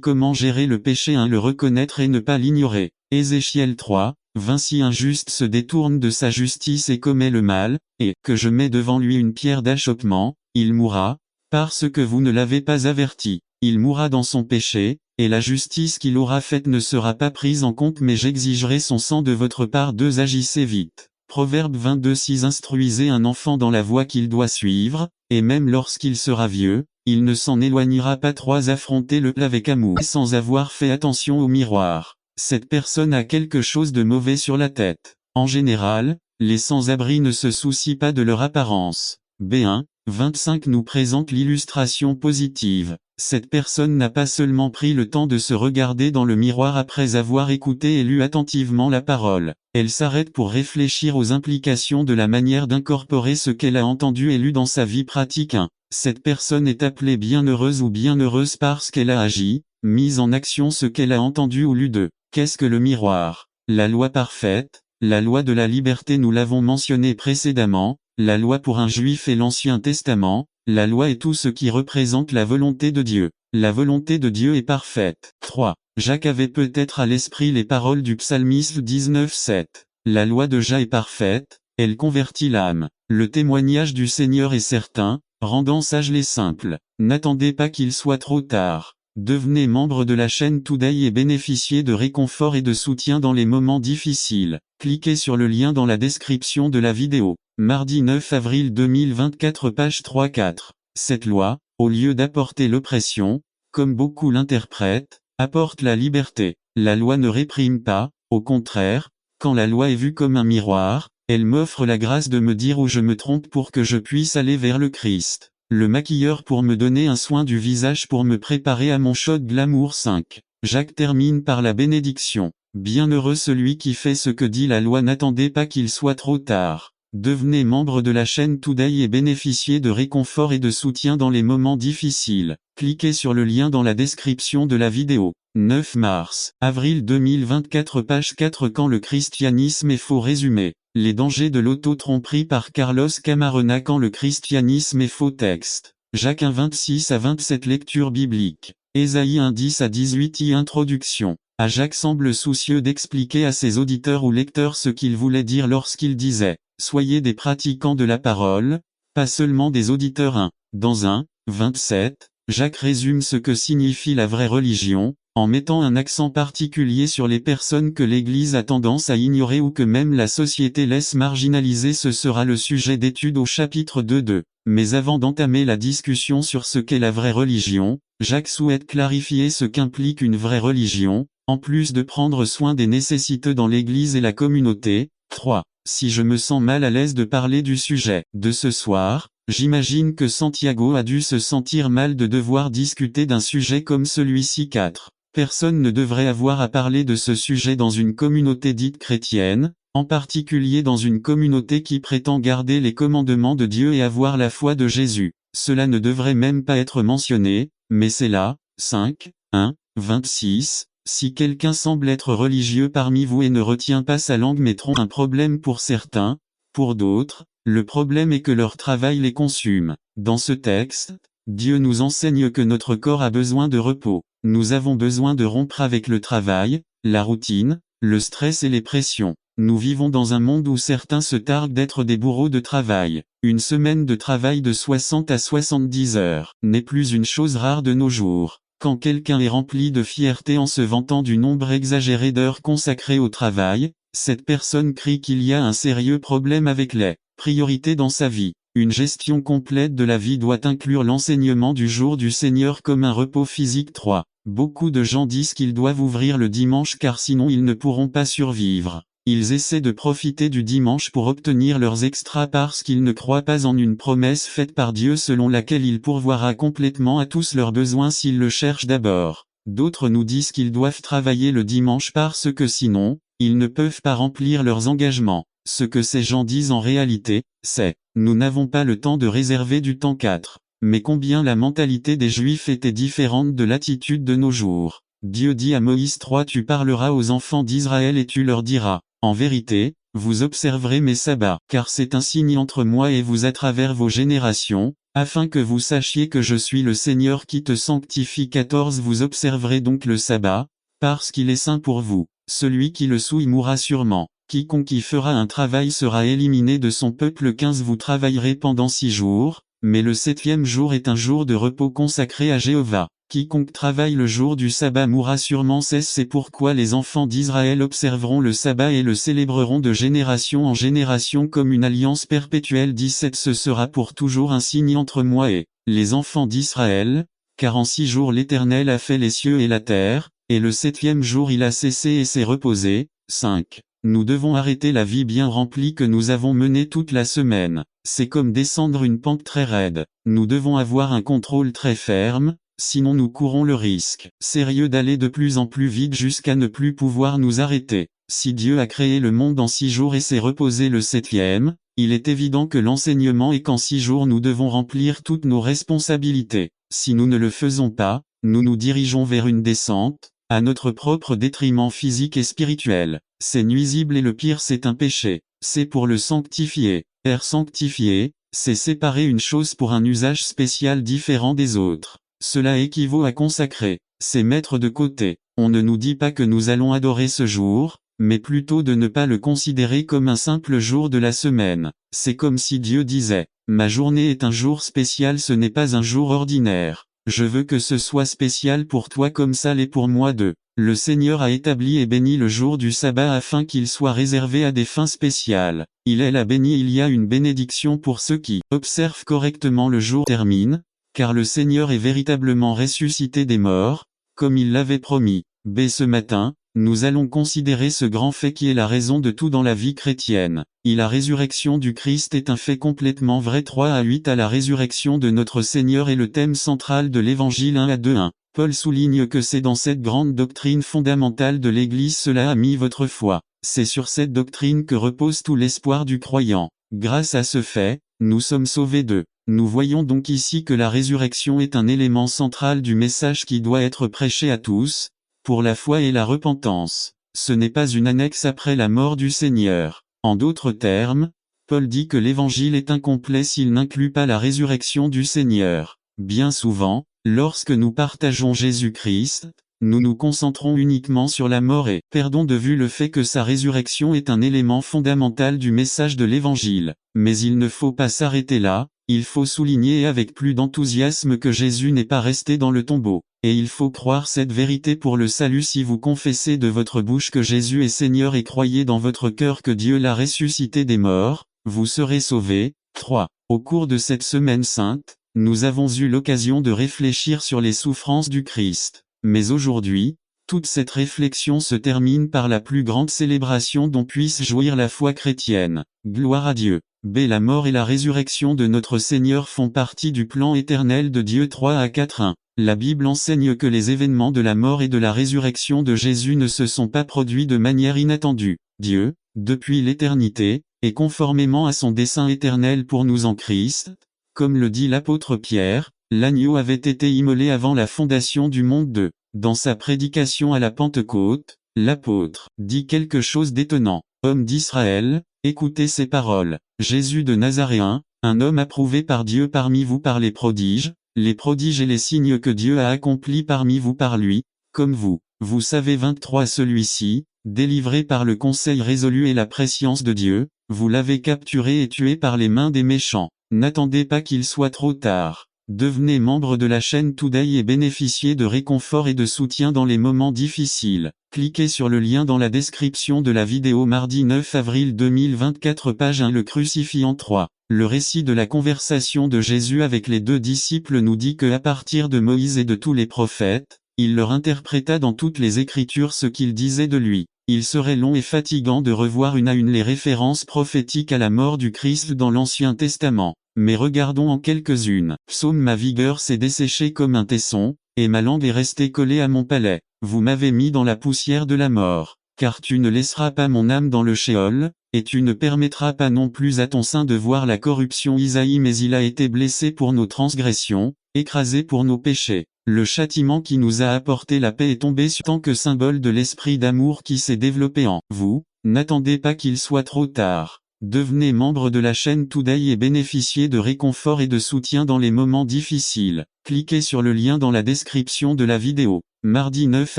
Speaker 1: Comment gérer le péché? 1. Le reconnaître et ne pas l'ignorer. Ézéchiel 3. 20. Si un juste se détourne de sa justice et commet le mal, et que je mets devant lui une pierre d'achoppement, il mourra, parce que vous ne l'avez pas averti. Il mourra dans son péché, et la justice qu'il aura faite ne sera pas prise en compte, mais j'exigerai son sang de votre part. 2. Agissez vite. Proverbe 22. 6. Instruisez un enfant dans la voie qu'il doit suivre, et même lorsqu'il sera vieux, il ne s'en éloignera pas. 3. Affrontez le plat avec amour sans avoir fait attention au miroir. Cette personne a quelque chose de mauvais sur la tête. En général, les sans-abri ne se soucient pas de leur apparence. B1, 25 nous présente l'illustration positive. Cette personne n'a pas seulement pris le temps de se regarder dans le miroir après avoir écouté et lu attentivement la parole. Elle s'arrête pour réfléchir aux implications de la manière d'incorporer ce qu'elle a entendu et lu dans sa vie pratique. 1. Cette personne est appelée bienheureuse ou bienheureuse parce qu'elle a agi, mise en action ce qu'elle a entendu ou lu. 2. Qu'est-ce que le miroir? La loi parfaite, la loi de la liberté. Nous l'avons mentionné précédemment, la loi pour un juif et l'Ancien Testament, la loi est tout ce qui représente la volonté de Dieu. La volonté de Dieu est parfaite. 3. Jacques avait peut-être à l'esprit les paroles du psalmiste 19:7. La loi de Jah est parfaite, elle convertit l'âme. Le témoignage du Seigneur est certain, rendant sages les simples. N'attendez pas qu'il soit trop tard. Devenez membre de la chaîne Today et bénéficiez de réconfort et de soutien dans les moments difficiles. Cliquez sur le lien dans la description de la vidéo. Mardi 9 avril 2024 page 3-4. Cette loi, au lieu d'apporter l'oppression, comme beaucoup l'interprètent, apporte la liberté. La loi ne réprime pas, au contraire, quand la loi est vue comme un miroir, elle m'offre la grâce de me dire où je me trompe pour que je puisse aller vers le Christ. Le maquilleur pour me donner un soin du visage pour me préparer à mon shot glamour. 5. Jacques termine par la bénédiction. Bienheureux celui qui fait ce que dit la loi. N'attendez pas qu'il soit trop tard. Devenez membre de la chaîne Today et bénéficiez de réconfort et de soutien dans les moments difficiles. Cliquez sur le lien dans la description de la vidéo. 9 mars, avril 2024 page 4. Quand le christianisme est faux. Résumé. Les dangers de l'auto-tromperie par Carlos Camarena. Quand le christianisme est faux. Texte. Jacques 1 26 à 27. Lecture biblique. Ésaïe 1 10 à 18. Introduction. Jacques semble soucieux d'expliquer à ses auditeurs ou lecteurs ce qu'il voulait dire lorsqu'il disait « Soyez des pratiquants de la parole, pas seulement des auditeurs ». 1. Dans 1, 27, Jacques résume ce que signifie la vraie religion, en mettant un accent particulier sur les personnes que l'Église a tendance à ignorer ou que même la société laisse marginaliser. Ce sera le sujet d'étude au chapitre 2. Mais avant d'entamer la discussion sur ce qu'est la vraie religion, Jacques souhaite clarifier ce qu'implique une vraie religion, en plus de prendre soin des nécessiteux dans l'Église et la communauté. 3. Si je me sens mal à l'aise de parler du sujet de ce soir, j'imagine que Santiago a dû se sentir mal de devoir discuter d'un sujet comme celui-ci. 4. Personne ne devrait avoir à parler de ce sujet dans une communauté dite chrétienne, en particulier dans une communauté qui prétend garder les commandements de Dieu et avoir la foi de Jésus. Cela ne devrait même pas être mentionné, mais c'est là. 5. 1. 26. Si quelqu'un semble être religieux parmi vous et ne retient pas sa langue mais trompe, un problème pour certains, pour d'autres, le problème est que leur travail les consume. Dans ce texte, Dieu nous enseigne que notre corps a besoin de repos. Nous avons besoin de rompre avec le travail, la routine, le stress et les pressions. Nous vivons dans un monde où certains se targuent d'être des bourreaux de travail. Une semaine de travail de 60 à 70 heures n'est plus une chose rare de nos jours. Quand quelqu'un est rempli de fierté en se vantant du nombre exagéré d'heures consacrées au travail, cette personne crie qu'il y a un sérieux problème avec les priorités dans sa vie. Une gestion complète de la vie doit inclure l'enseignement du jour du Seigneur comme un repos physique. 3. Beaucoup de gens disent qu'ils doivent ouvrir le dimanche car sinon ils ne pourront pas survivre. Ils essaient de profiter du dimanche pour obtenir leurs extras parce qu'ils ne croient pas en une promesse faite par Dieu selon laquelle il pourvoira complètement à tous leurs besoins s'ils le cherchent d'abord. D'autres nous disent qu'ils doivent travailler le dimanche parce que sinon, ils ne peuvent pas remplir leurs engagements. Ce que ces gens disent en réalité, c'est « Nous n'avons pas le temps de réserver du temps 4. » Mais combien la mentalité des Juifs était différente de l'attitude de nos jours. Dieu dit à Moïse 3 « Tu parleras aux enfants d'Israël et tu leur diras, en vérité, vous observerez mes sabbats, car c'est un signe entre moi et vous à travers vos générations, afin que vous sachiez que je suis le Seigneur qui te sanctifie. 14 Vous observerez donc le sabbat, parce qu'il est saint pour vous. Celui qui le souille mourra sûrement. Quiconque y fera un travail sera éliminé de son peuple. 15 Vous travaillerez pendant 6 jours, mais le 7e jour est un jour de repos consacré à Jéhovah. Quiconque travaille le jour du sabbat mourra sûrement. 16 C'est pourquoi les enfants d'Israël observeront le sabbat et le célébreront de génération en génération comme une alliance perpétuelle. 17 Ce sera pour toujours un signe entre moi et les enfants d'Israël, car en 6 jours l'Éternel a fait les cieux et la terre, et le 7e jour il a cessé et s'est reposé. 5 Nous devons arrêter la vie bien remplie que nous avons menée toute la semaine. C'est comme descendre une pente très raide. Nous devons avoir un contrôle très ferme, sinon nous courons le risque sérieux d'aller de plus en plus vite jusqu'à ne plus pouvoir nous arrêter. Si Dieu a créé le monde en 6 jours et s'est reposé le 7e, il est évident que l'enseignement est qu'en 6 jours nous devons remplir toutes nos responsabilités. Si nous ne le faisons pas, nous nous dirigeons vers une descente, à notre propre détriment physique et spirituel. C'est nuisible et le pire c'est un péché. C'est pour le sanctifier. Sanctifier, c'est séparer une chose pour un usage spécial différent des autres. Cela équivaut à consacrer. C'est mettre de côté. On ne nous dit pas que nous allons adorer ce jour, mais plutôt de ne pas le considérer comme un simple jour de la semaine. C'est comme si Dieu disait, « Ma journée est un jour spécial, ce n'est pas un jour ordinaire. Je veux que ce soit spécial pour toi comme ça l'est pour moi. » Le Seigneur a établi et béni le jour du sabbat afin qu'il soit réservé à des fins spéciales. Il l'a béni. Il y a une bénédiction pour ceux qui observent correctement le jour termine, car le Seigneur est véritablement ressuscité des morts, comme il l'avait promis. Ce matin, nous allons considérer ce grand fait qui est la raison de tout dans la vie chrétienne. La résurrection du Christ est un fait complètement vrai. 3 à 8 À la résurrection de notre Seigneur est le thème central de l'Évangile. 1 à 2 1 Paul souligne que c'est dans cette grande doctrine fondamentale de l'Église cela a mis votre foi. C'est sur cette doctrine que repose tout l'espoir du croyant. Grâce à ce fait, nous sommes sauvés Nous voyons donc ici que la résurrection est un élément central du message qui doit être prêché à tous, pour la foi et la repentance. Ce n'est pas une annexe après la mort du Seigneur. En d'autres termes, Paul dit que l'Évangile est incomplet s'il n'inclut pas la résurrection du Seigneur. Bien souvent, lorsque nous partageons Jésus-Christ, nous nous concentrons uniquement sur la mort et perdons de vue le fait que sa résurrection est un élément fondamental du message de l'Évangile. Mais il ne faut pas s'arrêter là, il faut souligner avec plus d'enthousiasme que Jésus n'est pas resté dans le tombeau. Et il faut croire cette vérité pour le salut si vous confessez de votre bouche que Jésus est Seigneur et croyez dans votre cœur que Dieu l'a ressuscité des morts, vous serez sauvés. 3. Au cours de cette semaine sainte, nous avons eu l'occasion de réfléchir sur les souffrances du Christ. Mais aujourd'hui, toute cette réflexion se termine par la plus grande célébration dont puisse jouir la foi chrétienne. Gloire à Dieu. La mort et la résurrection de notre Seigneur font partie du plan éternel de Dieu. 3 à 4 1 La Bible enseigne que les événements de la mort et de la résurrection de Jésus ne se sont pas produits de manière inattendue. Dieu, depuis l'éternité, et conformément à son dessein éternel pour nous en Christ, comme le dit l'apôtre Pierre, l'agneau avait été immolé avant la fondation du monde. Dans sa prédication à la Pentecôte, l'apôtre dit quelque chose d'étonnant. Hommes d'Israël, écoutez ces paroles. Jésus de Nazaréen, un homme approuvé par Dieu parmi vous par les prodiges et les signes que Dieu a accomplis parmi vous par lui, comme vous. Vous savez 23 Celui-ci, délivré par le conseil résolu et la prescience de Dieu, vous l'avez capturé et tué par les mains des méchants. N'attendez pas qu'il soit trop tard. Devenez membre de la chaîne Today et bénéficiez de réconfort et de soutien dans les moments difficiles. Cliquez sur le lien dans la description de la vidéo. Mardi 9 avril 2024 Page 1 Le crucifiant 3. Le récit de la conversation de Jésus avec les 2 disciples nous dit que à partir de Moïse et de tous les prophètes, il leur interpréta dans toutes les Écritures ce qu'ils disaient de lui. Il serait long et fatigant de revoir une à une les références prophétiques à la mort du Christ dans l'Ancien Testament. Mais regardons en quelques-unes. Psaume Ma vigueur s'est desséchée comme un tesson, et ma langue est restée collée à mon palais. Vous m'avez mis dans la poussière de la mort. Car tu ne laisseras pas mon âme dans le Sheol, et tu ne permettras pas non plus à ton sein de voir la corruption. Isaïe, mais il a été blessé pour nos transgressions, écrasé pour nos péchés. Le châtiment qui nous a apporté la paix est tombé sur tant que symbole de l'esprit d'amour qui s'est développé en vous. N'attendez pas qu'il soit trop tard. Devenez membre de la chaîne Today et bénéficiez de réconfort et de soutien dans les moments difficiles. Cliquez sur le lien dans la description de la vidéo. Mardi 9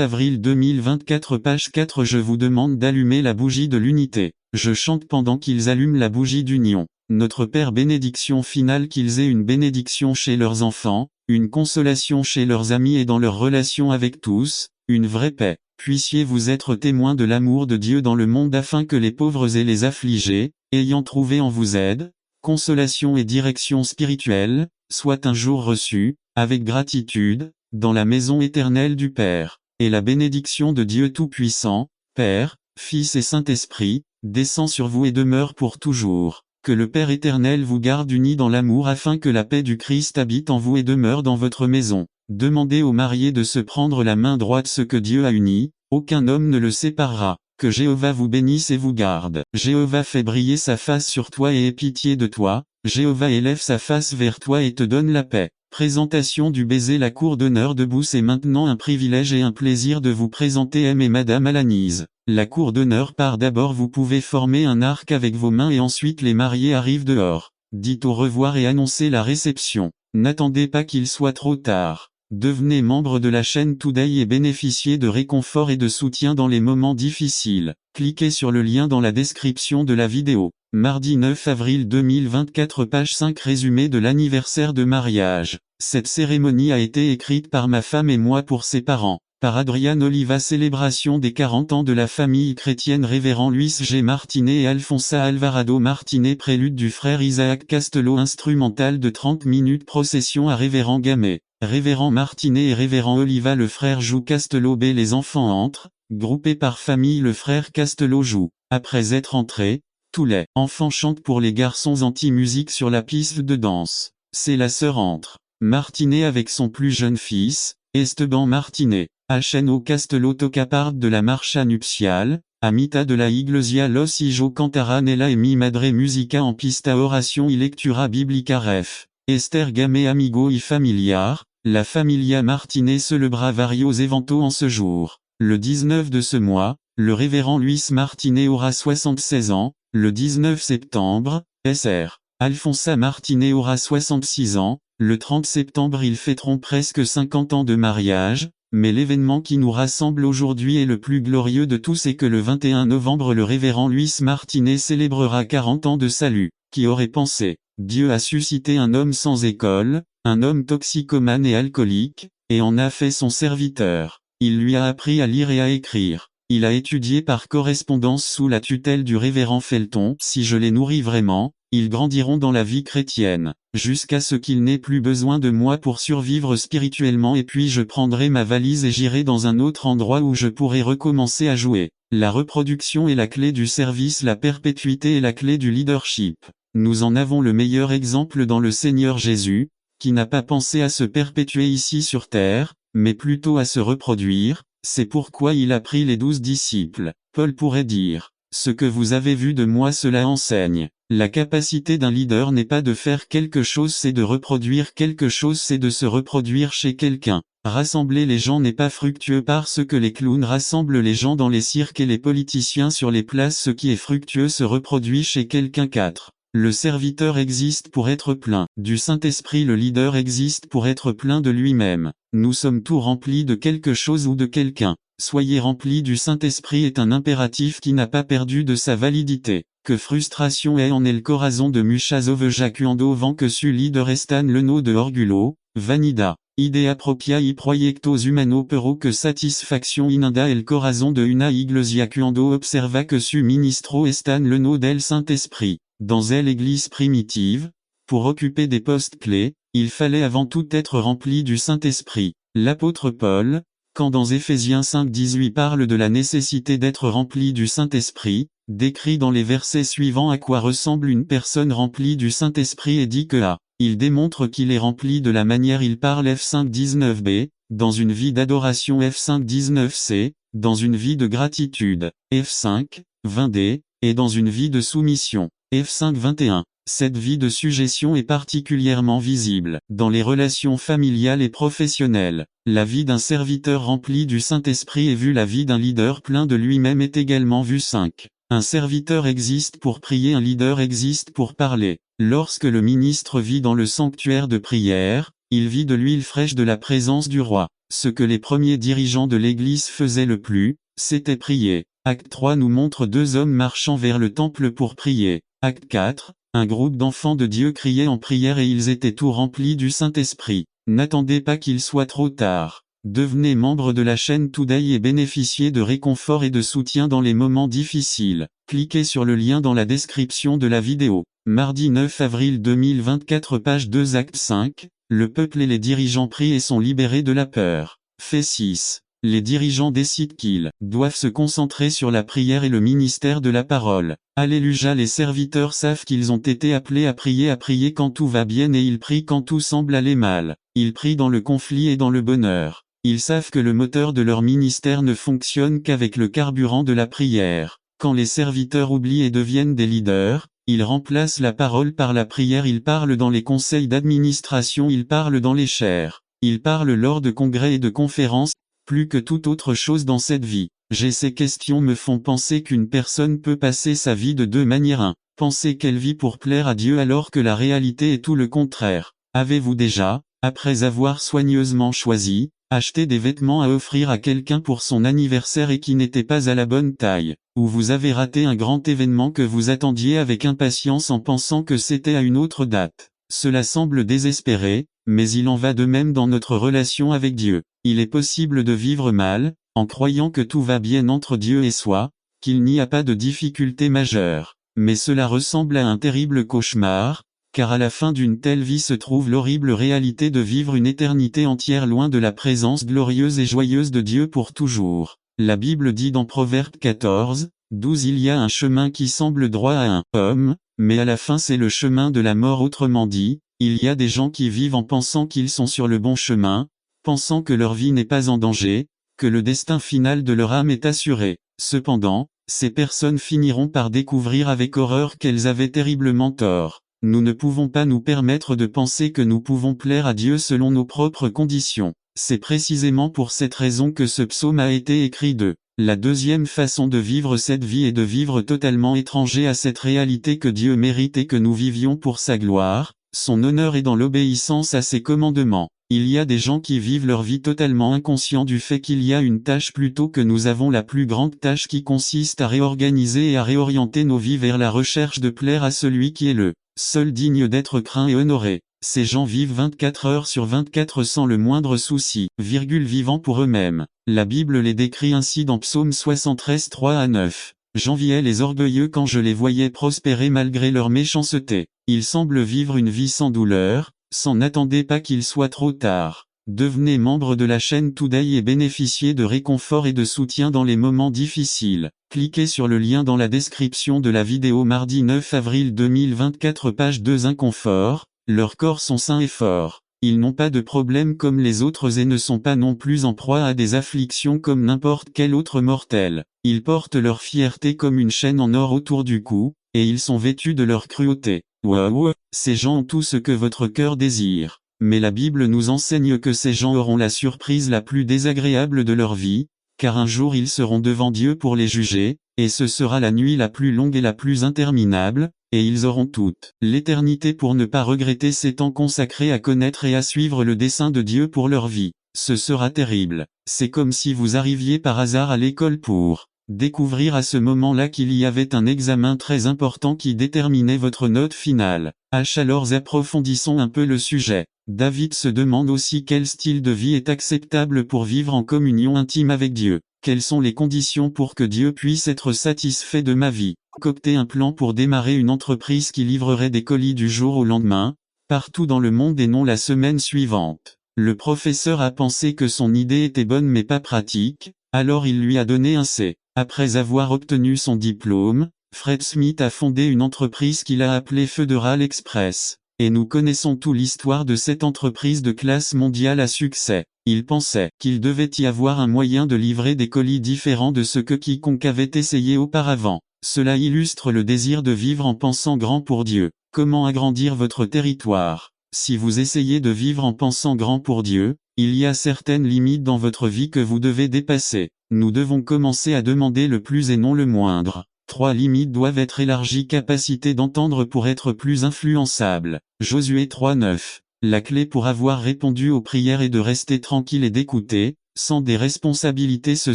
Speaker 1: avril 2024, page 4. Je vous demande d'allumer la bougie de l'unité. Je chante pendant qu'ils allument la bougie d'union. Notre Père, bénédiction finale, qu'ils aient une bénédiction chez leurs enfants, une consolation chez leurs amis et dans leurs relations avec tous, une vraie paix. Puissiez-vous être témoins de l'amour de Dieu dans le monde afin que les pauvres et les affligés, ayant trouvé en vous aide, consolation et direction spirituelle, soient un jour reçus, avec gratitude, dans la maison éternelle du Père. Et la bénédiction de Dieu Tout-Puissant, Père, Fils et Saint-Esprit, descend sur vous et demeure pour toujours. Que le Père éternel vous garde unis dans l'amour afin que la paix du Christ habite en vous et demeure dans votre maison. Demandez aux mariés de se prendre la main droite. Ce que Dieu a uni, aucun homme ne le séparera. Que Jéhovah vous bénisse et vous garde. Jéhovah fait briller sa face sur toi et ait pitié de toi. Jéhovah élève sa face vers toi et te donne la paix. Présentation du baiser. La cour d'honneur debout. C'est maintenant un privilège et un plaisir de vous présenter M et Madame Alanise. La cour d'honneur part d'abord. Vous pouvez former un arc avec vos mains et ensuite les mariés arrivent dehors. Dites au revoir et annoncez la réception. N'attendez pas qu'il soit trop tard. Devenez membre de la chaîne Today et bénéficiez de réconfort et de soutien dans les moments difficiles. Cliquez sur le lien dans la description de la vidéo. Mardi 9 avril 2024, page 5. Résumé de l'anniversaire de mariage. Cette cérémonie a été écrite par ma femme et moi pour ses parents. Par Adriane Oliva. Célébration des 40 ans de la famille chrétienne. Révérend Luis G. Martinet et Alfonsa Alvarado Martinet. Prélude du frère Isaac Castello. Instrumental de 30 minutes. Procession à Révérend Gamet. Révérend Martinet et Révérend Oliva. Le frère joue Castello B. Les enfants entrent, groupés par famille. Le frère Castello joue. Après être entrés, tous les enfants chantent pour les garçons. Anti-musique sur la piste de danse. C'est la sœur entre Martinet avec son plus jeune fils, Esteban Martinet. Hno Castello toca part de la marcha nuptiale, a mitad de la iglesia los hijos cantarán ella e mi madre musica en pista oración y lectura biblica ref. Esther Gamé amigo y familiar, la familia Martinet celebra varios eventos en ce jour. Le 19 de ce mois, le révérend Luis Martinet aura 76 ans, le 19 septembre, Sr. Alfonsa Martinet aura 66 ans, le 30 septembre ils fêteront presque 50 ans de mariage, mais l'événement qui nous rassemble aujourd'hui est le plus glorieux de tous et que le 21 novembre le révérend Luis Martinet célébrera 40 ans de salut. Qui aurait pensé? Dieu a suscité un homme sans école, un homme toxicomane et alcoolique, et en a fait son serviteur. Il lui a appris à lire et à écrire. Il a étudié par correspondance sous la tutelle du révérend Felton. Si je les nourris vraiment, ils grandiront dans la vie chrétienne, jusqu'à ce qu'ils n'aient plus besoin de moi pour survivre spirituellement et puis je prendrai ma valise et j'irai dans un autre endroit où je pourrai recommencer à jouer. La reproduction est la clé du service, la perpétuité est la clé du leadership. Nous en avons le meilleur exemple dans le Seigneur Jésus, qui n'a pas pensé à se perpétuer ici sur terre, mais plutôt à se reproduire. C'est pourquoi il a pris les 12 disciples. Paul pourrait dire, « Ce que vous avez vu de moi cela enseigne. » La capacité d'un leader n'est pas de faire quelque chose, c'est de reproduire quelque chose, c'est de se reproduire chez quelqu'un. Rassembler les gens n'est pas fructueux parce que les clowns rassemblent les gens dans les cirques et les politiciens sur les places. Ce qui est fructueux se reproduit chez quelqu'un. 4. Le serviteur existe pour être plein du Saint-Esprit, le leader existe pour être plein de lui-même. Nous sommes tous remplis de quelque chose ou de quelqu'un. Soyez remplis du Saint-Esprit est un impératif qui n'a pas perdu de sa validité. Que frustration est en el corazon de muchas ovejas cuando van que su líder están lleno de orgullo, vanidad, idea propia y proyectos humanos pero que satisfacción inunda el corazón de una iglesia cuando observa que su ministro están lleno del Saint-Esprit. Dans l'église primitive, pour occuper des postes clés, il fallait avant tout être rempli du Saint-Esprit. L'apôtre Paul, quand dans Éphésiens 5:18 parle de la nécessité d'être rempli du Saint-Esprit, décrit dans les versets suivants à quoi ressemble une personne remplie du Saint-Esprit et dit que il démontre qu'il est rempli de la manière il parle F5:19b, dans une vie d'adoration F5:19c, dans une vie de gratitude, F5:20d, et dans une vie de soumission. F5:21. Cette vie de sujétion est particulièrement visible dans les relations familiales et professionnelles. La vie d'un serviteur rempli du Saint-Esprit est vue, la vie d'un leader plein de lui-même est également vue. 5. Un serviteur existe pour prier, un leader existe pour parler. Lorsque le ministre vit dans le sanctuaire de prière, il vit de l'huile fraîche de la présence du roi. Ce que les premiers dirigeants de l'Église faisaient le plus, c'était prier. Acte 3 nous montre deux hommes marchant vers le temple pour prier. Acte 4, un groupe d'enfants de Dieu criait en prière et ils étaient tout remplis du Saint-Esprit. N'attendez pas qu'il soit trop tard. Devenez membre de la chaîne Today et bénéficiez de réconfort et de soutien dans les moments difficiles. Cliquez sur le lien dans la description de la vidéo. Mardi 9 avril 2024, page 2, acte 5. Le peuple et les dirigeants prient et sont libérés de la peur. Fait 6. Les dirigeants décident qu'ils doivent se concentrer sur la prière et le ministère de la parole. Alléluia, les serviteurs savent qu'ils ont été appelés à prier quand tout va bien et ils prient quand tout semble aller mal. Ils prient dans le conflit et dans le bonheur. Ils savent que le moteur de leur ministère ne fonctionne qu'avec le carburant de la prière. Quand les serviteurs oublient et deviennent des leaders, ils remplacent la parole par la prière, ils parlent dans les conseils d'administration, ils parlent dans les chaires. Ils parlent lors de congrès et de conférences. Plus que toute autre chose dans cette vie, ces questions me font penser qu'une personne peut passer sa vie de deux manières. 1. Penser qu'elle vit pour plaire à Dieu alors que la réalité est tout le contraire. Avez-vous déjà, après avoir soigneusement choisi, acheté des vêtements à offrir à quelqu'un pour son anniversaire et qui n'étaient pas à la bonne taille, ou vous avez raté un grand événement que vous attendiez avec impatience en pensant que c'était à une autre date? Cela semble désespéré, mais il en va de même dans notre relation avec Dieu. Il est possible de vivre mal, en croyant que tout va bien entre Dieu et soi, qu'il n'y a pas de difficulté majeure. Mais cela ressemble à un terrible cauchemar, car à la fin d'une telle vie se trouve l'horrible réalité de vivre une éternité entière loin de la présence glorieuse et joyeuse de Dieu pour toujours. La Bible dit dans Proverbe 14:12, il y a un chemin qui semble droit à un homme, mais à la fin c'est le chemin de la mort. Autrement dit, il y a des gens qui vivent en pensant qu'ils sont sur le bon chemin, pensant que leur vie n'est pas en danger, que le destin final de leur âme est assuré. Cependant, ces personnes finiront par découvrir avec horreur qu'elles avaient terriblement tort. Nous ne pouvons pas nous permettre de penser que nous pouvons plaire à Dieu selon nos propres conditions. C'est précisément pour cette raison que ce psaume a été écrit. La deuxième façon de vivre cette vie est de vivre totalement étranger à cette réalité que Dieu mérite et que nous vivions pour sa gloire, son honneur et dans l'obéissance à ses commandements. Il y a des gens qui vivent leur vie totalement inconscients du fait qu'il y a une tâche plutôt que nous avons la plus grande tâche qui consiste à réorganiser et à réorienter nos vies vers la recherche de plaire à celui qui est le seul digne d'être craint et honoré. Ces gens vivent 24 heures sur 24 sans le moindre souci, vivant pour eux-mêmes. La Bible les décrit ainsi dans Psaume 73, 3-9. J'enviais les orgueilleux quand je les voyais prospérer malgré leur méchanceté. Ils semblent vivre une vie sans douleur. N'attendez pas qu'il soit trop tard. Devenez membre de la chaîne Today et bénéficiez de réconfort et de soutien dans les moments difficiles. Cliquez sur le lien dans la description de la vidéo. Mardi 9 avril 2024, page 2. Inconfort. Leurs corps sont sains et forts. Ils n'ont pas de problème comme les autres et ne sont pas non plus en proie à des afflictions comme n'importe quel autre mortel. Ils portent leur fierté comme une chaîne en or autour du cou, et ils sont vêtus de leur cruauté. Waouh, ces gens ont tout ce que votre cœur désire. Mais la Bible nous enseigne que ces gens auront la surprise la plus désagréable de leur vie, car un jour ils seront devant Dieu pour les juger, et ce sera la nuit la plus longue et la plus interminable, et ils auront toute l'éternité pour ne pas regretter ces temps consacrés à connaître et à suivre le dessein de Dieu pour leur vie. Ce sera terrible. C'est comme si vous arriviez par hasard à l'école pour découvrir à ce moment-là qu'il y avait un examen très important qui déterminait votre note finale. Alors approfondissons un peu le sujet. David se demande aussi quel style de vie est acceptable pour vivre en communion intime avec Dieu. Quelles sont les conditions pour que Dieu puisse être satisfait de ma vie? Concocter un plan pour démarrer une entreprise qui livrerait des colis du jour au lendemain, partout dans le monde et non la semaine suivante. Le professeur a pensé que son idée était bonne mais pas pratique, alors il lui a donné un C. Après avoir obtenu son diplôme, Fred Smith a fondé une entreprise qu'il a appelée Federal Express. Et nous connaissons tout l'histoire de cette entreprise de classe mondiale à succès. Il pensait qu'il devait y avoir un moyen de livrer des colis différents de ce que quiconque avait essayé auparavant. Cela illustre le désir de vivre en pensant grand pour Dieu. Comment agrandir votre territoire? Si vous essayez de vivre en pensant grand pour Dieu, il y a certaines limites dans votre vie que vous devez dépasser. Nous devons commencer à demander le plus et non le moindre. 3 limites doivent être élargies. Capacité d'entendre pour être plus influençable. Josué 3:9. La clé pour avoir répondu aux prières est de rester tranquille et d'écouter, sans des responsabilités se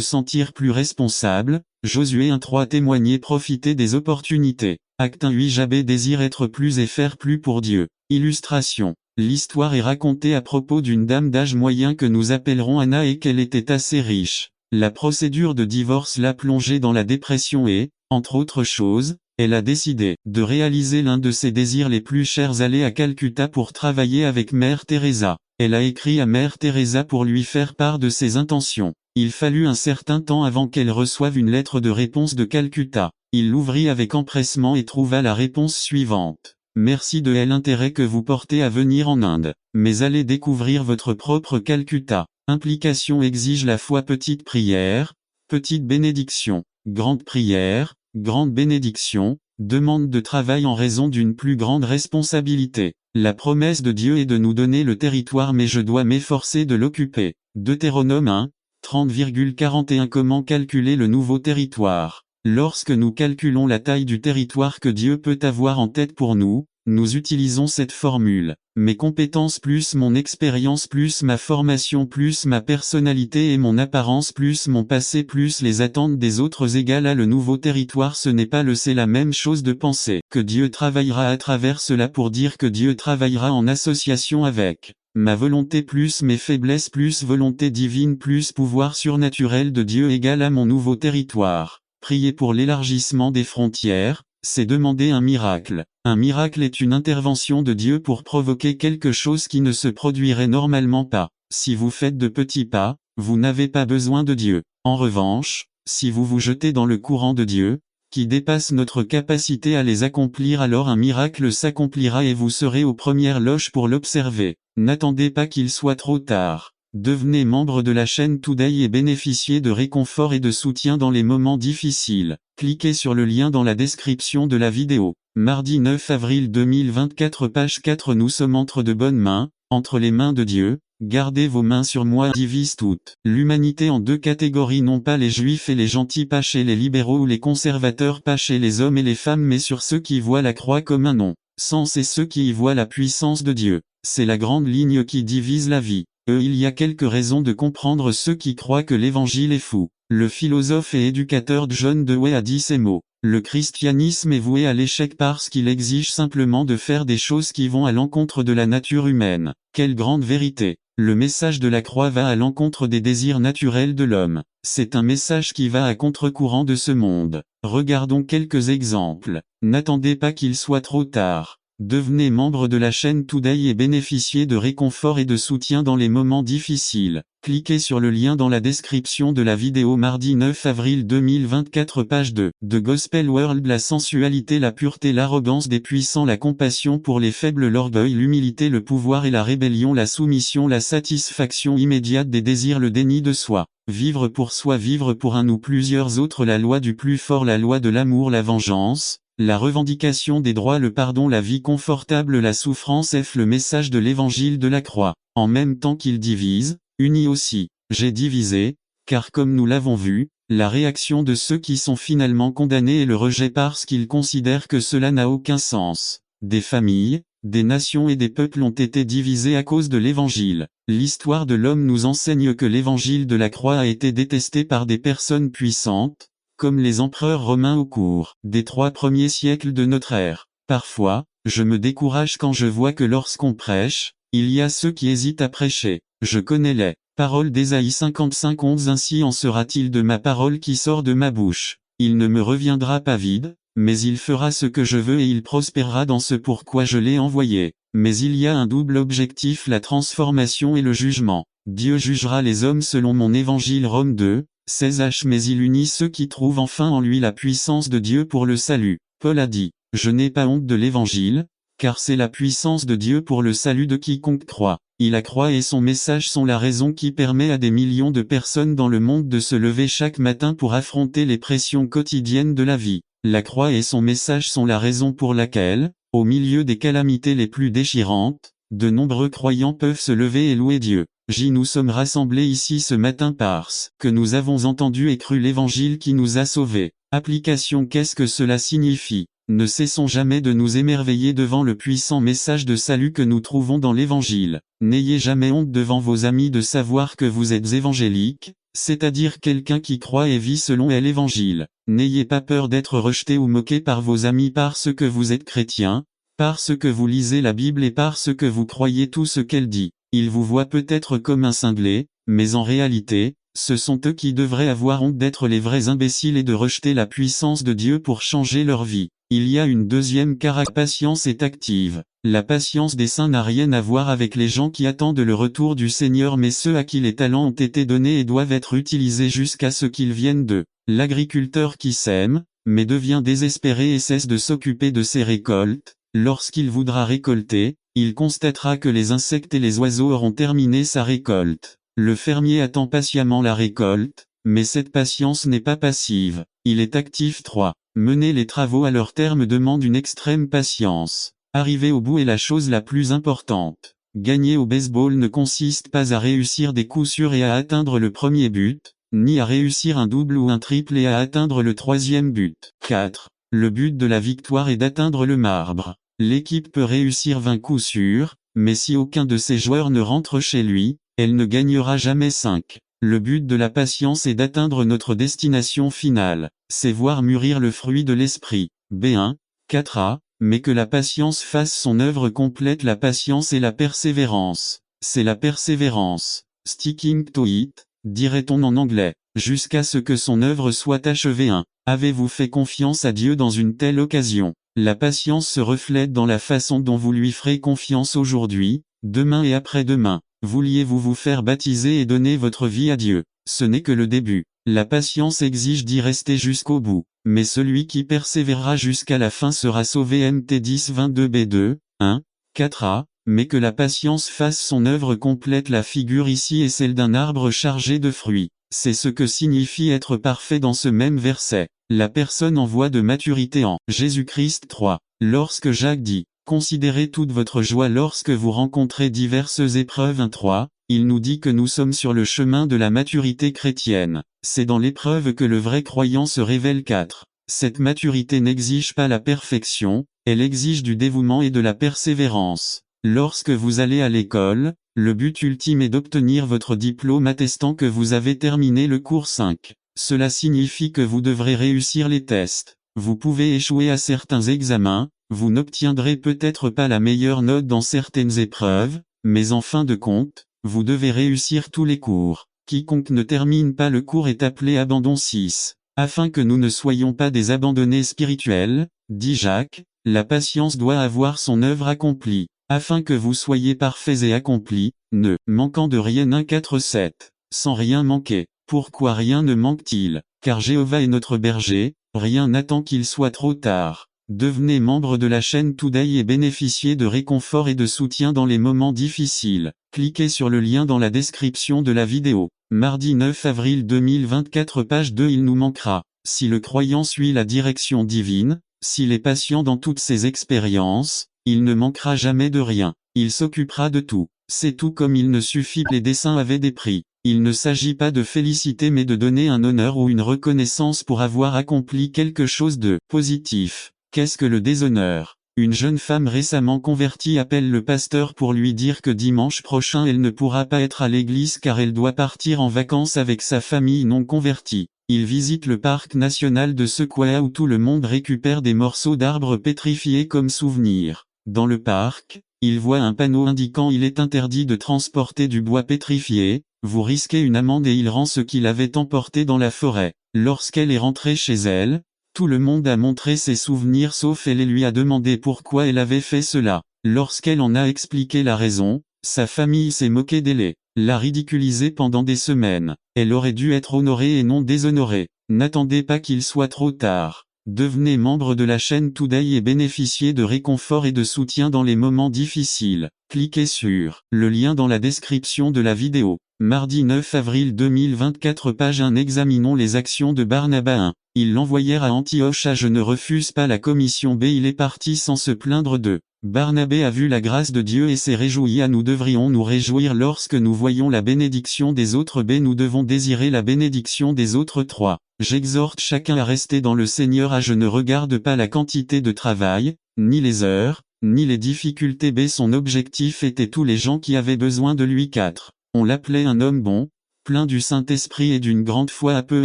Speaker 1: sentir plus responsable. Josué 1:3. Témoigner, profiter des opportunités. Acte 1:8. Jabé désire être plus et faire plus pour Dieu. Illustration. L'histoire est racontée à propos d'une dame d'âge moyen que nous appellerons Anna et qu'elle était assez riche. La procédure de divorce l'a plongée dans la dépression et, entre autres choses, elle a décidé de réaliser l'un de ses désirs les plus chers, aller à Calcutta pour travailler avec Mère Teresa. Elle a écrit à Mère Teresa pour lui faire part de ses intentions. Il fallut un certain temps avant qu'elle reçoive une lettre de réponse de Calcutta. Il l'ouvrit avec empressement et trouva la réponse suivante. Merci de l'intérêt que vous portez à venir en Inde, mais allez découvrir votre propre Calcutta. Implication exige la foi. Petite prière, petite bénédiction, grande prière, grande bénédiction, demande de travail en raison d'une plus grande responsabilité. La promesse de Dieu est de nous donner le territoire, mais je dois m'efforcer de l'occuper. Deutéronome 1, 30,41. Comment calculer le nouveau territoire? Lorsque nous calculons la taille du territoire que Dieu peut avoir en tête pour nous, nous utilisons cette formule. Mes compétences plus mon expérience plus ma formation plus ma personnalité et mon apparence plus mon passé plus les attentes des autres égale à le nouveau territoire. Ce n'est pas c'est la même chose de penser que Dieu travaillera à travers cela pour dire que Dieu travaillera en association avec ma volonté plus mes faiblesses plus volonté divine plus pouvoir surnaturel de Dieu égale à mon nouveau territoire. Prier pour l'élargissement des frontières, c'est demander un miracle. Un miracle est une intervention de Dieu pour provoquer quelque chose qui ne se produirait normalement pas. Si vous faites de petits pas, vous n'avez pas besoin de Dieu. En revanche, si vous vous jetez dans le courant de Dieu, qui dépasse notre capacité à les accomplir, alors un miracle s'accomplira et vous serez aux premières loges pour l'observer. N'attendez pas qu'il soit trop tard. Devenez membre de la chaîne Today et bénéficiez de réconfort et de soutien dans les moments difficiles. Cliquez sur le lien dans la description de la vidéo. Mardi 9 avril 2024, page 4. Nous sommes entre de bonnes mains, entre les mains de Dieu. Gardez vos mains sur moi. Divise toute l'humanité en 2 catégories, non pas les juifs et les gentils, pas chez les libéraux ou les conservateurs, pas chez les hommes et les femmes, mais sur ceux qui voient la croix comme un non-sens et ceux qui y voient la puissance de Dieu. C'est la grande ligne qui divise la vie. Il y a quelques raisons de comprendre ceux qui croient que l'évangile est fou. Le philosophe et éducateur John Dewey a dit ces mots. Le christianisme est voué à l'échec parce qu'il exige simplement de faire des choses qui vont à l'encontre de la nature humaine. Quelle grande vérité! Le message de la croix va à l'encontre des désirs naturels de l'homme. C'est un message qui va à contre-courant de ce monde. Regardons quelques exemples. N'attendez pas qu'il soit trop tard. Devenez membre de la chaîne Today et bénéficiez de réconfort et de soutien dans les moments difficiles. Cliquez sur le lien dans la description de la vidéo. Mardi 9 avril 2024, page 2. The Gospel World. La sensualité, la pureté, l'arrogance des puissants, la compassion pour les faibles, l'orgueil, l'humilité, le pouvoir et la rébellion, la soumission, la satisfaction immédiate des désirs, le déni de soi. Vivre pour soi, vivre pour un ou plusieurs autres, la loi du plus fort, la loi de l'amour, la vengeance, la revendication des droits, le pardon, la vie confortable, la souffrance. Le message de l'évangile de la croix. En même temps qu'il divise, unit aussi. J'ai divisé, car comme nous l'avons vu, la réaction de ceux qui sont finalement condamnés est le rejet parce qu'ils considèrent que cela n'a aucun sens. Des familles, des nations et des peuples ont été divisés à cause de l'évangile. L'histoire de l'homme nous enseigne que l'évangile de la croix a été détesté par des personnes puissantes, comme les empereurs romains au cours des 3 premiers siècles de notre ère. Parfois, je me décourage quand je vois que lorsqu'on prêche, il y a ceux qui hésitent à prêcher. Je connais les paroles d'Ésaïe 55:11. Ainsi en sera-t-il de ma parole qui sort de ma bouche. Il ne me reviendra pas vide, mais il fera ce que je veux et il prospérera dans ce pourquoi je l'ai envoyé. Mais il y a un double objectif, la transformation et le jugement. Dieu jugera les hommes selon mon évangile. Rome 2, 16h. Mais il unit ceux qui trouvent enfin en lui la puissance de Dieu pour le salut. Paul a dit, je n'ai pas honte de l'évangile, car c'est la puissance de Dieu pour le salut de quiconque croit. Il a croit et son message sont la raison qui permet à des millions de personnes dans le monde de se lever chaque matin pour affronter les pressions quotidiennes de la vie. La croix et son message sont la raison pour laquelle, au milieu des calamités les plus déchirantes, de nombreux croyants peuvent se lever et louer Dieu. Nous sommes rassemblés ici ce matin parce que nous avons entendu et cru l'évangile qui nous a sauvés. Application. Qu'est-ce que cela signifie? Ne cessons jamais de nous émerveiller devant le puissant message de salut que nous trouvons dans l'évangile. N'ayez jamais honte devant vos amis de savoir que vous êtes évangélique, c'est-à-dire quelqu'un qui croit et vit selon l'évangile. N'ayez pas peur d'être rejeté ou moqué par vos amis parce que vous êtes chrétien, parce que vous lisez la Bible et parce que vous croyez tout ce qu'elle dit. Ils vous voient peut-être comme un cinglé, mais en réalité, ce sont eux qui devraient avoir honte d'être les vrais imbéciles et de rejeter la puissance de Dieu pour changer leur vie. Il y a une deuxième caractéristique. La patience est active. La patience des saints n'a rien à voir avec les gens qui attendent le retour du Seigneur mais ceux à qui les talents ont été donnés et doivent être utilisés jusqu'à ce qu'ils viennent d'eux. L'agriculteur qui sème, mais devient désespéré et cesse de s'occuper de ses récoltes, lorsqu'il voudra récolter, il constatera que les insectes et les oiseaux auront terminé sa récolte. Le fermier attend patiemment la récolte, mais cette patience n'est pas passive, il est actif. 3. Mener les travaux à leur terme demande une extrême patience. Arriver au bout est la chose la plus importante. Gagner au baseball ne consiste pas à réussir des coups sûrs et à atteindre le premier but, ni à réussir un double ou un triple et à atteindre le troisième but. 4. Le but de la victoire est d'atteindre le marbre. L'équipe peut réussir 20 coups sûrs, mais si aucun de ses joueurs ne rentre chez lui, elle ne gagnera jamais 5. Le but de la patience est d'atteindre notre destination finale, c'est voir mûrir le fruit de l'esprit. B1, 4a, mais que la patience fasse son œuvre complète. La patience et la persévérance. C'est la persévérance, sticking to it, dirait-on en anglais, jusqu'à ce que son œuvre soit achevée. 1. Avez-vous fait confiance à Dieu dans une telle occasion? La patience se reflète dans la façon dont vous lui ferez confiance aujourd'hui, demain et après-demain. Vouliez-vous vous faire baptiser et donner votre vie à Dieu? Ce n'est que le début. La patience exige d'y rester jusqu'au bout, mais celui qui persévérera jusqu'à la fin sera sauvé. Mt 10-22b2, 1, 4a, mais que la patience fasse son œuvre complète. La figure ici est celle d'un arbre chargé de fruits. C'est ce que signifie être parfait dans ce même verset. La personne en voie de maturité en Jésus-Christ. 3. Lorsque Jacques dit « Considérez toute votre joie lorsque vous rencontrez diverses épreuves » 1-3, il nous dit que nous sommes sur le chemin de la maturité chrétienne. C'est dans l'épreuve que le vrai croyant se révèle. 4. Cette maturité n'exige pas la perfection, elle exige du dévouement et de la persévérance. Lorsque vous allez à l'école, le but ultime est d'obtenir votre diplôme attestant que vous avez terminé le cours 5. Cela signifie que vous devrez réussir les tests. Vous pouvez échouer à certains examens, vous n'obtiendrez peut-être pas la meilleure note dans certaines épreuves, mais en fin de compte, vous devez réussir tous les cours. Quiconque ne termine pas le cours est appelé abandon. 6. Afin que nous ne soyons pas des abandonnés spirituels, dit Jacques, la patience doit avoir son œuvre accomplie. Afin que vous soyez parfaits et accomplis, ne manquant de rien. 1-4-7. Sans rien manquer. Pourquoi rien ne manque-t-il? Car Jéhovah est notre berger, rien n'attend qu'il soit trop tard. Devenez membre de la chaîne Today et bénéficiez de réconfort et de soutien dans les moments difficiles. Cliquez sur le lien dans la description de la vidéo. Mardi 9 avril 2024 page 2. Il nous manquera. Si le croyant suit la direction divine, s'il est patient dans toutes ses expériences, il ne manquera jamais de rien. Il s'occupera de tout. C'est tout comme il ne suffit que les dessins avaient des prix. Il ne s'agit pas de féliciter mais de donner un honneur ou une reconnaissance pour avoir accompli quelque chose de positif. Qu'est-ce que le déshonneur? Une jeune femme récemment convertie appelle le pasteur pour lui dire que dimanche prochain elle ne pourra pas être à l'église car elle doit partir en vacances avec sa famille non convertie. Il visite le parc national de Sequoia où tout le monde récupère des morceaux d'arbres pétrifiés comme souvenir. Dans le parc, il voit un panneau indiquant il est interdit de transporter du bois pétrifié, vous risquez une amende et il rend ce qu'il avait emporté dans la forêt. Lorsqu'elle est rentrée chez elle, tout le monde a montré ses souvenirs sauf elle et lui a demandé pourquoi elle avait fait cela. Lorsqu'elle en a expliqué la raison, sa famille s'est moquée d'elle, l'a ridiculisée pendant des semaines. Elle aurait dû être honorée et non déshonorée. N'attendez pas qu'il soit trop tard. Devenez membre de la chaîne Today et bénéficiez de réconfort et de soutien dans les moments difficiles. Cliquez sur le lien dans la description de la vidéo. Mardi 9 avril 2024 page 1 examinons les actions de Barnabas 1. Ils l'envoyèrent à Antioche à je ne refuse pas la commission B. Il est parti sans se plaindre d'eux. Barnabé a vu la grâce de Dieu et s'est réjoui. Nous devrions nous réjouir lorsque nous voyons la bénédiction des autres. B. Nous devons désirer la bénédiction des autres. 3. J'exhorte chacun à rester dans le Seigneur. Je ne regarde pas la quantité de travail, ni les heures, ni les difficultés. B. Son objectif était tous les gens qui avaient besoin de lui. 4. On l'appelait un homme bon, plein du Saint-Esprit et d'une grande foi. Peu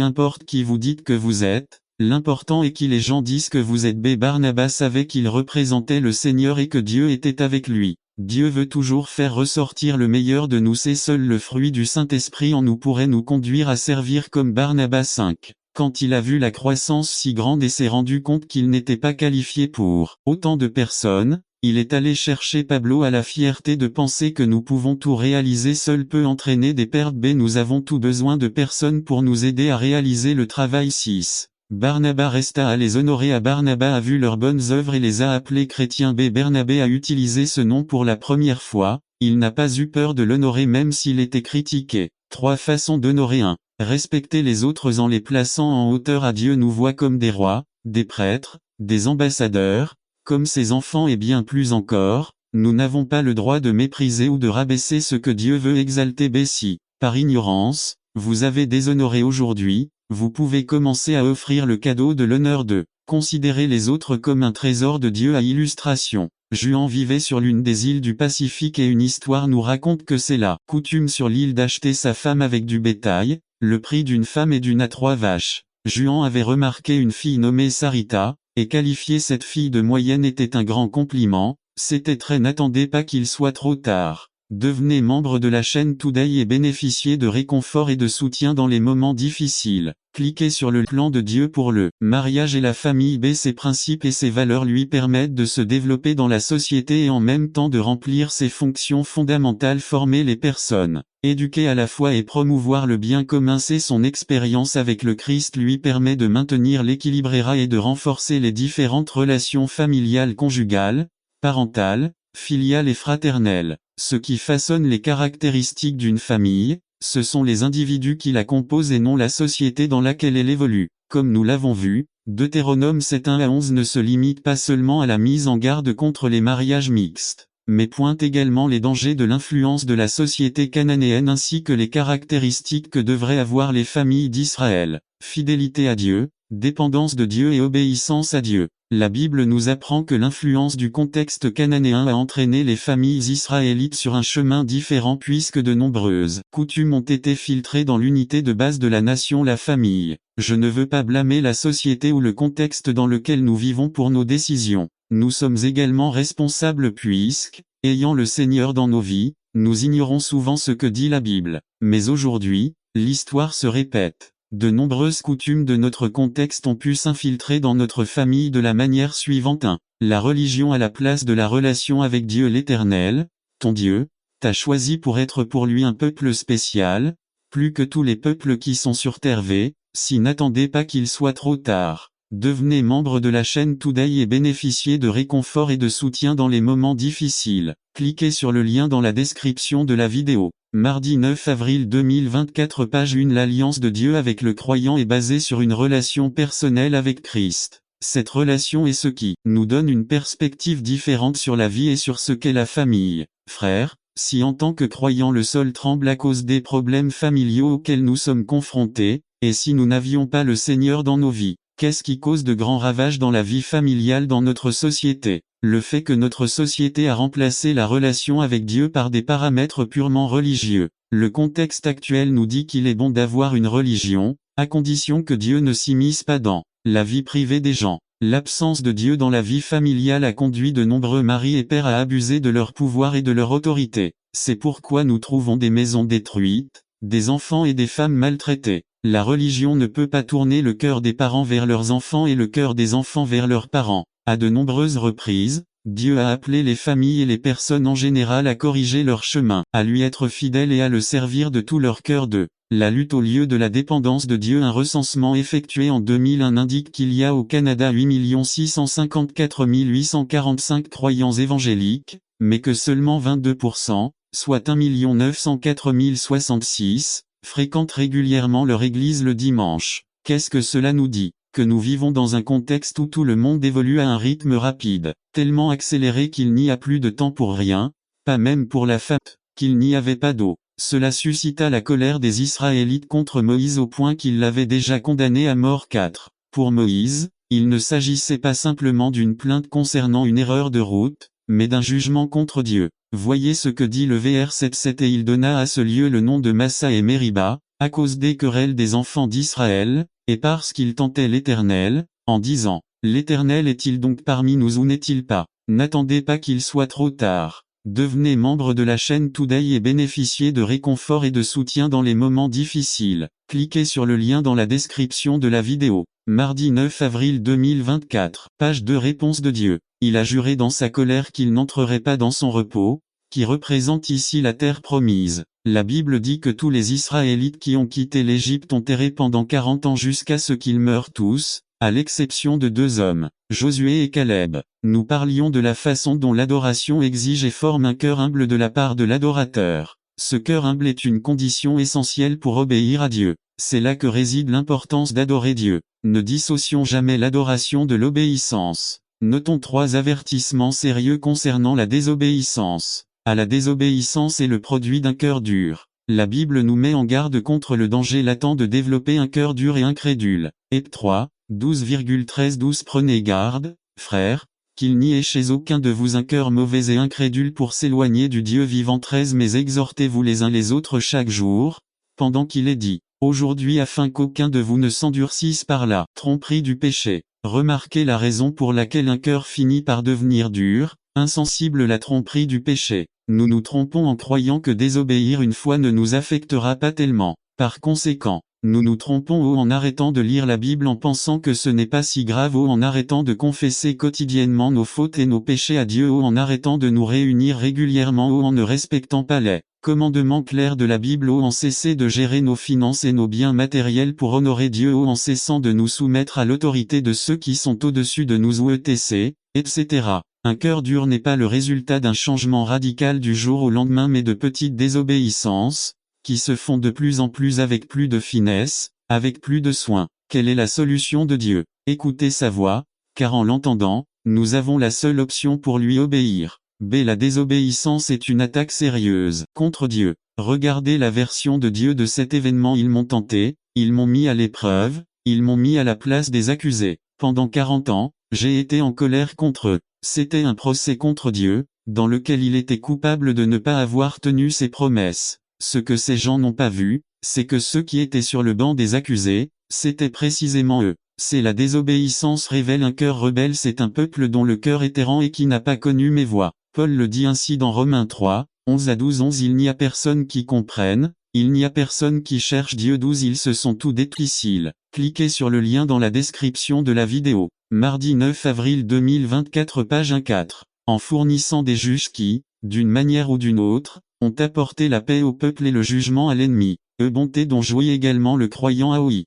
Speaker 1: importe qui vous dites que vous êtes, l'important est qui les gens disent que vous êtes. B. Barnabas savait qu'il représentait le Seigneur et que Dieu était avec lui. Dieu veut toujours faire ressortir le meilleur de nous. C'est seul le fruit du Saint-Esprit en nous pourrait nous conduire à servir comme Barnabas. 5. Quand il a vu la croissance si grande et s'est rendu compte qu'il n'était pas qualifié pour autant de personnes, il est allé chercher Pablo. À la fierté de penser que nous pouvons tout réaliser seul peut entraîner des pertes. B. Nous avons tout besoin de personnes pour nous aider à réaliser le travail. 6. Barnabas resta à les honorer. Barnabas a vu leurs bonnes œuvres et les a appelés chrétiens. B. Barnabé a utilisé ce nom pour la première fois, il n'a pas eu peur de l'honorer même s'il était critiqué. 3 façons d'honorer. 1. Respecter les autres en les plaçant en hauteur. Dieu nous voit comme des rois, des prêtres, des ambassadeurs, comme ses enfants et bien plus encore. Nous n'avons pas le droit de mépriser ou de rabaisser ce que Dieu veut exalter. B. Si, par ignorance, vous avez déshonoré aujourd'hui, vous pouvez commencer à offrir le cadeau de l'honneur de considérer les autres comme un trésor de Dieu. À illustration, Juan vivait sur l'une des îles du Pacifique et une histoire nous raconte que c'est la coutume sur l'île d'acheter sa femme avec du bétail, le prix d'une femme et d'une à 3 vaches. Juan avait remarqué une fille nommée Sarita, et qualifier cette fille de moyenne était un grand compliment. C'était très. N'attendez pas qu'il soit trop tard. Devenez membre de la chaîne Today et bénéficiez de réconfort et de soutien dans les moments difficiles. Cliquez sur le plan de Dieu pour le mariage et la famille. B. Ses principes et ses valeurs lui permettent de se développer dans la société et en même temps de remplir ses fonctions fondamentales. Former les personnes, éduquer à la foi et promouvoir le bien commun. C'est son expérience avec le Christ lui permet de maintenir l'équilibre et de renforcer les différentes relations familiales, conjugales, parentales, filiales et fraternelles. Ce qui façonne les caractéristiques d'une famille, ce sont les individus qui la composent et non la société dans laquelle elle évolue. Comme nous l'avons vu, Deutéronome 7:1-11 ne se limite pas seulement à la mise en garde contre les mariages mixtes, mais pointe également les dangers de l'influence de la société cananéenne ainsi que les caractéristiques que devraient avoir les familles d'Israël. Fidélité à Dieu, dépendance de Dieu et obéissance à Dieu. La Bible nous apprend que l'influence du contexte cananéen a entraîné les familles israélites sur un chemin différent puisque de nombreuses coutumes ont été filtrées dans l'unité de base de la nation, la famille. Je ne veux pas blâmer la société ou le contexte dans lequel nous vivons pour nos décisions. Nous sommes également responsables puisque, ayant le Seigneur dans nos vies, nous ignorons souvent ce que dit la Bible. Mais aujourd'hui, l'histoire se répète. De nombreuses coutumes de notre contexte ont pu s'infiltrer dans notre famille de la manière suivante. 1. La religion à la place de la relation avec Dieu l'Éternel, ton Dieu, t'a choisi pour être pour lui un peuple spécial, plus que tous les peuples qui sont sur terre. V. Si n'attendez pas qu'il soit trop tard. Devenez membre de la chaîne Today et bénéficiez de réconfort et de soutien dans les moments difficiles. Cliquez sur le lien dans la description de la vidéo. Mardi 9 avril 2024 page 1 L'alliance de Dieu avec le croyant est basée sur une relation personnelle avec Christ. Cette relation est ce qui nous donne une perspective différente sur la vie et sur ce qu'est la famille. Frères, si en tant que croyants le sol tremble à cause des problèmes familiaux auxquels nous sommes confrontés, et si nous n'avions pas le Seigneur dans nos vies, qu'est-ce qui cause de grands ravages dans la vie familiale dans notre société? Le fait que notre société a remplacé la relation avec Dieu par des paramètres purement religieux. Le contexte actuel nous dit qu'il est bon d'avoir une religion, à condition que Dieu ne s'immisce pas dans la vie privée des gens. L'absence de Dieu dans la vie familiale a conduit de nombreux maris et pères à abuser de leur pouvoir et de leur autorité. C'est pourquoi nous trouvons des maisons détruites, des enfants et des femmes maltraités. La religion ne peut pas tourner le cœur des parents vers leurs enfants et le cœur des enfants vers leurs parents. À de nombreuses reprises, Dieu a appelé les familles et les personnes en général à corriger leur chemin, à lui être fidèles et à le servir de tout leur cœur. La lutte au lieu de la dépendance de Dieu. Un recensement effectué en 2001 indique qu'il y a au Canada 8 654 845 croyants évangéliques, mais que seulement 22%, soit 1 904 066, fréquentent régulièrement leur église le dimanche. Qu'est-ce que cela nous dit? Que nous vivons dans un contexte où tout le monde évolue à un rythme rapide, tellement accéléré qu'il n'y a plus de temps pour rien, pas même pour la femme, qu'il n'y avait pas d'eau. Cela suscita la colère des Israélites contre Moïse au point qu'ils l'avaient déjà condamné à mort. 4. Pour Moïse, il ne s'agissait pas simplement d'une plainte concernant une erreur de route, mais d'un jugement contre Dieu. Voyez ce que dit le vers 7:7 et il donna à ce lieu le nom de Massa et Mériba, à cause des querelles des enfants d'Israël, et parce qu'ils tentaient l'Éternel, en disant, l'Éternel est-il donc parmi nous ou n'est-il pas? N'attendez pas qu'il soit trop tard. Devenez membre de la chaîne Today et bénéficiez de réconfort et de soutien dans les moments difficiles. Cliquez sur le lien dans la description de la vidéo. Mardi 9 avril 2024. Page 2. Réponse de Dieu. Il a juré dans sa colère qu'il n'entrerait pas dans son repos, qui représente ici la terre promise. La Bible dit que tous les Israélites qui ont quitté l'Égypte ont erré pendant 40 ans jusqu'à ce qu'ils meurent tous, à l'exception de 2 hommes, Josué et Caleb. Nous parlions de la façon dont l'adoration exige et forme un cœur humble de la part de l'adorateur. Ce cœur humble est une condition essentielle pour obéir à Dieu. C'est là que réside l'importance d'adorer Dieu. Ne dissocions jamais l'adoration de l'obéissance. Notons 3 avertissements sérieux concernant la désobéissance. À la désobéissance est le produit d'un cœur dur. La Bible nous met en garde contre le danger latent de développer un cœur dur et incrédule. Heb 3, 12,13-12 Prenez garde, frères, qu'il n'y ait chez aucun de vous un cœur mauvais et incrédule pour s'éloigner du Dieu vivant. 13 Mais exhortez-vous les uns les autres chaque jour, pendant qu'il est dit, aujourd'hui afin qu'aucun de vous ne s'endurcisse par la tromperie du péché. Remarquez la raison pour laquelle un cœur finit par devenir dur, insensible la tromperie du péché. Nous nous trompons en croyant que désobéir une fois ne nous affectera pas tellement. Par conséquent, nous nous trompons en arrêtant de lire la Bible en pensant que ce n'est pas si grave en arrêtant de confesser quotidiennement nos fautes et nos péchés à Dieu en arrêtant de nous réunir régulièrement en ne respectant pas les commandements clairs de la Bible en cessant de gérer nos finances et nos biens matériels pour honorer Dieu en cessant de nous soumettre à l'autorité de ceux qui sont au-dessus de nous etc. Un cœur dur n'est pas le résultat d'un changement radical du jour au lendemain mais de petites désobéissances, qui se font de plus en plus avec plus de finesse, avec plus de soin. Quelle est la solution de Dieu? Écoutez sa voix, car en l'entendant, nous avons la seule option pour lui obéir. La désobéissance est une attaque sérieuse contre Dieu. Regardez la version de Dieu de cet événement. Ils m'ont tenté, ils m'ont mis à l'épreuve, ils m'ont mis à la place des accusés. Pendant 40 ans, j'ai été en colère contre eux. C'était un procès contre Dieu, dans lequel il était coupable de ne pas avoir tenu ses promesses. Ce que ces gens n'ont pas vu, c'est que ceux qui étaient sur le banc des accusés, c'était précisément eux. C'est la désobéissance révèle un cœur rebelle. C'est un peuple dont le cœur est errant et qui n'a pas connu mes voies. Paul le dit ainsi dans Romains 3, 11-12. Il n'y a personne qui comprenne, il n'y a personne qui cherche Dieu. 12. Ils se sont tous détruits. Cliquez sur le lien dans la description de la vidéo. Mardi 9 avril 2024 page 1-4. En fournissant des juges qui, d'une manière ou d'une autre, ont apporté la paix au peuple et le jugement à l'ennemi. Bonté dont jouit également le croyant Aoi.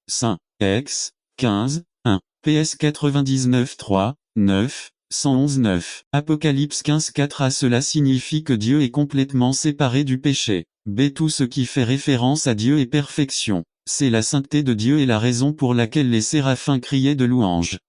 Speaker 1: Saint. Ex. 15. 1. PS 99 3. 9. 111 9. Apocalypse 15 4. À cela signifie que Dieu est complètement séparé du péché. Tout ce qui fait référence à Dieu est perfection. C'est la sainteté de Dieu et la raison pour laquelle les séraphins criaient de louange.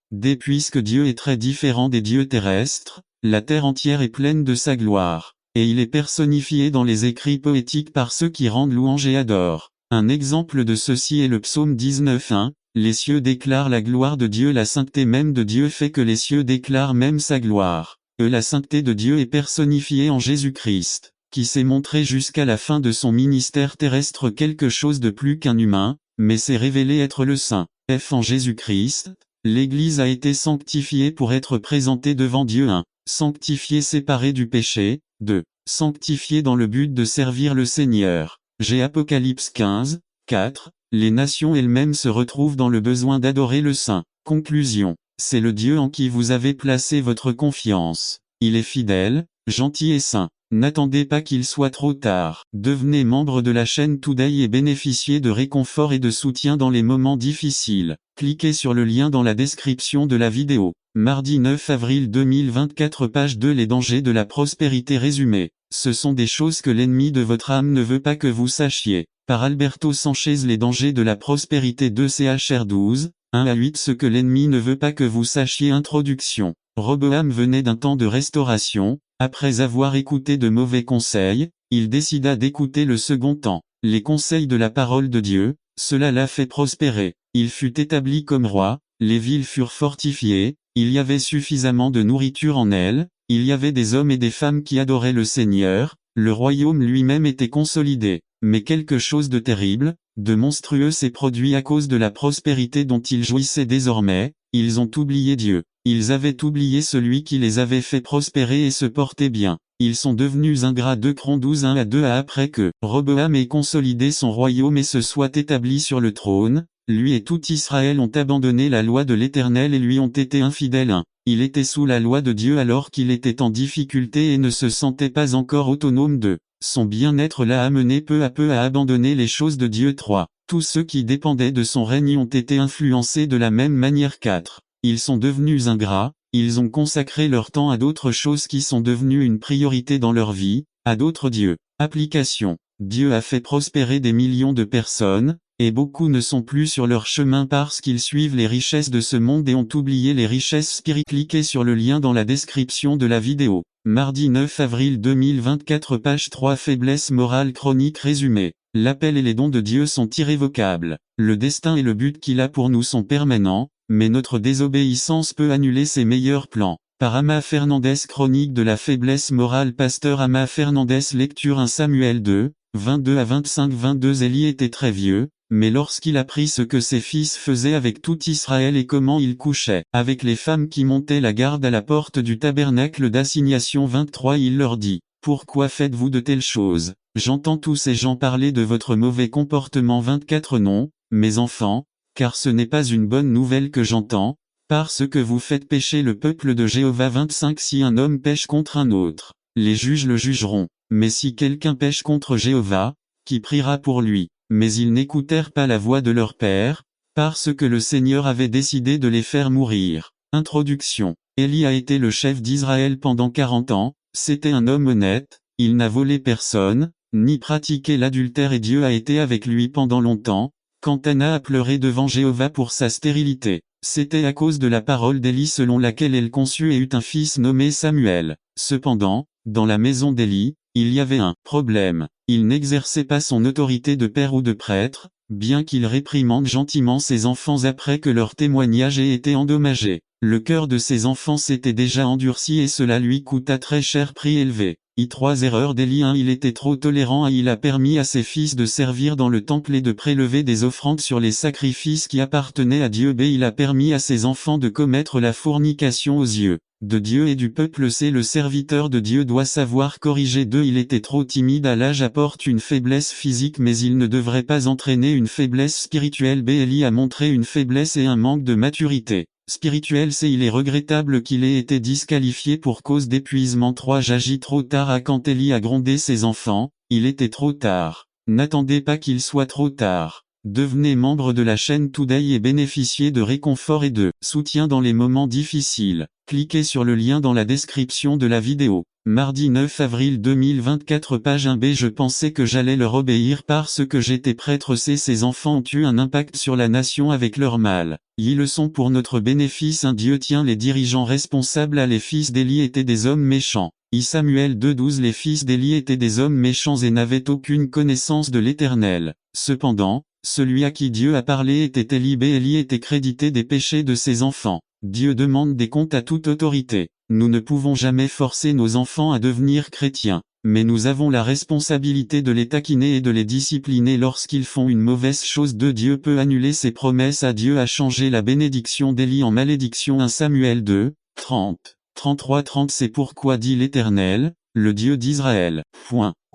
Speaker 1: Puisque Dieu est très différent des dieux terrestres, la terre entière est pleine de sa gloire. Et il est personnifié dans les écrits poétiques par ceux qui rendent louange et adorent. Un exemple de ceci est le psaume 19:1. Les cieux déclarent la gloire de Dieu. La sainteté même de Dieu fait que les cieux déclarent même sa gloire. La sainteté de Dieu est personnifiée en Jésus-Christ, qui s'est montré jusqu'à la fin de son ministère terrestre quelque chose de plus qu'un humain, mais s'est révélé être le Saint. En Jésus-Christ, l'Église a été sanctifiée pour être présentée devant Dieu. 1. Sanctifiée séparée du péché. 2. Sanctifiée dans le but de servir le Seigneur. Apocalypse 15, 4. Les nations elles-mêmes se retrouvent dans le besoin d'adorer le Saint. Conclusion. C'est le Dieu en qui vous avez placé votre confiance. Il est fidèle, gentil et saint. N'attendez pas qu'il soit trop tard. Devenez membre de la chaîne Today et bénéficiez de réconfort et de soutien dans les moments difficiles. Cliquez sur le lien dans la description de la vidéo. Mardi 9 avril 2024 page 2 Les dangers de la prospérité résumé. Ce sont des choses que l'ennemi de votre âme ne veut pas que vous sachiez. Par Alberto Sanchez Les dangers de la prospérité 2 CHR 12, 1 à 8 Ce que l'ennemi ne veut pas que vous sachiez Introduction. Roboam venait d'un temps de restauration. Après avoir écouté de mauvais conseils, il décida d'écouter le second temps. Les conseils de la parole de Dieu, cela l'a fait prospérer. Il fut établi comme roi, les villes furent fortifiées, il y avait suffisamment de nourriture en elles, il y avait des hommes et des femmes qui adoraient le Seigneur, le royaume lui-même était consolidé. Mais quelque chose de terrible, de monstrueux s'est produit à cause de la prospérité dont ils jouissaient désormais, ils ont oublié Dieu. Ils avaient oublié celui qui les avait fait prospérer et se porter bien. Ils sont devenus ingrats 2 Chroniques 12 1 à 2 à après que Roboam ait consolidé son royaume et se soit établi sur le trône, lui et tout Israël ont abandonné la loi de l'Éternel et lui ont été infidèles. 1. Il était sous la loi de Dieu alors qu'il était en difficulté et ne se sentait pas encore autonome. 2. Son bien-être l'a amené peu à peu à abandonner les choses de Dieu. 3. Tous ceux qui dépendaient de son règne ont été influencés de la même manière. 4. Ils sont devenus ingrats, ils ont consacré leur temps à d'autres choses qui sont devenues une priorité dans leur vie, à d'autres dieux. Application. Dieu a fait prospérer des millions de personnes, et beaucoup ne sont plus sur leur chemin parce qu'ils suivent les richesses de ce monde et ont oublié les richesses spirituelles. Cliquez sur le lien dans la description de la vidéo. Mardi 9 avril 2024 page 3 Faiblesse morale chronique résumée. L'appel et les dons de Dieu sont irrévocables. Le destin et le but qu'il a pour nous sont permanents. Mais notre désobéissance peut annuler ses meilleurs plans. Par Ama Fernandez Chronique de la faiblesse morale Pasteur Ama Fernandez Lecture 1 Samuel 2, 22 à 25-22 Élie était très vieux, mais lorsqu'il apprit ce que ses fils faisaient avec tout Israël et comment ils couchaient avec les femmes qui montaient la garde à la porte du tabernacle d'assignation 23 il leur dit, « Pourquoi faites-vous de telles choses? J'entends tous ces gens parler de votre mauvais comportement 24 Non, mes enfants, car ce n'est pas une bonne nouvelle que j'entends, parce que vous faites pécher le peuple de Jéhovah 25 Si un homme pêche contre un autre, les juges le jugeront, mais si quelqu'un pêche contre Jéhovah, qui priera pour lui? Mais ils n'écoutèrent pas la voix de leur père, parce que le Seigneur avait décidé de les faire mourir. Introduction. Élie a été le chef d'Israël pendant 40 ans, c'était un homme honnête, il n'a volé personne, ni pratiqué l'adultère et Dieu a été avec lui pendant longtemps. Quand Anna a pleuré devant Jéhovah pour sa stérilité, c'était à cause de la parole d'Élie selon laquelle elle conçut et eut un fils nommé Samuel. Cependant, dans la maison d'Élie, il y avait un problème. Il n'exerçait pas son autorité de père ou de prêtre, bien qu'il réprimande gentiment ses enfants après que leur témoignage ait été endommagé. Le cœur de ses enfants s'était déjà endurci et cela lui coûta très cher prix élevé. I3 Erreur d'Élie 1 Il était trop tolérant et il a permis à ses fils de servir dans le temple et de prélever des offrandes sur les sacrifices qui appartenaient à Dieu. B Il a permis à ses enfants de commettre la fornication aux yeux de Dieu et du peuple. C Le serviteur de Dieu doit savoir corriger. 2 Il était trop timide à l'âge apporte une faiblesse physique mais il ne devrait pas entraîner une faiblesse spirituelle. B Élie a montré une faiblesse et un manque de maturité spirituel. C Il est regrettable qu'il ait été disqualifié pour cause d'épuisement. 3 J'agis trop tard quand Élie a grondé ses enfants, il était trop tard. N'attendez pas qu'il soit trop tard. Devenez membre de la chaîne Today et bénéficiez de réconfort et de soutien dans les moments difficiles. Cliquez sur le lien dans la description de la vidéo. Mardi 9 avril 2024 page 1b Je pensais que j'allais leur obéir parce que j'étais prêtre. C Ces enfants ont eu un impact sur la nation avec leur mal. Ils le sont pour notre bénéfice. Un Dieu tient les dirigeants responsables. Les fils d'Élie étaient des hommes méchants. Samuel 2:12 Les fils d'Élie étaient des hommes méchants et n'avaient aucune connaissance de l'Éternel. Cependant, celui à qui Dieu a parlé était Élie. Élie était crédité des péchés de ses enfants. Dieu demande des comptes à toute autorité. Nous ne pouvons jamais forcer nos enfants à devenir chrétiens, mais nous avons la responsabilité de les taquiner et de les discipliner lorsqu'ils font une mauvaise chose. Dieu peut annuler ses promesses. Dieu a changé la bénédiction d'Élie en malédiction. 1 Samuel 2, 30, 33-30 C'est pourquoi dit l'Éternel, le Dieu d'Israël.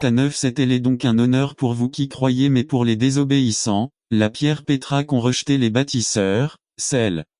Speaker 1: Ta 9 C'était donc un honneur pour vous qui croyez mais pour les désobéissants, la pierre Pétra qu'ont rejeté les bâtisseurs,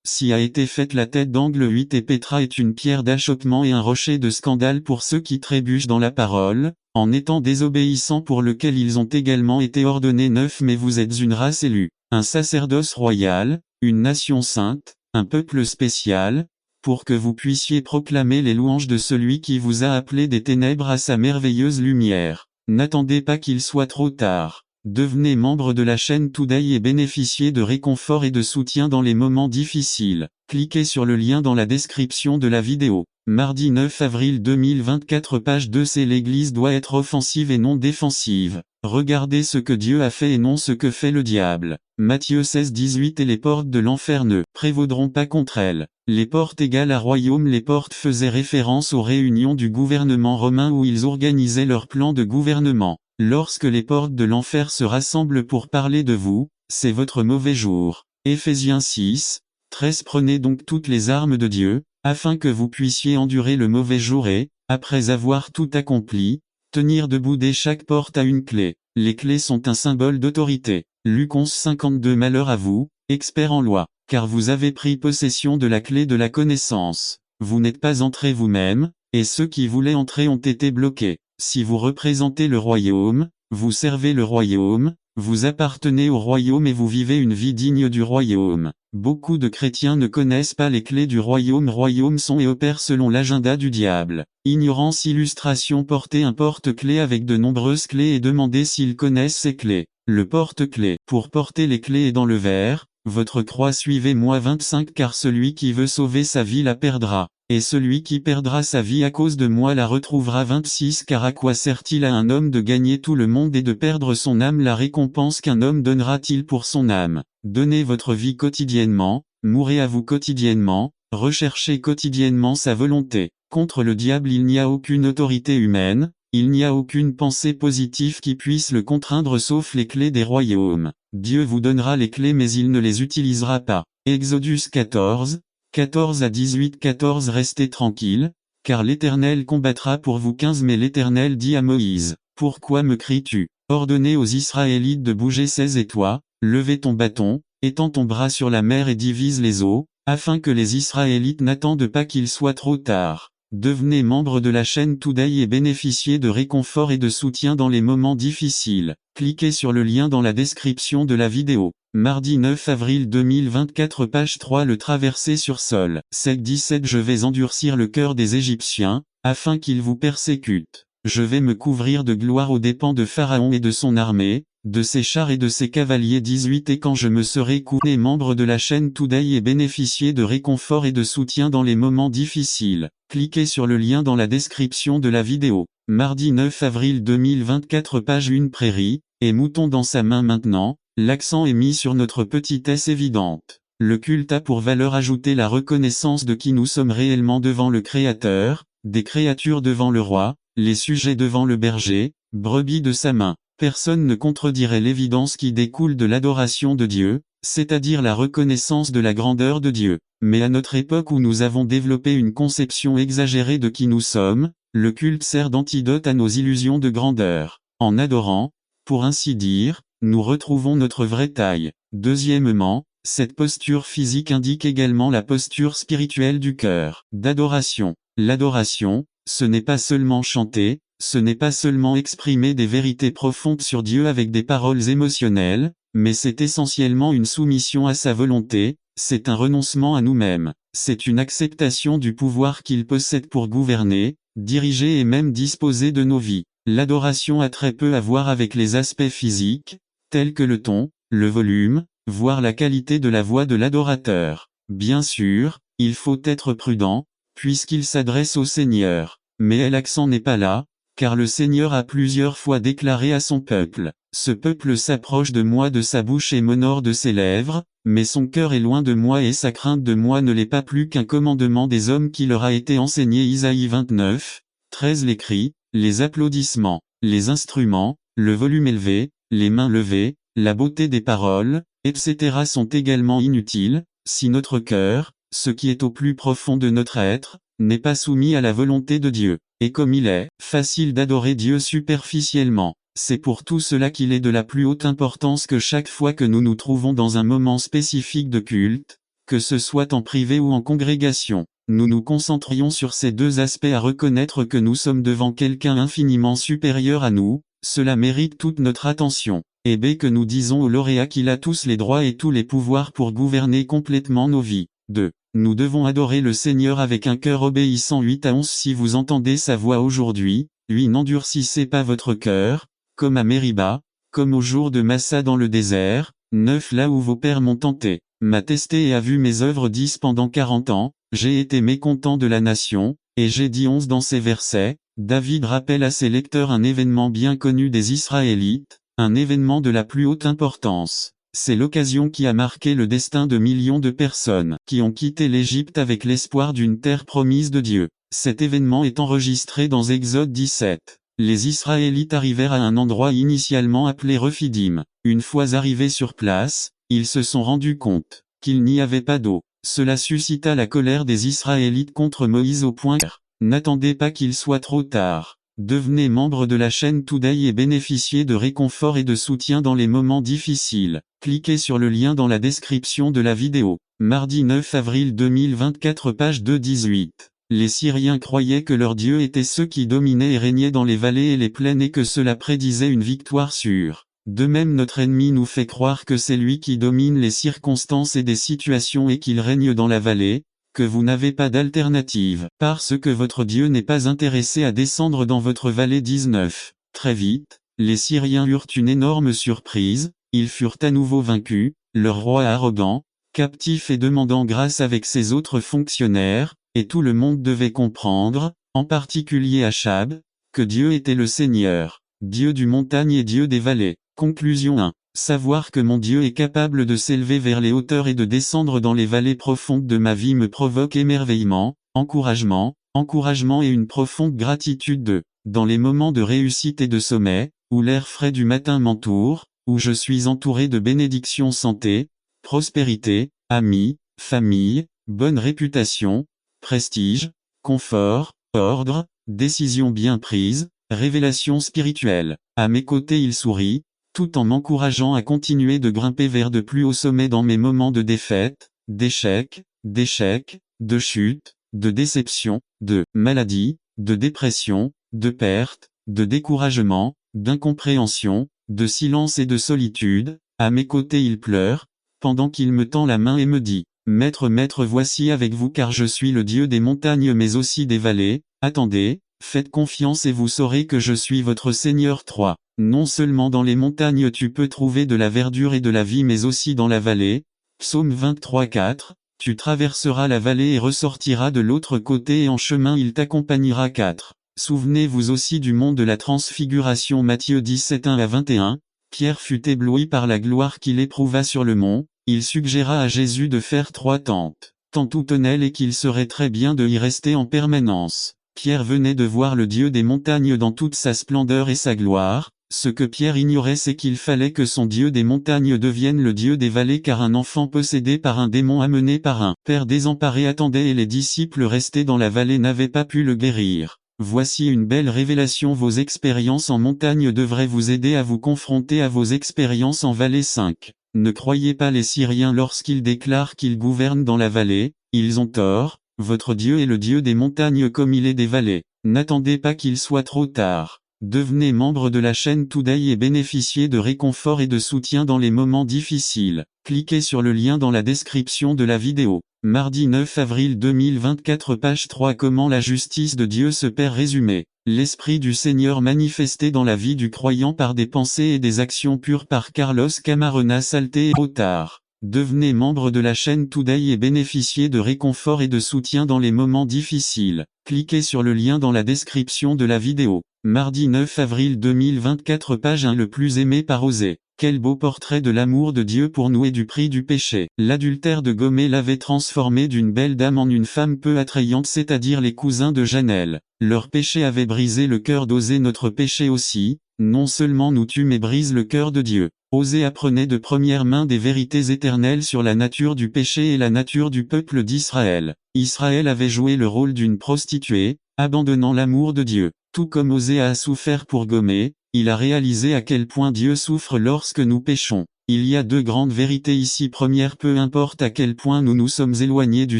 Speaker 1: Si a été faite la tête d'angle 8 et Pétra est une pierre d'achoppement et un rocher de scandale pour ceux qui trébuchent dans la parole, en étant désobéissants pour lequel ils ont également été ordonnés 9 mais vous êtes une race élue, un sacerdoce royal, une nation sainte, un peuple spécial, pour que vous puissiez proclamer les louanges de celui qui vous a appelé des ténèbres à sa merveilleuse lumière. N'attendez pas qu'il soit trop tard. Devenez membre de la chaîne Today et bénéficiez de réconfort et de soutien dans les moments difficiles. Cliquez sur le lien dans la description de la vidéo. Mardi 9 avril 2024 page 2 C. L'Église doit être offensive et non défensive. Regardez ce que Dieu a fait et non ce que fait le diable. Matthieu 16-18 Et les portes de l'enfer ne prévaudront pas contre elles. Les portes égales à royaume. Les portes faisaient référence aux réunions du gouvernement romain où ils organisaient leur plan de gouvernement. Lorsque les portes de l'enfer se rassemblent pour parler de vous, c'est votre mauvais jour. Éphésiens 6, 13 Prenez donc toutes les armes de Dieu, afin que vous puissiez endurer le mauvais jour et, après avoir tout accompli, tenir debout. Dès chaque porte a une clé. Les clés sont un symbole d'autorité. Luc 11-52 Malheur à vous, experts en loi, car vous avez pris possession de la clé de la connaissance. Vous n'êtes pas entrés vous-même, et ceux qui voulaient entrer ont été bloqués. Si vous représentez le royaume, vous servez le royaume, vous appartenez au royaume et vous vivez une vie digne du royaume. Beaucoup de chrétiens ne connaissent pas les clés du royaume. Royaume sont et opèrent selon l'agenda du diable. Ignorance. Illustration. Portez un porte-clés avec de nombreuses clés et demandez s'ils connaissent ces clés. Le porte-clés. Pour porter les clés est dans le verre, votre croix. Suivez-moi 25 Car celui qui veut sauver sa vie la perdra. Et celui qui perdra sa vie à cause de moi la retrouvera. 26 Car à quoi sert-il à un homme de gagner tout le monde et de perdre son âme? La récompense qu'un homme donnera-t-il pour son âme? Donnez votre vie quotidiennement, mourrez à vous quotidiennement, recherchez quotidiennement sa volonté. Contre le diable il n'y a aucune autorité humaine, il n'y a aucune pensée positive qui puisse le contraindre sauf les clés des royaumes. Dieu vous donnera les clés mais il ne les utilisera pas. Exodus 14, 14 à 18 14 Restez tranquille, car l'Éternel combattra pour vous. 15 Mais l'Éternel dit à Moïse, pourquoi me cries-tu? Ordonnez aux Israélites de bouger. 16 Et toi, levez ton bâton, étends ton bras sur la mer et divise les eaux, afin que les Israélites n'attendent pas qu'il soit trop tard. Devenez membre de la chaîne Today et bénéficiez de réconfort et de soutien dans les moments difficiles. Cliquez sur le lien dans la description de la vidéo. Mardi 9 avril 2024 page 3 Le traversé sur sol. Sec 17 Je vais endurcir le cœur des Égyptiens, afin qu'ils vous persécutent. Je vais me couvrir de gloire aux dépens de Pharaon et de son armée, de ses chars et de ses cavaliers. 18 Et quand je me serai couché membre de la chaîne Today et bénéficier de réconfort et de soutien dans les moments difficiles, cliquez sur le lien dans la description de la vidéo. Mardi 9 avril 2024 page 1 Prairie, et mouton dans sa main maintenant, l'accent est mis sur notre petitesse évidente. Le culte a pour valeur ajoutée la reconnaissance de qui nous sommes réellement devant le Créateur, des créatures devant le roi, les sujets devant le berger, brebis de sa main. Personne ne contredirait l'évidence qui découle de l'adoration de Dieu, c'est-à-dire la reconnaissance de la grandeur de Dieu. Mais à notre époque où nous avons développé une conception exagérée de qui nous sommes, le culte sert d'antidote à nos illusions de grandeur. En adorant, pour ainsi dire, nous retrouvons notre vraie taille. Deuxièmement, cette posture physique indique également la posture spirituelle du cœur. D'adoration. L'adoration, ce n'est pas seulement chanter, ce n'est pas seulement exprimer des vérités profondes sur Dieu avec des paroles émotionnelles, mais c'est essentiellement une soumission à sa volonté, c'est un renoncement à nous-mêmes, c'est une acceptation du pouvoir qu'il possède pour gouverner, diriger et même disposer de nos vies. L'adoration a très peu à voir avec les aspects physiques, tels que le ton, le volume, voire la qualité de la voix de l'adorateur. Bien sûr, il faut être prudent, puisqu'il s'adresse au Seigneur, mais l'accent n'est pas là, car le Seigneur a plusieurs fois déclaré à son peuple, « Ce peuple s'approche de moi de sa bouche et m'honore de ses lèvres, mais son cœur est loin de moi et sa crainte de moi ne l'est pas plus qu'un commandement des hommes qui leur a été enseigné. » Isaïe 29, 13 Les cris, les applaudissements, les instruments, le volume élevé, les mains levées, la beauté des paroles, etc. sont également inutiles, si notre cœur, ce qui est au plus profond de notre être, n'est pas soumis à la volonté de Dieu. Et comme il est facile d'adorer Dieu superficiellement, c'est pour tout cela qu'il est de la plus haute importance que chaque fois que nous nous trouvons dans un moment spécifique de culte, que ce soit en privé ou en congrégation. Nous nous concentrions sur ces deux aspects à reconnaître que nous sommes devant quelqu'un infiniment supérieur à nous, cela mérite toute notre attention. Et B. Que nous disons au lauréat qu'il a tous les droits et tous les pouvoirs pour gouverner complètement nos vies. 2. Nous devons adorer le Seigneur avec un cœur obéissant. 8 à 11. Si vous entendez sa voix aujourd'hui, n'endurcissez pas votre cœur, comme à Mériba, comme au jour de Massa dans le désert. 9. Là où vos pères m'ont tenté, m'a testé et a vu mes œuvres. 10. Pendant 40 ans, j'ai été mécontent de la nation, et j'ai dit 11 dans ces versets. David rappelle à ses lecteurs un événement bien connu des Israélites, un événement de la plus haute importance. C'est l'occasion qui a marqué le destin de millions de personnes qui ont quitté l'Égypte avec l'espoir d'une terre promise de Dieu. Cet événement est enregistré dans Exode 17. Les Israélites arrivèrent à un endroit initialement appelé Rephidim. Une fois arrivés sur place, ils se sont rendus compte qu'il n'y avait pas d'eau. Cela suscita la colère des Israélites contre Moïse au point. N'attendez pas qu'il soit trop tard. Devenez membre de la chaîne Today et bénéficiez de réconfort et de soutien dans les moments difficiles. Cliquez sur le lien dans la description de la vidéo. Mardi 9 avril 2024 page 2-18. Les Syriens croyaient que leur Dieu était ceux qui dominaient et régnaient dans les vallées et les plaines et que cela prédisait une victoire sûre. De même notre ennemi nous fait croire que c'est lui qui domine les circonstances et des situations et qu'il règne dans la vallée, que vous n'avez pas d'alternative, parce que votre Dieu n'est pas intéressé à descendre dans votre vallée. 19. Très vite, les Syriens eurent une énorme surprise, ils furent à nouveau vaincus, leur roi arrogant, captif et demandant grâce avec ses autres fonctionnaires, et tout le monde devait comprendre, en particulier Achab, que Dieu était le Seigneur, Dieu du montagne et Dieu des vallées. Conclusion 1. Savoir que mon Dieu est capable de s'élever vers les hauteurs et de descendre dans les vallées profondes de ma vie me provoque émerveillement, encouragement et une profonde gratitude. Dans les moments de réussite et de sommet, où l'air frais du matin m'entoure, où je suis entouré de bénédictions, santé, prospérité, amis, famille, bonne réputation, prestige, confort, ordre, décisions bien prises, révélation spirituelle. À mes côtés il sourit, tout en m'encourageant à continuer de grimper vers de plus hauts sommets dans mes moments de défaite, d'échec, de chute, de déception, de maladie, de dépression, de perte, de découragement, d'incompréhension, de silence et de solitude. À mes côtés il pleure, pendant qu'il me tend la main et me dit, « Maître, voici avec vous car je suis le Dieu des montagnes mais aussi des vallées, attendez, faites confiance et vous saurez que je suis votre Seigneur. » 3. Non seulement dans les montagnes tu peux trouver de la verdure et de la vie mais aussi dans la vallée. Psaume 23:4. Tu traverseras la vallée et ressortiras de l'autre côté et en chemin il t'accompagnera. 4. Souvenez-vous aussi du mont de la transfiguration. Matthieu 17:1-21. Pierre fut ébloui par la gloire qu'il éprouva sur le mont, il suggéra à Jésus de faire 3 tentes, tant où tenait et qu'il serait très bien de y rester en permanence. Pierre venait de voir le Dieu des montagnes dans toute sa splendeur et sa gloire. Ce que Pierre ignorait c'est qu'il fallait que son Dieu des montagnes devienne le Dieu des vallées car un enfant possédé par un démon amené par un père désemparé attendait et les disciples restés dans la vallée n'avaient pas pu le guérir. Voici une belle révélation. Vos expériences en montagne devraient vous aider à vous confronter à vos expériences en vallée. 5. Ne croyez pas les Syriens lorsqu'ils déclarent qu'ils gouvernent dans la vallée, ils ont tort, votre Dieu est le Dieu des montagnes comme il est des vallées. N'attendez pas qu'il soit trop tard. Devenez membre de la chaîne Today et bénéficiez de réconfort et de soutien dans les moments difficiles. Cliquez sur le lien dans la description de la vidéo. Mardi 9 avril 2024 page 3. Comment la justice de Dieu se perd. Résumé. L'Esprit du Seigneur manifesté dans la vie du croyant par des pensées et des actions pures par Carlos Camarena Salté et Otard. Devenez membre de la chaîne Today et bénéficiez de réconfort et de soutien dans les moments difficiles. Cliquez sur le lien dans la description de la vidéo. Mardi 9 avril 2024 page 1. Le plus aimé par Osée. Quel beau portrait de l'amour de Dieu pour nous et du prix du péché. L'adultère de Gomé l'avait transformé d'une belle dame en une femme peu attrayante, c'est-à-dire les cousins de Janel. Leur péché avait brisé le cœur d'Osée. Notre péché aussi, non seulement nous tue mais brise le cœur de Dieu. Osée apprenait de première main des vérités éternelles sur la nature du péché et la nature du peuple d'Israël. Israël avait joué le rôle d'une prostituée, abandonnant l'amour de Dieu. Tout comme Osée a souffert pour Gomé, il a réalisé à quel point Dieu souffre lorsque nous péchons. Il y a deux grandes vérités ici. Première, peu importe à quel point nous nous sommes éloignés du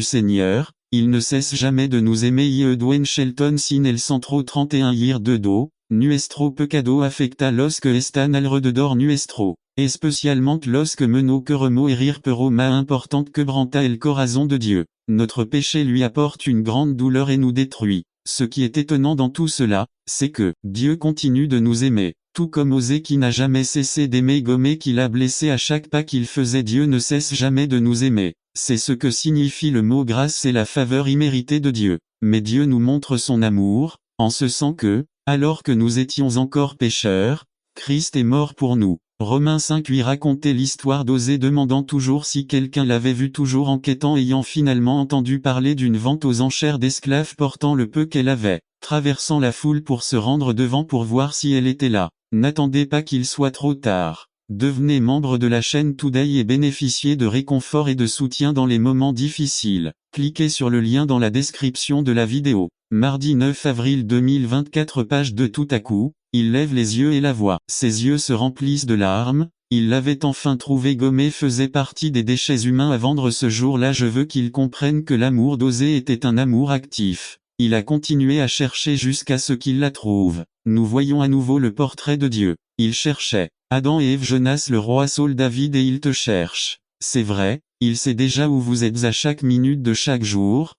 Speaker 1: Seigneur, il ne cesse jamais de nous aimer. Dwayne Shelton sin el 131 year de do, nuestro pecado afecta los que están alrededor nuestro, especialmente los que menos queremos herir pero más importante quebranta el corazón de Dieu. Notre péché lui apporte une grande douleur et nous détruit. Ce qui est étonnant dans tout cela, c'est que Dieu continue de nous aimer. Tout comme Osée qui n'a jamais cessé d'aimer Gomé qui l'a blessé à chaque pas qu'il faisait. Dieu ne cesse jamais de nous aimer. C'est ce que signifie le mot grâce, c'est la faveur imméritée de Dieu. Mais Dieu nous montre son amour, en ce sens que, alors que nous étions encore pécheurs, Christ est mort pour nous. Romains 5:8 racontait l'histoire d'Osée demandant toujours si quelqu'un l'avait vu, toujours enquêtant, ayant finalement entendu parler d'une vente aux enchères d'esclaves portant le peu qu'elle avait, traversant la foule pour se rendre devant pour voir si elle était là. N'attendez pas qu'il soit trop tard. Devenez membre de la chaîne Today et bénéficiez de réconfort et de soutien dans les moments difficiles. Cliquez sur le lien dans la description de la vidéo. Mardi 9 avril 2024, page 2. Tout à coup, il lève les yeux et la voit. Ses yeux se remplissent de larmes. Il l'avait enfin trouvé. Gomé faisait partie des déchets humains à vendre ce jour-là. Je veux qu'il comprenne que l'amour d'Osée était un amour actif. Il a continué à chercher jusqu'à ce qu'il la trouve. Nous voyons à nouveau le portrait de Dieu. Il cherchait Adam et Ève, Jonas, le roi Saul, David, et il te cherche. C'est vrai, il sait déjà où vous êtes à chaque minute de chaque jour.